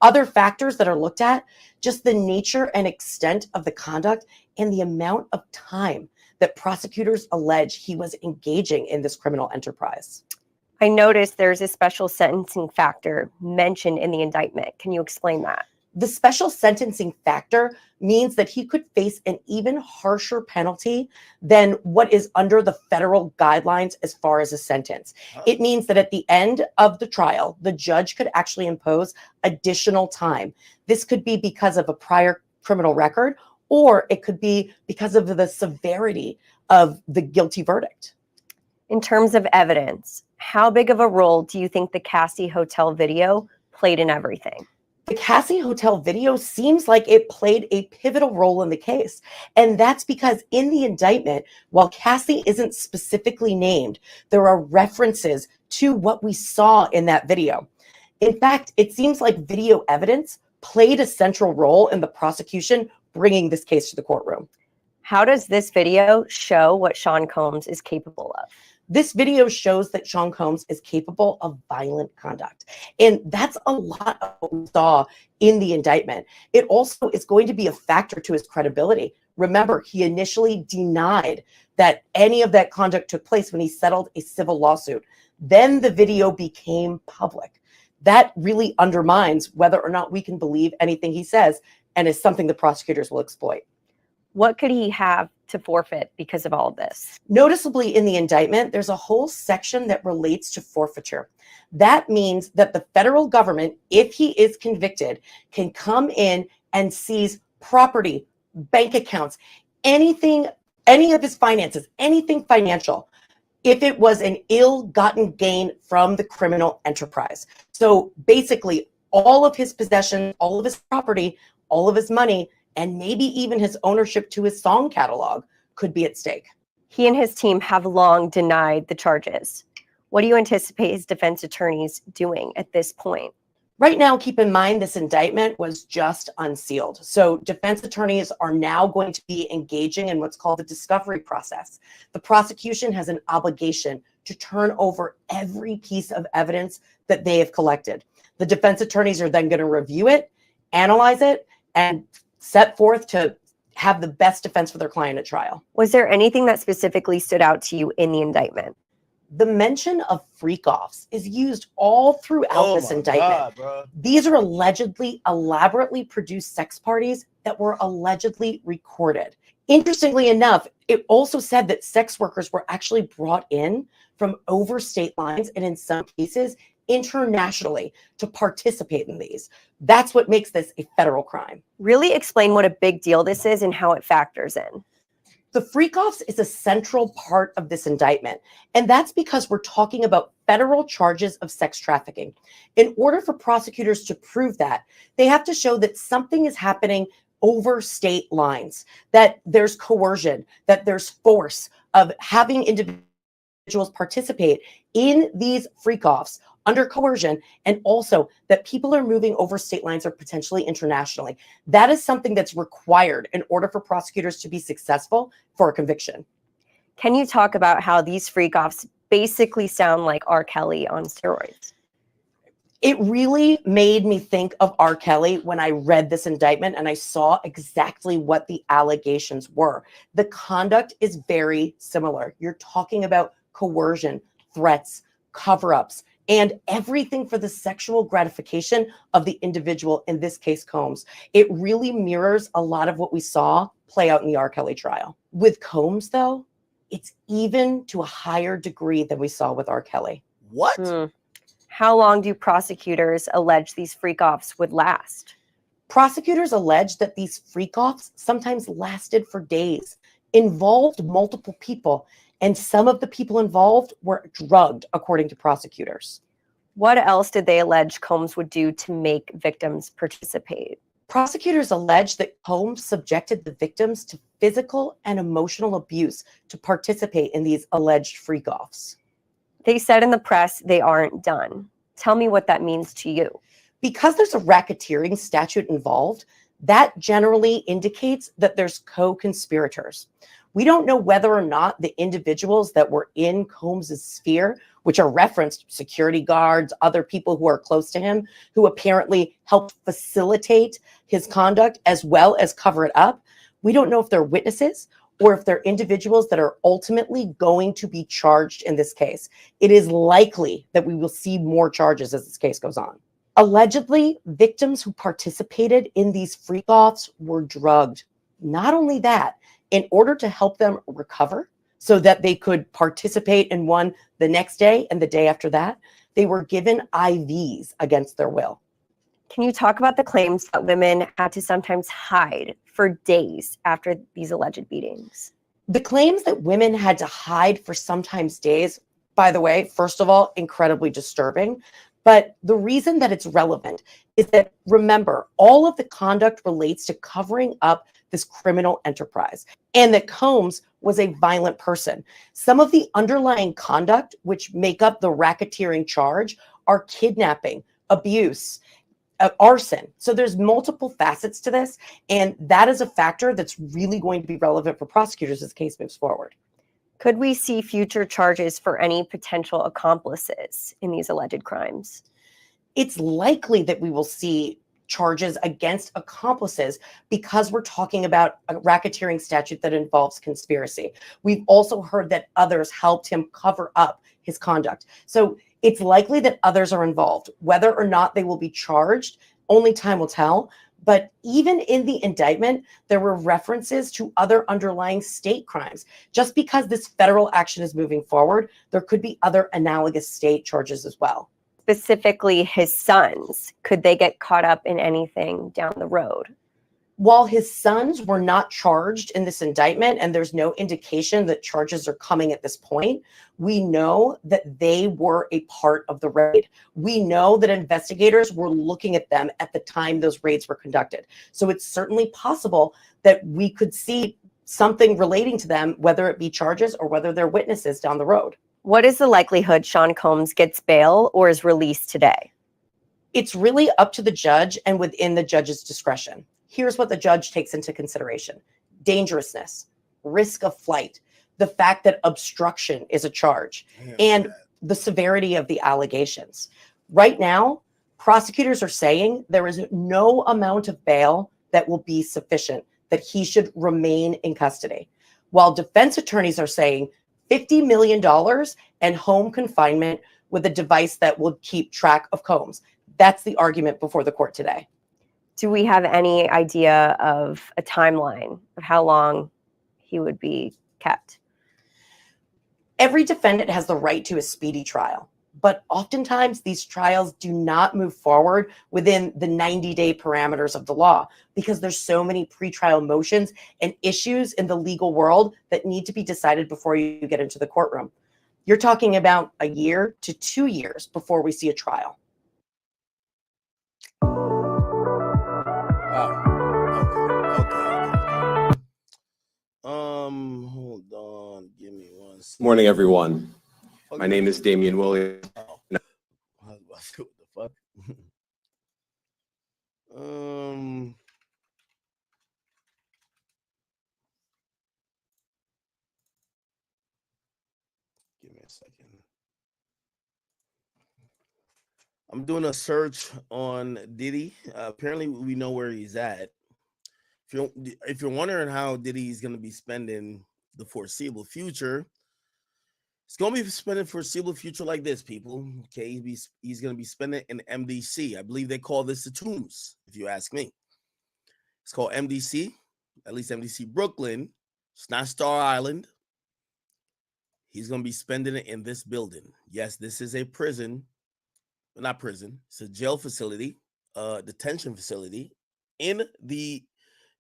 Other factors that are looked at, just the nature and extent of the conduct and the amount of time that prosecutors allege he was engaging in this criminal enterprise. I noticed there's a special sentencing factor mentioned in the indictment. Can you explain that? The special sentencing factor means that he could face an even harsher penalty than what is under the federal guidelines as far as a sentence. It means that at the end of the trial, the judge could actually impose additional time. This could be because of a prior criminal record, or it could be because of the severity of the guilty verdict. In terms of evidence, how big of a role do you think the Cassie Hotel video played in everything? The Cassie Hotel video seems like it played a pivotal role in the case. And that's because in the indictment, while Cassie isn't specifically named, there are references to what we saw in that video. In fact, it seems like video evidence played a central role in the prosecution bringing this case to the courtroom. How does this video show what Sean Combs is capable of? This video shows that Sean Combs is capable of violent conduct. And that's a lot of what we saw in the indictment. It also is going to be a factor to his credibility. Remember, he initially denied that any of that conduct took place when he settled a civil lawsuit. Then the video became public. That really undermines whether or not we can believe anything he says, and is something the prosecutors will exploit. What could he have to forfeit because of all of this? Noticeably in the indictment, there's a whole section that relates to forfeiture. That means that the federal government, if he is convicted, can come in and seize property, bank accounts, anything, any of his finances, anything financial, if it was an ill-gotten gain from the criminal enterprise. So basically, all of his possessions, all of his property, all of his money, and maybe even his ownership to his song catalog could be at stake. He and his team have long denied the charges. What do you anticipate his defense attorneys doing at this point? Right now, keep in mind, this indictment was just unsealed. So defense attorneys are now going to be engaging in what's called the discovery process. The prosecution has an obligation to turn over every piece of evidence that they have collected. The defense attorneys are then going to review it, analyze it, and set forth to have the best defense for their client at trial. Was there anything that specifically stood out to you in the indictment? The mention of freak-offs is used all throughout this indictment. These are allegedly elaborately produced sex parties that were allegedly recorded. Interestingly enough, it also said that sex workers were actually brought in from over state lines, and in some cases internationally, to participate in these. That's what makes this a federal crime. Really explain what a big deal this is and how it factors in. The freak-offs is a central part of this indictment, and that's because we're talking about federal charges of sex trafficking. In order for prosecutors to prove that, they have to show that something is happening over state lines, that there's coercion, that there's force of having individuals participate in these freak-offs under coercion, and also that people are moving over state lines or potentially internationally. That is something that's required in order for prosecutors to be successful for a conviction. Can you talk about how these freak-offs basically sound like R. Kelly on steroids? It really made me think of R. Kelly when I read this indictment and I saw exactly what the allegations were. The conduct is very similar. You're talking about coercion, threats, cover-ups, and everything for the sexual gratification of the individual, in this case, Combs. It really mirrors a lot of what we saw play out in the R. Kelly trial. With Combs, though, it's even to a higher degree than we saw with R. Kelly. What? How long do prosecutors allege these freak-offs would last? Prosecutors allege that these freak-offs sometimes lasted for days, involved multiple people, and some of the people involved were drugged, according to prosecutors. What else did they allege Combs would do to make victims participate? Prosecutors allege that Combs subjected the victims to physical and emotional abuse to participate in these alleged freak-offs. They said in the press they aren't done. Tell me what that means to you. Because there's a racketeering statute involved, that generally indicates that there's co-conspirators. We don't know whether or not the individuals that were in Combs's sphere, which are referenced security guards, other people who are close to him, who apparently helped facilitate his conduct as well as cover it up. We don't know if they're witnesses or if they're individuals that are ultimately going to be charged in this case. It is likely that we will see more charges as this case goes on. Allegedly, victims who participated in these freak-offs were drugged. Not only that, in order to help them recover so that they could participate in one the next day and the day after that, they were given IVs against their will. Can you talk about the claims that women had to sometimes hide for days after these alleged beatings? The claims that women had to hide for sometimes days, by the way, first of all, incredibly disturbing. But the reason that it's relevant is that, remember, all of the conduct relates to covering up this criminal enterprise, and that Combs was a violent person. Some of the underlying conduct which make up the racketeering charge are kidnapping, abuse, arson. So there's multiple facets to this, and that is a factor that's really going to be relevant for prosecutors as the case moves forward. Could we see future charges for any potential accomplices in these alleged crimes? It's likely that we will see charges against accomplices because we're talking about a racketeering statute that involves conspiracy. We've also heard that others helped him cover up his conduct. So it's likely that others are involved. Whether or not they will be charged, only time will tell. But even in the indictment, there were references to other underlying state crimes. Just because this federal action is moving forward, there could be other analogous state charges as well. Specifically, his sons, could they get caught up in anything down the road? While his sons were not charged in this indictment, and there's no indication that charges are coming at this point, we know that they were a part of the raid. We know that investigators were looking at them at the time those raids were conducted. So it's certainly possible that we could see something relating to them, whether it be charges or whether they're witnesses down the road. What is the likelihood Sean Combs gets bail or is released today? It's really up to the judge and within the judge's discretion. Here's what the judge takes into consideration: dangerousness, risk of flight, the fact that obstruction is a charge, and the severity of the allegations. Right now, prosecutors are saying there is no amount of bail that will be sufficient, that he should remain in custody, while defense attorneys are saying $50 million and home confinement with a device that will keep track of Combs. That's the argument before the court today. Do we have any idea of a timeline of how long he would be kept? Every defendant has the right to a speedy trial, but oftentimes these trials do not move forward within the 90-day parameters of the law because there's so many pretrial motions and issues in the legal world that need to be decided before you get into the courtroom. You're talking about a year to 2 years before we see a trial. Hold on. Give me one second. Morning, everyone. My name is Damian Williams. I was about to say, what the fuck? Give me a second. I'm doing a search on Diddy. Apparently, we know where he's at. If you're wondering how Diddy's going to be spending the foreseeable future, it's going to be spending foreseeable future like this, people. Okay, he's going to be spending in MDC. I believe they call this the Tombs, if you ask me. It's called MDC, at least MDC Brooklyn. It's not Star Island. He's going to be spending it in this building. Yes, this is a prison. Not prison. It's a jail facility, detention facility in the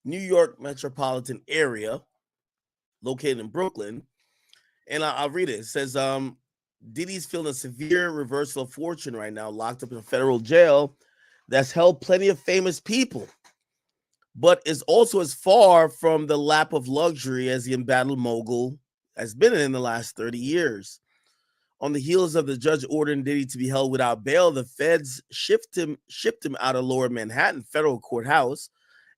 New York metropolitan area, located in Brooklyn. And I'll read it. It says, Diddy's feeling a severe reversal of fortune right now, locked up in a federal jail that's held plenty of famous people, but is also as far from the lap of luxury as the embattled mogul has been in the last 30 years. On the heels of the judge ordering Diddy to be held without bail, the feds shipped him out of Lower Manhattan Federal Courthouse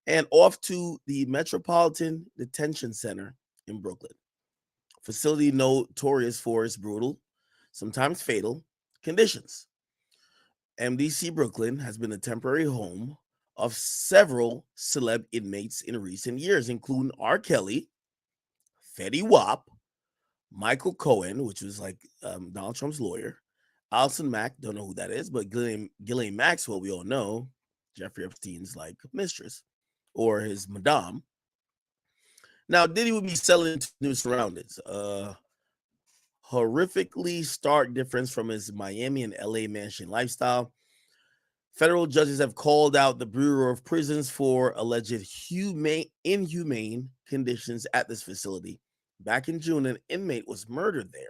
and off to the Metropolitan Detention Center in Brooklyn. Facility notorious for its brutal, sometimes fatal, conditions. MDC Brooklyn has been a temporary home of several celeb inmates in recent years, including R. Kelly, Fetty Wap, Michael Cohen, which was like Donald Trump's lawyer, Alison Mack, don't know who that is, but Ghislaine Maxwell, we all know, Jeffrey Epstein's like mistress or his madame. Now, Diddy would be selling into new surroundings. Horrifically stark difference from his Miami and LA mansion lifestyle. Federal judges have called out the Bureau of Prisons for alleged inhumane conditions at this facility. Back in June, an inmate was murdered there.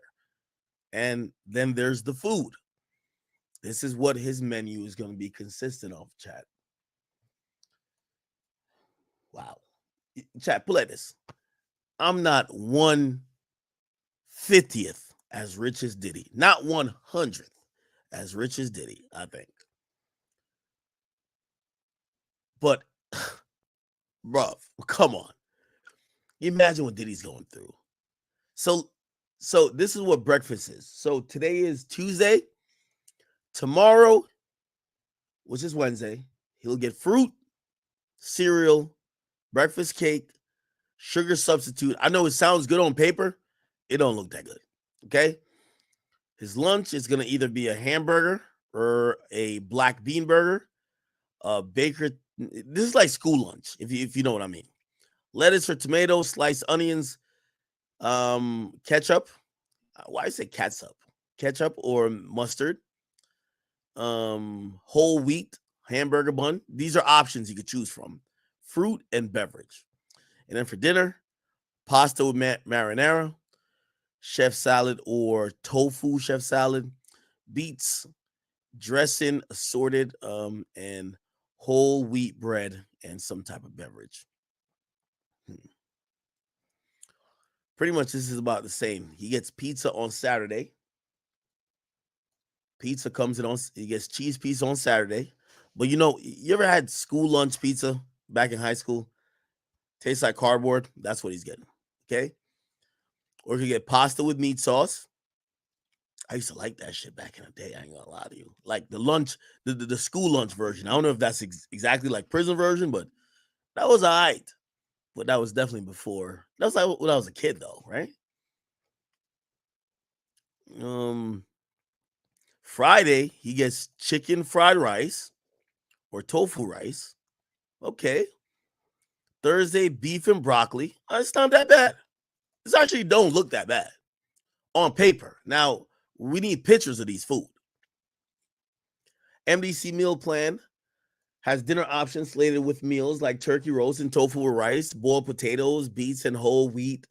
And then there's the food. This is what his menu is going to be consistent of, chat. Wow. Chat, play this. I'm not 1/50th as rich as Diddy. Not 100th as rich as Diddy, I think. But, bruh, come on. Imagine what Diddy's going through. So this is what breakfast is. So today is Tuesday. Tomorrow, which is Wednesday, He'll get fruit, cereal, breakfast cake, sugar substitute. I know it sounds good on paper. It don't look that good. Okay. His lunch is going to either be a hamburger or a black bean burger, a baker. This is like school lunch, if you know what I mean. Lettuce or tomatoes, sliced onions, ketchup. Why I say ketchup? Ketchup or mustard. Whole wheat hamburger bun. These are options you could choose from. Fruit and beverage. And then for dinner, pasta with marinara, chef salad or tofu chef salad, beets, dressing, assorted, and whole wheat bread and some type of beverage. Pretty much this is about the same. He gets pizza on Saturday. Pizza comes in on, he gets cheese pizza on Saturday. But you know, you ever had school lunch pizza back in high school? Tastes like cardboard. That's what he's getting. Okay. Or you get pasta with meat sauce. I used to like that shit back in the day. I ain't gonna lie to you. Like the lunch, the school lunch version. I don't know if that's exactly like prison version, but that was all right. But that was definitely before. That was like when I was a kid, though, right? Friday, he gets chicken fried rice or tofu rice. Okay. Thursday, beef and broccoli. It's not that bad. This actually don't look that bad on paper. Now, we need pictures of these food. MDC meal plan has dinner options slated with meals like turkey roast and tofu with rice, boiled potatoes, beets, and whole wheat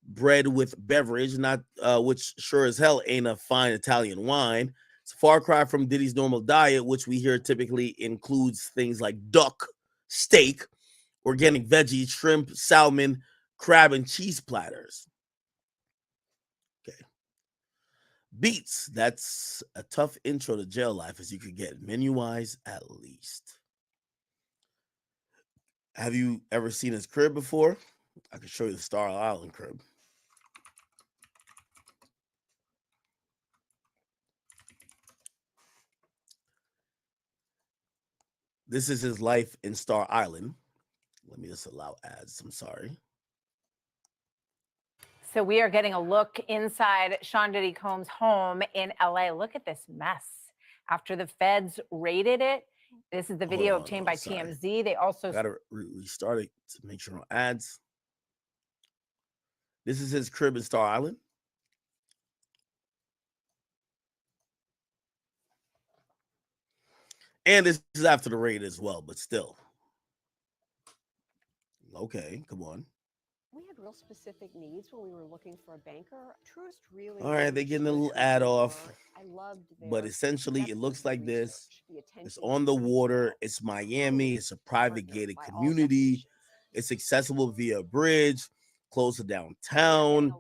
bread with beverage, not which sure as hell ain't a fine Italian wine. It's a far cry from Diddy's normal diet, which we hear typically includes things like duck, steak, organic veggies, shrimp, salmon, crab, and cheese platters. Okay. Beets, that's a tough intro to jail life as you could get, menu-wise at least. Have you ever seen his crib before? I can show you the Star Island crib. This is his life in Star Island. Let me just allow ads. I'm sorry. So we are getting a look inside Sean Diddy Combs' home in LA. Look at this mess. After the feds raided it, this is the video obtained by TMZ. They also gotta restart it to make sure no ads. This is his crib in Star Island. And this is after the raid as well, but still. Okay, come on. We had real specific needs when we were looking for a banker. Truist really. All right, they're getting a little ad off. But essentially, it looks like this. It's on the water. It's Miami. It's a private gated community. It's accessible via a bridge, close to downtown,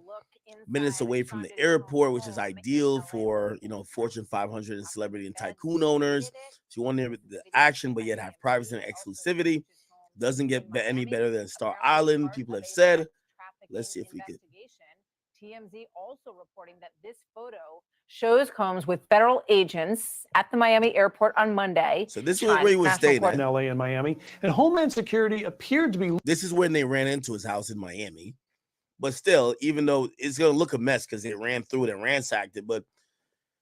minutes away from the airport, which is ideal for, you know, Fortune 500 and celebrity and tycoon owners. So you want the action, but yet have privacy and exclusivity. Doesn't get any better than Star Island, people have said. Let's see if we could. TMZ also reporting that this photo shows Combs with federal agents at the Miami airport on Monday. So this is where he was staying in LA and Miami, and Homeland Security appeared to be. This is when they ran into his house in Miami. But still, even though it's going to look a mess because they ran through it and ransacked it, but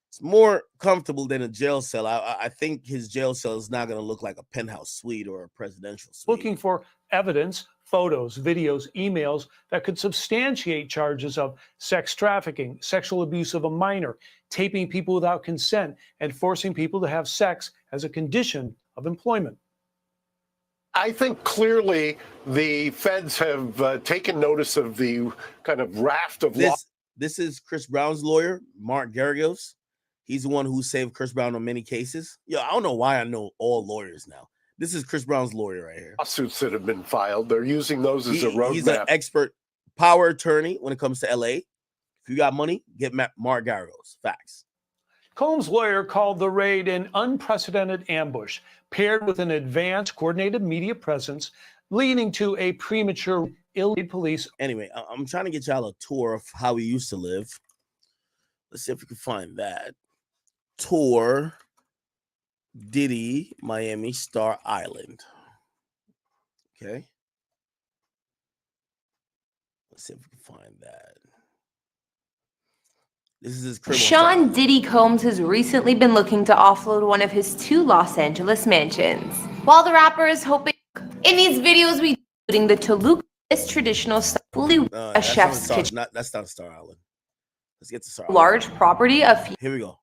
it's more comfortable than a jail cell. I think his jail cell is not going to look like a penthouse suite or a presidential suite. Looking for evidence, photos, videos, emails that could substantiate charges of sex trafficking, sexual abuse of a minor, taping people without consent, and forcing people to have sex as a condition of employment. I think clearly the feds have taken notice of the kind of raft of law. This is Chris Brown's lawyer, Mark Garagos. He's the one who saved Chris Brown on many cases. Yo, I don't know why I know all lawyers now. This is Chris Brown's lawyer right here. Lawsuits that have been filed. They're using those as a roadmap. He's an expert power attorney when it comes to LA. If you got money, get Mark Garagos. Facts. Combs' lawyer called the raid an unprecedented ambush, paired with an advanced coordinated media presence, leading to a premature illegal police. Anyway, I'm trying to get y'all a tour of how he used to live. Let's see if we can find that. Tour Diddy, Miami, Star Island. Okay. Let's see if we can find that. This is his crib. Sean Diddy Combs has recently been looking to offload one of his 2 Los Angeles mansions. While the rapper is hoping, in these videos we including the Toluca, this traditional style, fully a chef's kitchen. That's not Star Island. Let's get to Star Large Island. property of. Here we go.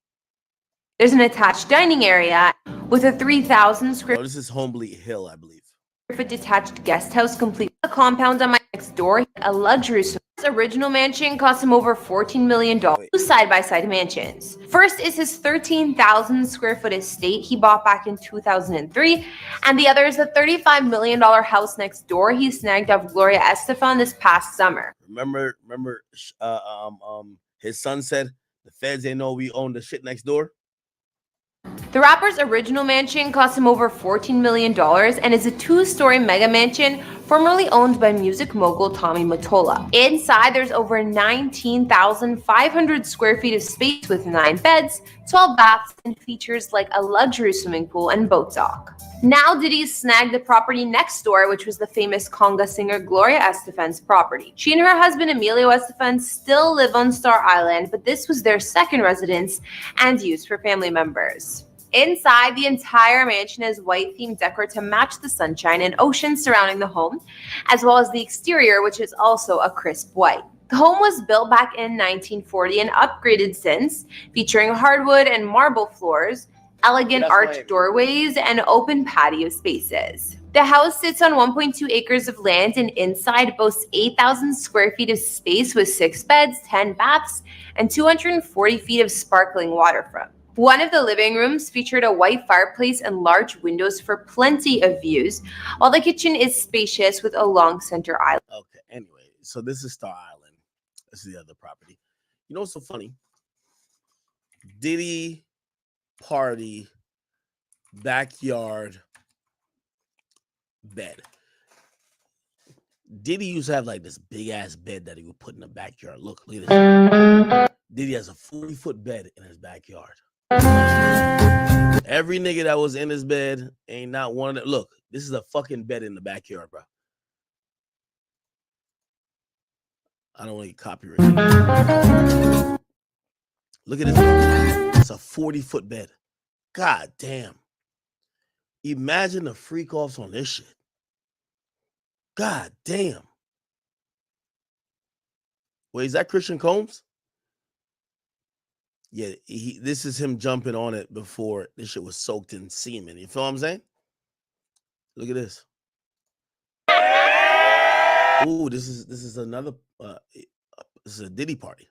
There's an attached dining area with a 3,000 square. Oh, this is Homebleed Hill, I believe. A detached guest house complete with a compound on my next door, a luxury. His original mansion cost him over $14 million. 2 side-by-side mansions. First is his 13,000 square foot estate he bought back in 2003, and the other is a $35 million house next door he snagged off Gloria Estefan this past summer. Remember, his son said the feds ain't know we own the shit next door. The rapper's original mansion cost him over $14 million and is a 2-story mega mansion formerly owned by music mogul Tommy Mottola. Inside, there's over 19,500 square feet of space with 9 beds, 12 baths, and features like a luxury swimming pool and boat dock. Now Diddy snagged the property next door, which was the famous conga singer Gloria Estefan's property. She and her husband Emilio Estefan still live on Star Island, but this was their second residence and used for family members. Inside, the entire mansion has white-themed decor to match the sunshine and ocean surrounding the home, as well as the exterior, which is also a crisp white. The home was built back in 1940 and upgraded since, featuring hardwood and marble floors, elegant arched doorways, and open patio spaces. The house sits on 1.2 acres of land and inside boasts 8,000 square feet of space with 6 beds, 10 baths, and 240 feet of sparkling waterfront. One of the living rooms featured a white fireplace and large windows for plenty of views, while the kitchen is spacious with a long center island. Okay, anyway, so this is Star Island. This is the other property. You know what's so funny? Diddy party backyard bed. Diddy used to have like this big ass bed that he would put in the backyard. Look at this. Diddy has a 40-foot bed in his backyard. Every nigga that was in his bed ain't not one of them. Look, this is a fucking bed in the backyard, bro. I don't want to get copyrighted. Look at this. It's a 40-foot bed. God damn. Imagine the freak offs on this shit. God damn. Wait, is that Christian Combs? Yeah, this is him jumping on it before this shit was soaked in semen. You feel what I'm saying? Look at this. Ooh, this is another this is a Diddy party.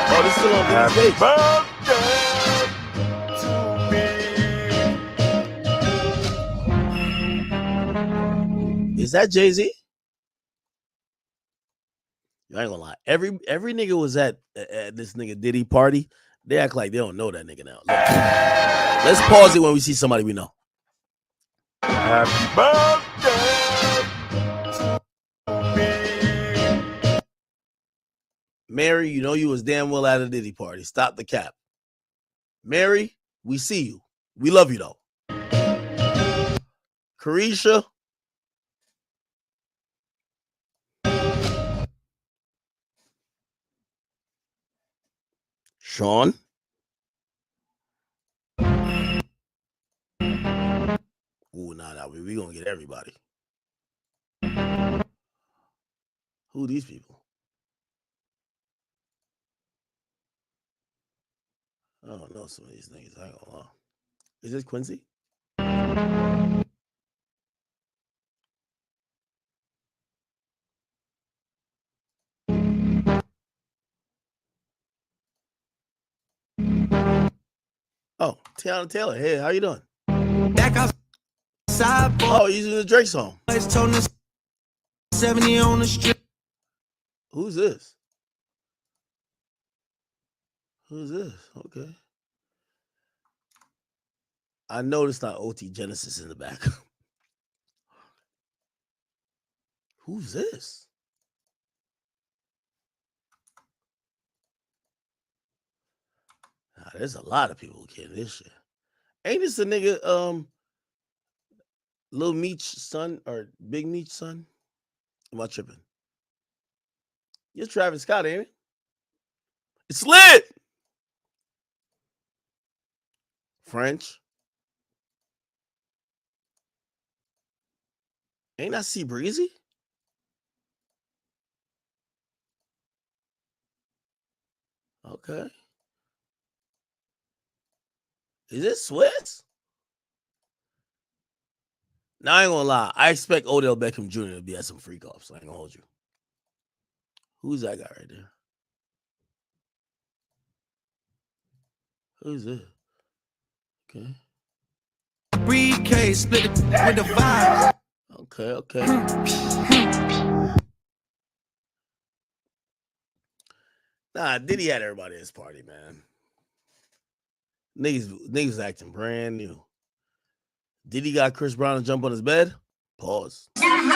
Oh, this is still on Diddy's page. Is that Jay-Z? I ain't gonna lie. Every nigga was at this nigga Diddy party. They act like they don't know that nigga now. Look. Let's pause it when we see somebody we know. Happy birthday. Mary, you know you was damn well at a Diddy party. Stop the cap. Mary, we see you. We love you though. Carisha. Sean. Ooh, nah, we gonna get everybody. Who are these people? I don't know some of these niggas. I ain't gonna lie. Is this Quincy? Oh, Tiana Taylor. Hey, how you doing? Back outside. Oh, you're using the Drake song. 70 on the street. Who's this? Who's this? Okay. I noticed not OT Genesis in the back. Who's this? Nah, there's a lot of people who can't this shit. Ain't this a nigga, Lil Meech's son or Big Meech's son? Am I tripping? You're Travis Scott, ain't it? It's lit. French. Ain't that C Breezy? Okay. Is it Swiss? Now I ain't gonna lie. I expect Odell Beckham Jr. to be at some freak offs. So I ain't gonna hold you. Who's that guy right there? Who's it? Okay. Briefcase split it with the vibe. Okay. Nah, Diddy had everybody at his party, man. Niggas acting brand new. Diddy got Chris Brown to jump on his bed? Pause. Everybody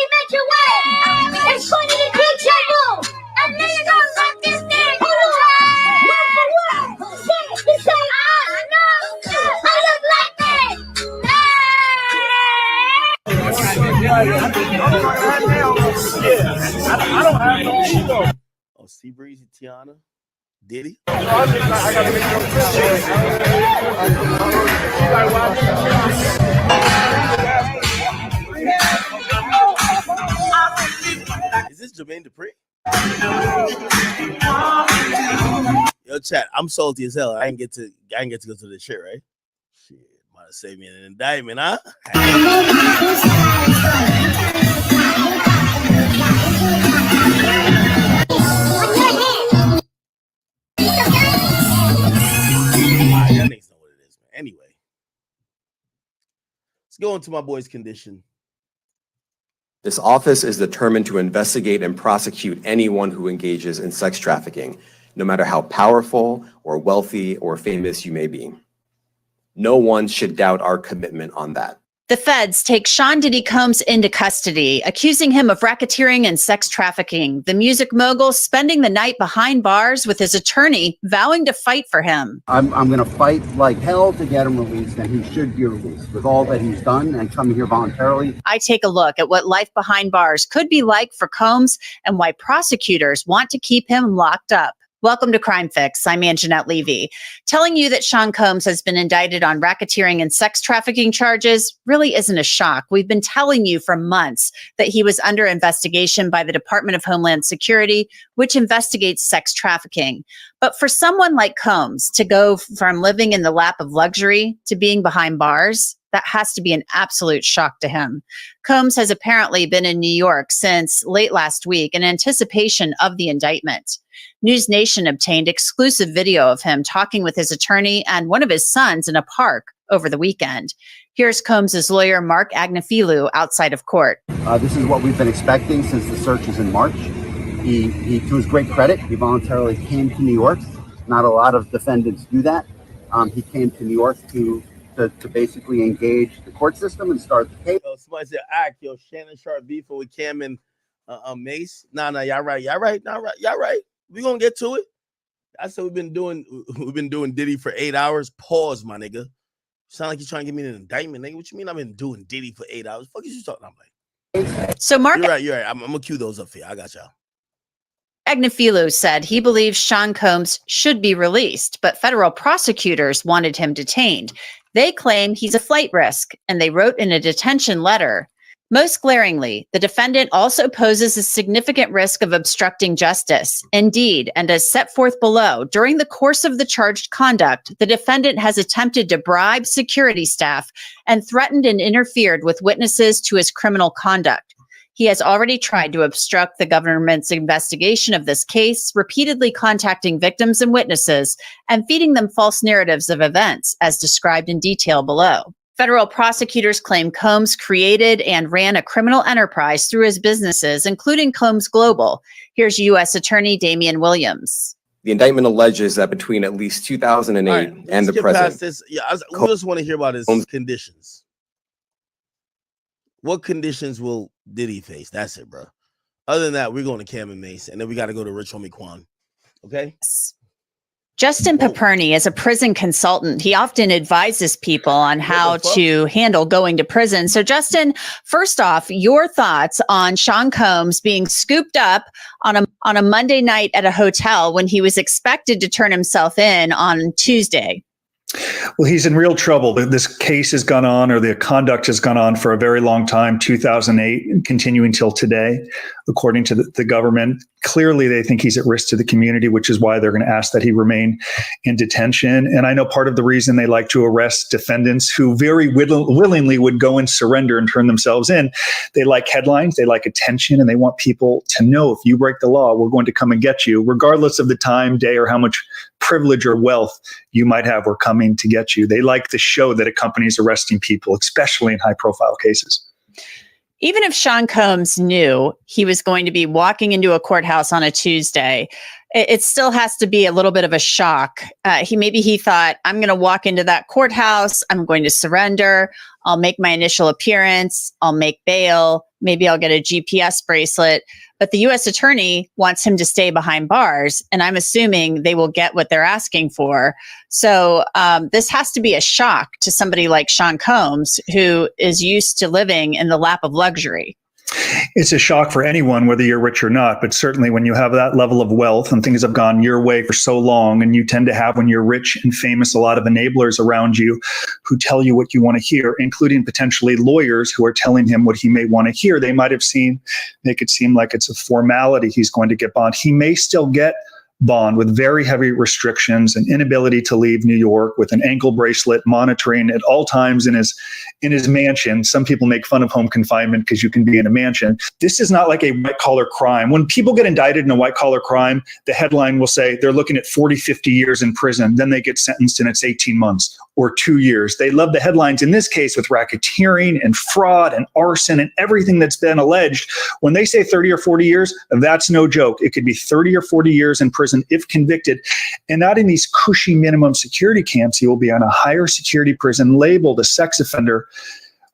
make your way. It's funny to DJ Boo. And then you're gonna rock this thing. You say, I look like that. I don't have no ego. Oh, C Breezy, Tiana, Diddy. Is this Jermaine Dupri? Yo, chat. I'm salty as hell. I didn't get to go to this shit, right? Shit, might have saved me an indictment, huh? Y'all niggas know what it is, man. Anyway, let's go into my boy's condition. This office is determined to investigate and prosecute anyone who engages in sex trafficking, no matter how powerful or wealthy or famous you may be. No one should doubt our commitment on that. The feds take Sean Diddy Combs into custody, accusing him of racketeering and sex trafficking. The music mogul spending the night behind bars with his attorney, vowing to fight for him. I'm going to fight like hell to get him released, and he should be released with all that he's done and coming here voluntarily. I take a look at what life behind bars could be like for Combs and why prosecutors want to keep him locked up. Welcome to Crime Fix. I'm Anjanette Levy. Telling you that Sean Combs has been indicted on racketeering and sex trafficking charges really isn't a shock. We've been telling you for months that he was under investigation by the Department of Homeland Security, which investigates sex trafficking. But for someone like Combs to go from living in the lap of luxury to being behind bars, that has to be an absolute shock to him. Combs has apparently been in New York since late last week in anticipation of the indictment. News Nation obtained exclusive video of him talking with his attorney and one of his sons in a park over the weekend. Here's Combs' lawyer, Mark Agnifilo, outside of court. This is what we've been expecting since the searches in March. He, to his great credit, he voluntarily came to New York. Not a lot of defendants do that. He came to New York to basically engage the court system and start the case. Yo, somebody said, yo, Shannon Sharp beefing with Cam and Mace. Nah, y'all right. We gonna get to it. I said we've been doing Diddy for 8 hours. Pause, my nigga. Sound like you're trying to give me an indictment, nigga. What you mean I've been doing Diddy for 8 hours? Fuck is you talking about? So Mark, you're right. I'm gonna cue those up for you. I got y'all. Agnifilo said he believes Sean Combs should be released, but federal prosecutors wanted him detained. They claim he's a flight risk, and they wrote in a detention letter. Most glaringly, the defendant also poses a significant risk of obstructing justice. Indeed, and as set forth below, during the course of the charged conduct, the defendant has attempted to bribe security staff and threatened and interfered with witnesses to his criminal conduct. He has already tried to obstruct the government's investigation of this case, repeatedly contacting victims and witnesses and feeding them false narratives of events, as described in detail below. Federal prosecutors claim Combs created and ran a criminal enterprise through his businesses, including Combs Global. Here's U.S. Attorney Damian Williams. The indictment alleges that between at least 2008 and the Get present, past this. Yeah, we just want to hear about his conditions. What conditions will Diddy face? That's it, bro. Other than that, we're going to Cam and Mace, and then we got to go to Rich Homie Quan. Okay? Justin Paperny is a prison consultant. He often advises people on how to handle going to prison. So, Justin, first off, your thoughts on Sean Combs being scooped up on a Monday night at a hotel when he was expected to turn himself in on Tuesday? Well, he's in real trouble. This case has gone on, or the conduct has gone on for a very long time, 2008, and continuing till today, according to the government. Clearly, they think he's at risk to the community, which is why they're going to ask that he remain in detention. And I know part of the reason they like to arrest defendants who very willingly would go and surrender and turn themselves in. They like headlines, they like attention, and they want people to know if you break the law, we're going to come and get you, regardless of the time, day, or how much privilege or wealth you might have. We're coming to get you. They like the show that accompanies arresting people, especially in high-profile cases. Even if Sean Combs knew he was going to be walking into a courthouse on a Tuesday, it still has to be a little bit of a shock. He thought, I'm going to walk into that courthouse. I'm going to surrender. I'll make my initial appearance. I'll make bail. Maybe I'll get a GPS bracelet. But the U.S. attorney wants him to stay behind bars, and I'm assuming they will get what they're asking for. So this has to be a shock to somebody like Sean Combs, who is used to living in the lap of luxury. It's a shock for anyone, whether you're rich or not, but certainly when you have that level of wealth and things have gone your way for so long, and you tend to have, when you're rich and famous, a lot of enablers around you who tell you what you want to hear, including potentially lawyers who are telling him what he may want to hear. They might have make it seem like it's a formality he's going to get bond. He may still get bond with very heavy restrictions and inability to leave New York, with an ankle bracelet, monitoring at all times in his mansion. Some people make fun of home confinement because you can be in a mansion. This is not like a white collar crime. When people get indicted in a white collar crime, the headline will say they're looking at 40, 50 years in prison. Then they get sentenced and it's 18 months or 2 years. They love the headlines in this case with racketeering and fraud and arson and everything that's been alleged. When they say 30 or 40 years, that's no joke. It could be 30 or 40 years in prison if convicted, and not in these cushy minimum security camps. He will be on a higher security prison labeled a sex offender,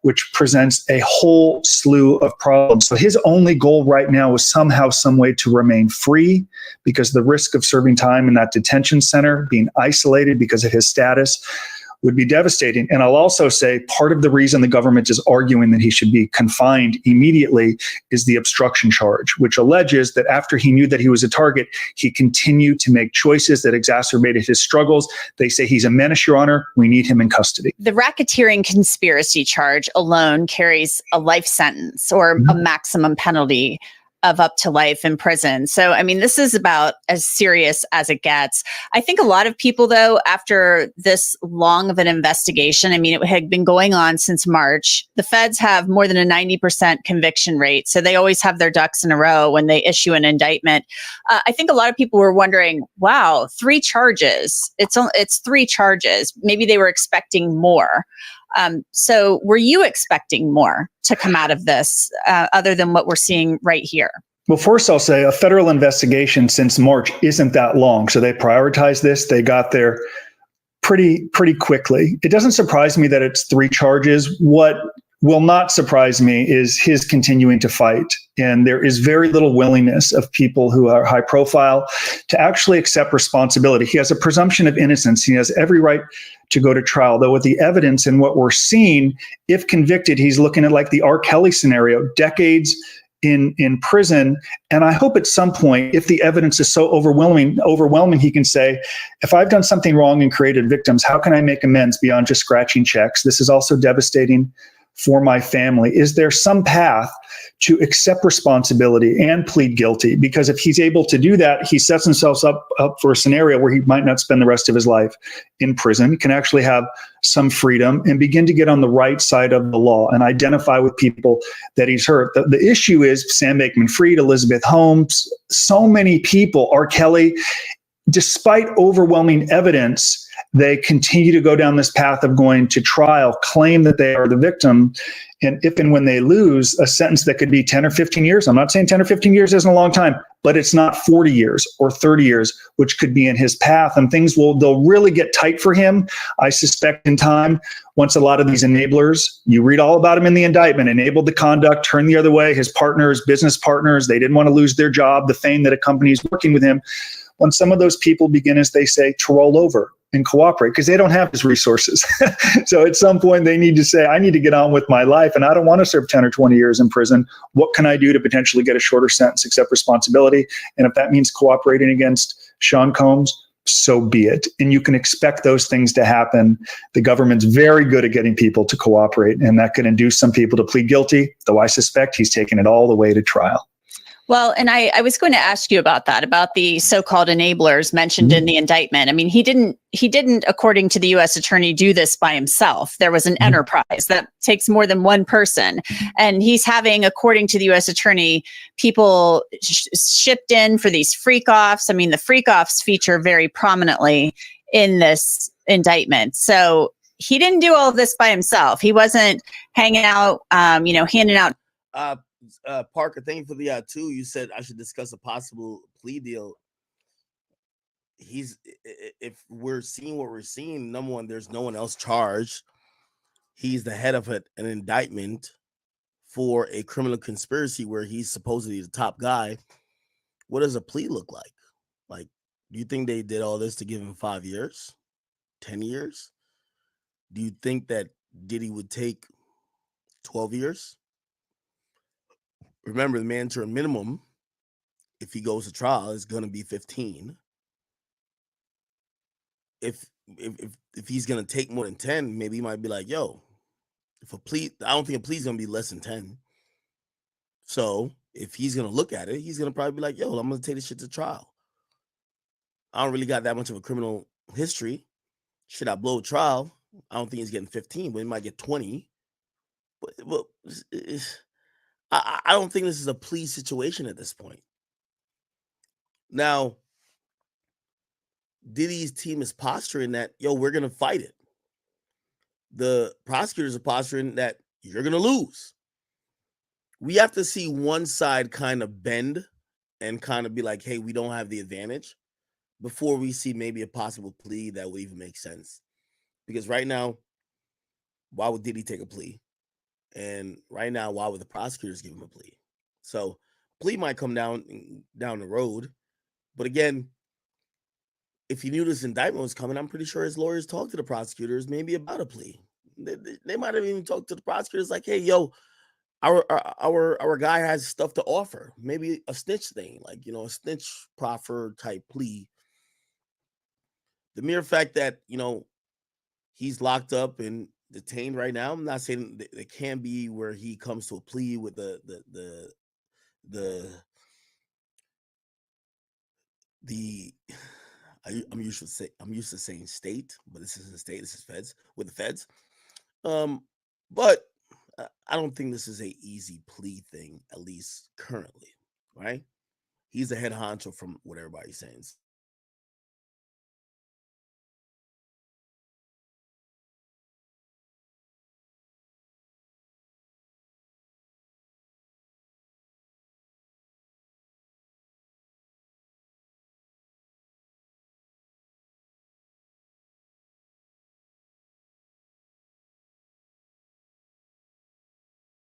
which presents a whole slew of problems. So his only goal right now is somehow, some way to remain free, because the risk of serving time in that detention center, being isolated because of his status, would be devastating. And I'll also say part of the reason the government is arguing that he should be confined immediately is the obstruction charge, which alleges that after he knew that he was a target, he continued to make choices that exacerbated his struggles. They say he's a menace, Your Honor. We need him in custody. The racketeering conspiracy charge alone carries a life sentence or a maximum penalty of up to life in prison. So, I mean, this is about as serious as it gets. I think a lot of people, though, after this long of an investigation, I mean, it had been going on since March. The feds have more than a 90% conviction rate. So they always have their ducks in a row when they issue an indictment. I think a lot of people were wondering, wow, 3 charges. It's 3 charges. Maybe they were expecting more. So were you expecting more to come out of this other than what we're seeing right here? Well, first I'll say a federal investigation since March isn't that long. So they prioritized this. They got there pretty quickly. It doesn't surprise me that it's 3 charges. What will not surprise me is his continuing to fight. And there is very little willingness of people who are high profile to actually accept responsibility. He has a presumption of innocence. He has every right to go to trial, though with the evidence and what we're seeing, if convicted, he's looking at like the R. Kelly scenario, decades in prison. And I hope at some point, if the evidence is so overwhelming, he can say, if I've done something wrong and created victims, how can I make amends beyond just scratching checks? This is also devastating for my family. Is there some path to accept responsibility and plead guilty? Because if he's able to do that, he sets himself up for a scenario where he might not spend the rest of his life in prison, can actually have some freedom and begin to get on the right side of the law and identify with people that he's hurt. The issue is Sam Bankman-Fried, Elizabeth Holmes, so many people, R. Kelly. despite overwhelming evidence, they continue to go down this path of going to trial, claim that they are the victim. And if and when they lose, a sentence that could be 10 or 15 years. I'm not saying 10 or 15 years isn't a long time, but it's not 40 years or 30 years, which could be in his path. And they'll really get tight for him, I suspect, in time. Once a lot of these enablers, you read all about him in the indictment, enabled the conduct, turned the other way, his partners, business partners, they didn't want to lose their job, the fame that accompanies working with him. When some of those people begin, as they say, to roll over and cooperate, because they don't have his resources. So at some point they need to say, I need to get on with my life and I don't want to serve 10 or 20 years in prison. What can I do to potentially get a shorter sentence, accept responsibility? And if that means cooperating against Sean Combs, so be it. And you can expect those things to happen. The government's very good at getting people to cooperate, and that can induce some people to plead guilty, though I suspect he's taken it all the way to trial. Well, and I was going to ask you about that, about the so-called enablers mentioned in the indictment. I mean, he didn't, according to the U.S. attorney, do this by himself. There was an enterprise that takes more than one person. And he's having, according to the U.S. attorney, people shipped in for these freak-offs. I mean, the freak-offs feature very prominently in this indictment. So he didn't do all of this by himself. He wasn't hanging out, handing out. Parker, thank you for the two. You said I should discuss a possible plea deal. If we're seeing what we're seeing, number one, there's no one else charged. He's the head of an indictment for a criminal conspiracy where he's supposedly the top guy. What does a plea look like? Like, do you think they did all this to give him 5 years, 10 years? Do you think that Diddy would take 12 years? Remember, the mandatory minimum, if he goes to trial, is going to be 15. If he's going to take more than 10, maybe he might be like, yo, if a plea, I don't think a plea is going to be less than 10. So if he's going to look at it, he's going to probably be like, yo, I'm going to take this shit to trial. I don't really got that much of a criminal history. Should I blow a trial? I don't think he's getting 15, but he might get 20. But I don't think this is a plea situation at this point. Now, Diddy's team is posturing that, yo, we're going to fight it. The prosecutors are posturing that you're going to lose. We have to see one side kind of bend and kind of be like, hey, we don't have the advantage before we see maybe a possible plea that would even make sense. Because right now, why would Diddy take a plea? And right now, why would the prosecutors give him a plea? So plea might come down the road. But again, if he knew this indictment was coming, I'm pretty sure his lawyers talked to the prosecutors maybe about a plea. They might have even talked to the prosecutors like, hey, yo, our guy has stuff to offer. Maybe a snitch thing, like, a snitch proffer type plea. The mere fact that, he's locked up and detained right now, I'm not saying that it can be where he comes to a plea with I'm used to saying state, but this isn't state, this is feds, with the feds. But I don't think this is a easy plea thing, at least currently, right? He's a head honcho from what everybody's saying.